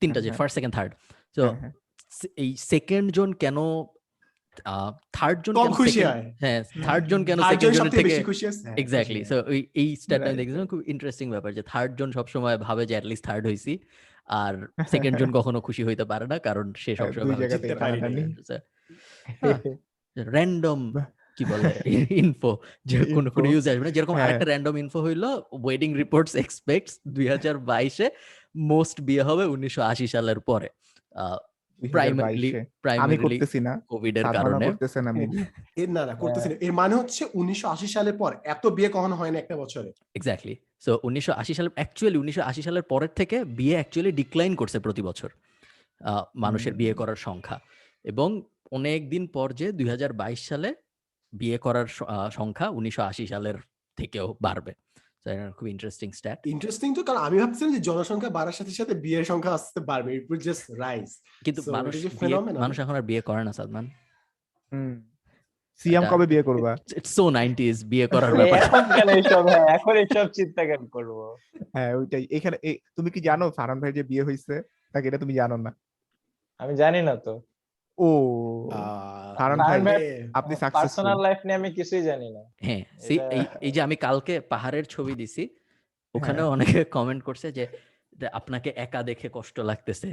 3টা যে হ্যাঁ। ফার্স্ট সেকেন্ড থার্ড, তো হ্যাঁ। এই সেকেন্ড জন কেন থার্ড জন কম কেন খুশি second- হয়। হ্যাঁ থার্ড জন কেন আরেকজন সেকেন্ড জনের সবথেকে থেকে বেশি খুশি আছে। হ্যাঁ, এক্স্যাক্টলি। খুশি সো হয়। এই স্ট্যাটটা আমি Right, দেখছিলাম, খুব ইন্টারেস্টিং ব্যাপার যে থার্ড জন সবসময় ভাবে যে অ্যাটলিস্ট থার্ড হইছি, আর সেকেন্ড জন কখনো খুশি হইতে পারে না কারণ সে হ্যাঁ, সবসময় দুই ভাবে জায়গাতেই জিততে পারি টানাটানি। র্যান্ডম বাহ। কি বলে ইনফো, যে কোনো Info, ইউজ আসবে না। যেরকম হ্যাঁ। আরেকটা র্যান্ডম ইনফো হইলো ওয়েডিং রিপোর্টস এক্সপেক্টস 2022-এ মোস্ট বিয়ে হবে 1980 সালের পরে। প্রাইমারিলি 2022 আমি করতেছি না, কোভিড এর সাধনা কারণে। করতেছে না মেবি। না করতেছি না। এর মানে হচ্ছে 1980 সালের পর এত বিয়ে কখনো হয় না একটা বছরে। এক্স্যাক্টলি। সো 1980 সালে অ্যাকচুয়ালি 1980 সালের পরের থেকে বিয়ে অ্যাকচুয়ালি ডিক্লাইন করছে প্রতি বছর মানুষের বিয়ে করার সংখ্যা, এবং অনেক দিন পর যে 2022 সালে বিয়ে করার সংখ্যা 1980 সালের থেকেও বাড়বে। So, এটা খুব ইন্টারেস্টিং স্ট্যাট। ইন্টারেস্টিং তো, কারণ আমি ভাবছিলাম যে জনসংখ্যা বাড়ার সাথে সাথে বিয়ের সংখ্যা আস্তে বাড়বে, ইট উইল জাস্ট রাইজ। কিন্তু মানুষ এখন আর বিয়ে করে না সাদমান। সিয়াম কবে বিয়ে করবা? ইটস সো 90s বিয়ে করার ব্যাপার। এখন কেন এইসব, হ্যাঁ এখন এইসব চিন্তা কেন করবো? হ্যাঁ ওইটাই। এখানে তুমি কি জানো ফারহান ভাই যে বিয়ে হয়েছে, নাকি এটা তুমি জানো না? আমি জানি না তো। ও ফারহান ভাই আপনি সাকসেসফুল। পার্সোনাল লাইফ নিয়ে আমি কিছুই জানি না। হ্যাঁ, এই যে আমি কালকে পাহাড়ের ছবি দিছি, ওখানেও অনেকে কমেন্ট করছে যে আপনাকে একা দেখে কষ্ট লাগতেছে।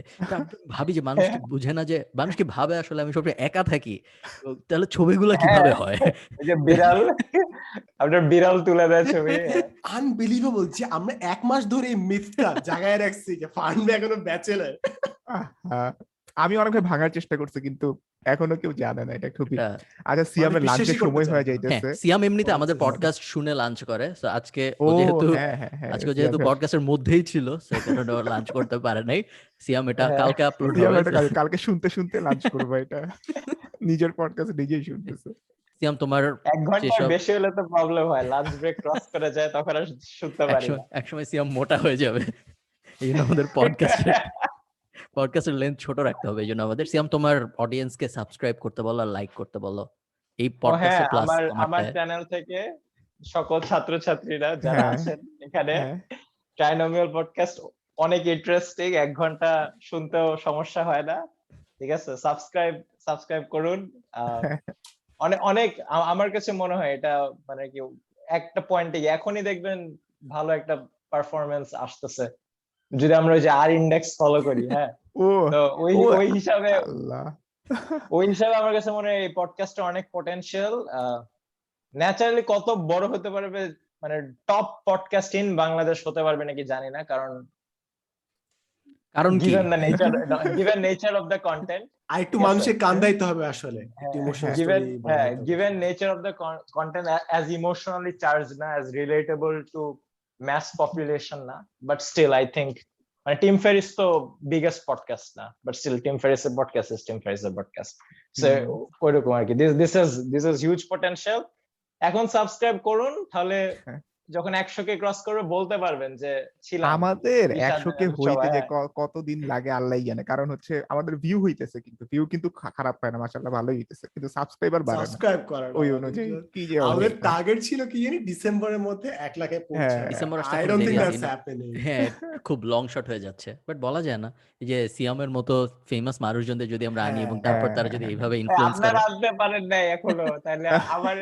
ভাবি যে মানুষ কি বুঝে না, যে মানুষ কি ভাবে আসলে আমি সবসময় একা থাকি, তাহলে ছবিগুলো কিভাবে হয়? এই যে বিড়াল, আপনার বিড়াল তুলে দেয় ছবি। আনবিলিভেবল যে আমরা 1 মাস ধরে এই মিথটা জাগায় রাখছি যে ফারহান ভাই এখনো ব্যাচেলর। আমি অনেক ভাঙার চেষ্টা করছি কিন্তু এখনো কেউ জানে না এটা খুবই। আচ্ছা সিয়ামের লাঞ্চের সময় হয়ে যাইতেছে। সিয়াম এমনিতে আমাদের পডকাস্ট শুনে লাঞ্চ করে, সো আজকে ও যেহেতু পডকাস্টের মধ্যেই ছিল সেকারণে ও লাঞ্চ করতে পারে নাই। সিয়াম এটা কালকে আপলোড হবে, কালকে শুনতে শুনতে লাঞ্চ করব। এটা নিজের পডকাস্ট নিজেই শুনতেছে। সিয়াম তোমার 1 ঘন্টার বেশি হলে তো প্রবলেম হয়, লাঞ্চ ব্রেক ক্রস করে যায় তখন আর শুনতে পারি না। একসময় সিয়াম মোটা হয়ে যাবে, এই জন্য আমাদের পডকাস্টের লেন্থ ছোট রাখতে হবে। এই জন্য আমাদের সিয়াম তোমার অডিয়েন্সকে সাবস্ক্রাইব করতে বলো আর লাইক করতে বলো এই পডকাস্টে, প্লাস আমার চ্যানেল থেকে সকল ছাত্রছাত্রীরা যারা আছেন এখানে, ট্রাইনোমিয়াল পডকাস্ট অনেক ইন্টারেস্টিং, 1 ঘন্টা শুনতেও সমস্যা হয় না। ঠিক আছে, সাবস্ক্রাইব করুন। অনেক আমার কাছে মনে হয় এটা মানে কি একটা পয়েন্টে এখনই দেখবেন ভালো একটা পারফরম্যান্স আসতেছে যদি আমরা ওই যে আর ইন্ডেক্স ফলো করি। হ্যাঁ, তো ওই হিসাবে আমার কাছে মনে হয় এই পডকাস্টে অনেক পটেনশিয়াল। ন্যাচারালি কত বড় হতে পারবে, মানে টপ পডকাস্ট ইন বাংলাদেশ হতে পারবে নাকি জানি না, কারণ given the nature of the content, আর একটু মানুষের কান দিতে হবে আসলে, একটু emotional story. given nature of the content as emotionally charged না, as relatable to mass population না, but still I think মানে টিম ফেরিস তো বিগেস্ট পডকাস্ট না, বাট স্টিল টিম ফেরিসের পডকাস্ট ইজ টিম ফেরিসের পডকাস্ট। সো ওইরকম আর কি, দিস ইজ হিউজ পটেনশিয়াল। এখন সাবস্ক্রাইব করুন, তাহলে যখন 100কে ক্রস করবে বলতে পারবেন যে ছিলাম। আমাদের 100কে হইতে যে কতদিন লাগে আল্লাহই জানে, কারণ হচ্ছে আমাদের ভিউ হইতেছে, কিন্তু ভিউ কিন্তু খারাপ হয় না, মাশাআল্লাহ ভালোই হইতেছে, কিন্তু সাবস্ক্রাইবার বাড়ে না। সাবস্ক্রাইব করার ওই অনুযায়ী কি যে আমাদের টার্গেট ছিল কি জানি, ডিসেম্বরের মধ্যে 1 লাখে পৌঁছানো। ডিসেম্বর আসতে I don't think that's happening. হ্যাঁ, খুব লং শট হয়ে যাচ্ছে, বাট বলা যায় না। এই যে সিয়ামের মতো ফেমাস মানুষজনদের যদি আমরা আনি এবং তারপর তারা যদি এইভাবে ইনফ্লুয়েন্স করে। আপনারা আনতে পারেন না এখনো, তাহলে আমার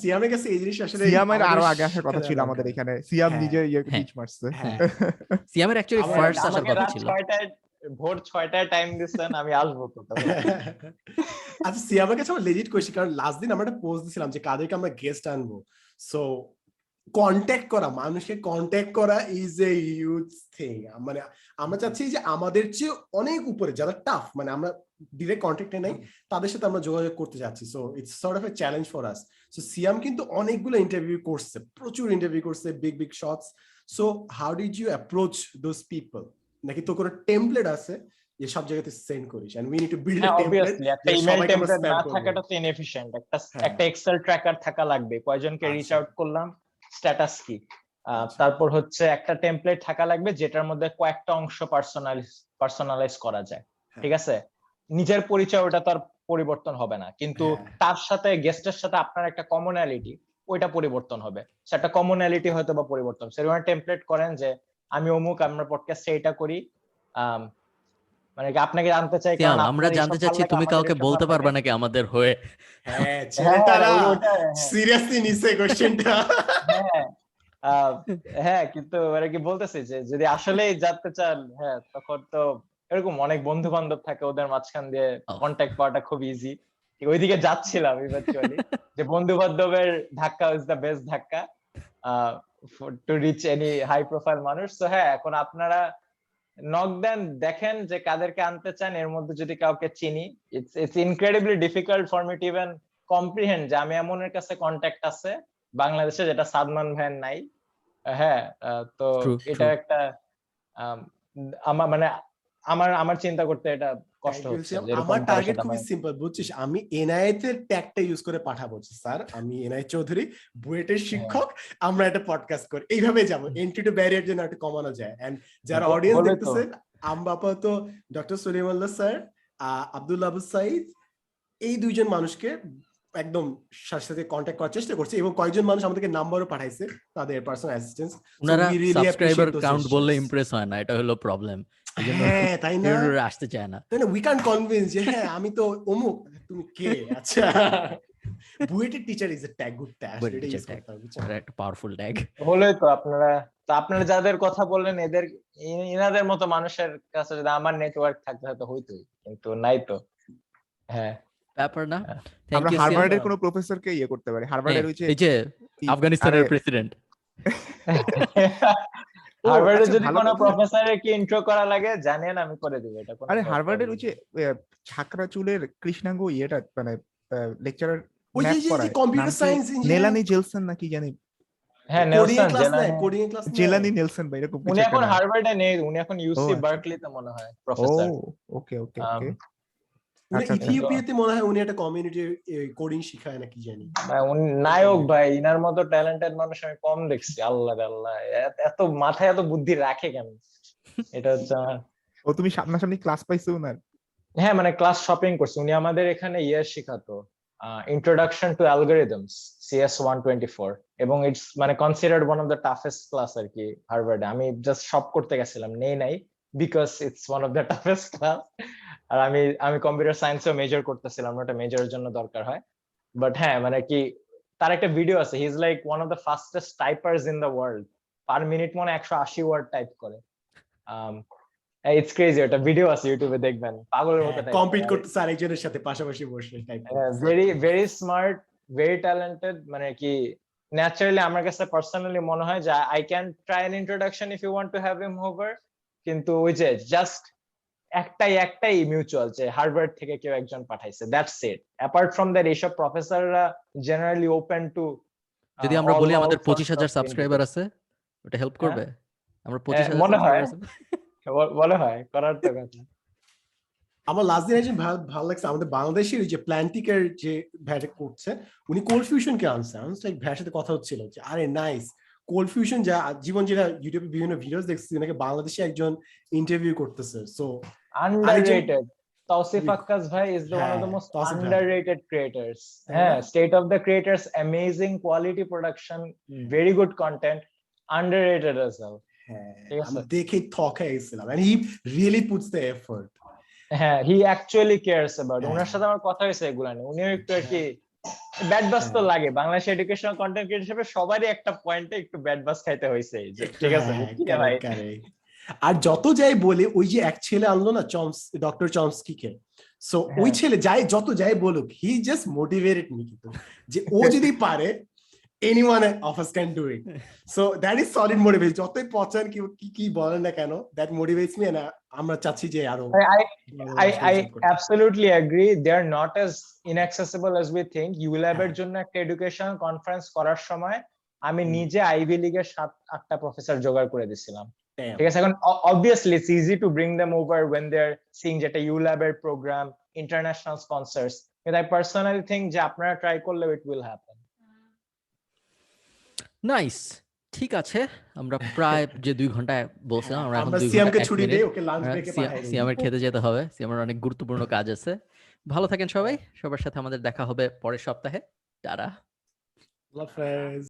সিয়ামের কাছে এই জিনিস আসলে সিয়ামের আরো আগে আসার কথা ছিল আমাদের এখানে। সিয়াম নিজে পিচ মারছে। সিয়ামের অ্যাকচুয়ালি ফার্স্ট আসার কথা ছিল। ভোর 6টায় টাইম দিছেন, আমি আসবো তো। আচ্ছা সিয়ামের কাছে আমার লেজিট কোয়েশ্চন, কারণ লাস্ট দিন আমরা একটা পোস্ট দিছিলাম যে কাদেরকে আমরা গেস্ট আনবো। সো কন্ট্যাক্ট করা, মানুষকে কন্ট্যাক্ট করা ইজ এ হিউজ থিং। মানে আমরা চাচ্ছি যে আমাদের চেয়ে অনেক উপরে যারা টাফ, মানে আমরা ডিরেক্ট কন্ট্যাক্টে নাই, তাদের সাথে আমরা যোগাযোগ করতে যাচ্ছি। So it's sort of a challenge for us. So Siam কিন্তু অনেকগুলো ইন্টারভিউ করছে, প্রচুর ইন্টারভিউ করছে, big shots. So how did you approach those people? নাকি তো কোনো টেমপ্লেট আছে যে সব জায়গাতে সেন্ড করিস, and we need to build a template? একটা ইমেল টেমপ্লেট না থাকাটা তো ইনএফিশিয়েন্ট। একটা এক্সেল ট্র্যাকার থাকা লাগবে, কয়জনকে রিচ আউট করলাম, স্ট্যাটাস কি, তারপর হচ্ছে একটা টেমপ্লেট থাকা লাগবে যেটার মধ্যে কয়েকটা অংশ পার্সোনালাইজ করা যায়। ঠিক আছে, নিজের পরিচয় ওটা তার পরিবর্তন হবে না, কিন্তু তার সাথে গেস্টের সাথে আপনার একটা কমনালিটি, ওইটা পরিবর্তন হবে। সেটা কমনালিটি হয়তো বা পরিবর্তন, সেরকম টেমপ্লেট করেন যে আমি অমুক, আমরা পডকাস্টে এটা করি, মানে আপনাকে জানতে চাই, কারণ আমরা জানতে চাচ্ছি তুমি কাউকে বলতে পারবে নাকি আমাদের হয়ে? হ্যাঁ, ছেলেটারা সিরিয়াসলি নিছে কোশ্চেনটা। হ্যাঁ, কিন্তু মানে কি বলতেছি যে যদি আসলেই জানতে চান, হ্যাঁ তখন তো এরকম অনেক বন্ধু বান্ধব থাকে, ওদের মাঝখান দিয়ে কন্ট্যাক্ট পাওয়াটা খুব ইজি। ওইদিকে যাচ্ছিলাম ইভেন্চুয়ালি, যে বন্ধু বান্ধবের ধাক্কা ইজ দ্য বেস্ট ধাক্কা to reach any high profile মানুষ। তো হ্যাঁ, এখন আপনারা নক দেন, দেখেন যে কাদেরকে আনতে চান, এর মধ্যে যদি কাউকে চিনি। It's incredibly difficult for me two even comprehend যে আমি এমনের কাছে কন্টাক্ট আছে বাংলাদেশে যেটা সাদমান ভাইয়ের নাই। হ্যাঁ, তো True, এটা true. একটা আমার মানে আমার চিন্তা করতে এটা কষ্ট Thank you, হচ্ছে Siam. যে এরকম আমার কারোর টার্গেট সাথে খুবই আমার- সিম্পল, বুঝছিস? আমি এনআইএ এর ট্যাগটা ইউজ করে পাঠাবো যে, স্যার আমি এনআইএ চৌধুরী, বুয়েটের শিক্ষক, আমরা একটা পডকাস্ট করি। এইভাবে যাবো, এন্ট্রি টু ব্যারিয়ার যেন একটু কমানো যায়। এন্ড যারা অডিয়েন্স বলে তো। দেখতেছেন, আমরা আপাতত ডক্টর সলিমুল্লাহ স্যার, আব্দুল্লাহ আবু সাইদ, এই দুইজন মানুষকে একদম সাথে সাথে কন্ট্যাক্ট করার চেষ্টা করছে, এবং কয়েকজন মানুষ আমাদেরকে নাম্বারও পাঠাইছে তাদের পার্সোনাল অ্যাসিস্ট্যান্স। ওনারা সাবস্ক্রাইবার কাউন্ট বললে ইমপ্রেস হয় না, এটা হলো প্রবলেম। হ্যাঁ, তাই না? আসতে চায় না। তাই না? উই ক্যান কনভিন্স যে হ্যাঁ আমি তো অমুক, তুমি কে? আচ্ছা, বুয়েটের teacher is a tag, good tag, Bueted এটা ইউজ teacher tag. করতে হবে, বুঝছেন? এটা একটা পাওয়ারফুল ট্যাগ। হলোই তো। আপনারা যাদের কথা বললেন এনাদের মতো মানুষের কাছে যদি আমার নেটওয়ার্ক থাকতে হয়তো হইতোই, কিন্তু নাই তো। হ্যাঁ, ব্যাপার না। হ্যাঁ। থ্যাংক আমরা ইউ হার্ভার্ডের কোনো প্রফেসরকে ইয়ে করতে পারি, হার্ভার্ডের ওই যে এই যে আফগানিস্তানের আরে- প্রেসিডেন্ট। ও, হার্ভার্ডে আচ্ছা, যদি ভালো কোনো কথা। প্রফেসরের কি ইন্ট্রো করা লাগে জানেন, আমি করে দিব এটা। কোনো আরে problem হার্ভার্ডের ওই নেই। যে ছাকরা চুলের কৃষ্ণাঙ্গ ইয়েটা মানে লেকচারার ওই যে কম্পিউটার সায়েন্স নেলানি জেলসন নাকি জানি, হ্যাঁ, কোডিং নেলসন ক্লাস নেয়, জেলানি। কোডিং ক্লাস নেয়। জেলানি নেলসন বা এরকম উনি কিছু একটা এখন নাম। হার্ভার্ডে নেই, উনি এখন ইউসি আচ্ছা। বার্কলিতে মনে হয় ও প্রফেসর। ওকে ওকে Um, ওকে। উনি আচ্ছা, আচ্ছা। ইথিওপিয়াতে মনে হয় উনি একটা কমিউনিটি কোডিং শিখায় নাকি জানি। উনি নায়ক ভাই, ইনার মতো ট্যালেন্টেড মানুষ আমি কম দেখছি। আল্লাহ আল্লাহ, এত মাথায় এত বুদ্ধি রাখে কেন? এটা হচ্ছে আমার। ও, তুমি সামনাসামনি ক্লাস পাইছো ওনার? হ্যাঁ, মানে ক্লাস শপিং করছি। উনি আমাদের এখানে শিখাতো, ইন্ট্রোডাকশন টু অ্যালগরিদমস, CS 124, এবং ইটস মানে considered one of the toughest class আর কি হার্ভার্ডে। আমি জাস্ট শপ করতে গেছিলাম, নাই because it's one of the toughest class. আর আমি কম্পিউটার সায়েন্সেও মেজর করতেছিলাম, ওটা মেজরের জন্য দরকার হয়। বাট হ্যাঁ, মানে কি, তার একটা ভিডিও আছে, he is like one of the fastest typers in the world. Per minute মনে 180 ওয়ার্ড টাইপ করে। ইটস ক্রেজি, একটা ভিডিও আছে ইউটিউবে, দেখবেন, পাগলের মতো টাইপ কম্পিট করতেছে আরেকজনের সাথে পাশাপাশি বসে type. Very smart, very talented. মানে কি, ন্যাচারালি আমার কাছে পার্সোনালি মনে হয় যে I can try an introduction if you want to have him over. কিন্তু ওই যে জাস্ট একটাই মিউচুয়াল, যে হার্ভার্ড থেকে কেউ একজন পাঠাইছে, that's it. Apart from that এইসব প্রফেসররা জেনারেলি ওপেন টু। যদি আমরা বলি আমাদের 25,000 সাবস্ক্রাইবার আছে, ওটা হেল্প করবে? আমরা 25,000 মনে হয়। সাবস্ক্রাইবার আছে। বলে হয় করার তো কথা। আমার লাস্ট দিন একজন ভালো লাগছে, আমাদের বাংলাদেশের ওই যে প্ল্যান্টিকের যে ভ্যাট করছে, উনি কোল্ড ফিউশন কে আনছে। ভ্যাটের সাথে কথা হচ্ছিল যে আরে নাইস, কোল্ড ফিউশন যা জীবন, যেটা ইউটিউবে বিভিন্ন ভিডিওস দেখছি, ওনাকে বাংলাদেশে একজন ইন্টারভিউ করতেছে। So Underrated. Tausif Akkas bhai is one of the হ্যাঁ, most Tausif bhai। underrated creators. তাই হ্যাঁ, না? state of the creators, amazing quality production, very good content, underrated as well. হ্যাঁ, ঠিক আছে। আমি দেখে থক হয়ে গেছিলাম, and he really puts the effort. হ্যাঁ, he actually cares about. হ্যাঁ। ওনার সাথে আমার কথা হয়েছে এগুলা নিয়ে। উনিও একটু আর কি ব্যাড বাস তো হ্যাঁ। লাগে, বাংলাদেশ এডুকেশনাল কন্টেন্ট ক্রিয়েটর হিসেবে সবারই একটা পয়েন্টে একটু ব্যাড বাস খাইতে হয়েছে, যে ঠিক আছে হ্যাঁ, কি রে ভাই। correct, correct. আর যত যাই বলে, ওই যে এক ছেলে আনলো না ডক্টর চমস্কিকে, সো ওই হ্যাঁ। ছেলে যত যাই বলুক, হি জাস্ট মোটিভেটেড মি, কিন্তু যে ও যদি পারে, anyone of us can do it. So that is solid motivation. যতই পচান কি বলেন না কেন, that motivates me, and আমরা চাচ্ছি যে আরো I absolutely agree. They are not as inaccessible as we think. ULab এর জন্য একটা এডুকেশন কনফারেন্স করার সময় আমি নিজে আইভি লিগের 7-8টা প্রফেসর জোগাড় করে দিছিলাম। ঠিক আছে, এখন obviously it's easy to bring them over when they're seeing যেটা ULab এর প্রোগ্রাম, ইন্টারন্যাশনাল স্পন্সরস। কিন্তু I personally think যে আপনারা ট্রাই করলে it will happen. নাইস, ঠিক আছে। আমরা প্রায় যে 2 ঘন্টায় বলছিলাম, আমরা এখন 2 সিয়ামকে ঘন্টা 1 ছুটি মিনিট। দেই, ওকে লাঞ্চ ব্রেকে পাঠাই দিই। সিয়ামের খেতে যেতে হবে, সিয়ামের অনেক গুরুত্বপূর্ণ কাজ আছে। ভালো থাকেন সবাই, সবার সাথে আমাদের দেখা হবে পরের সপ্তাহে। টাটা। আল্লাহ হাফেজ।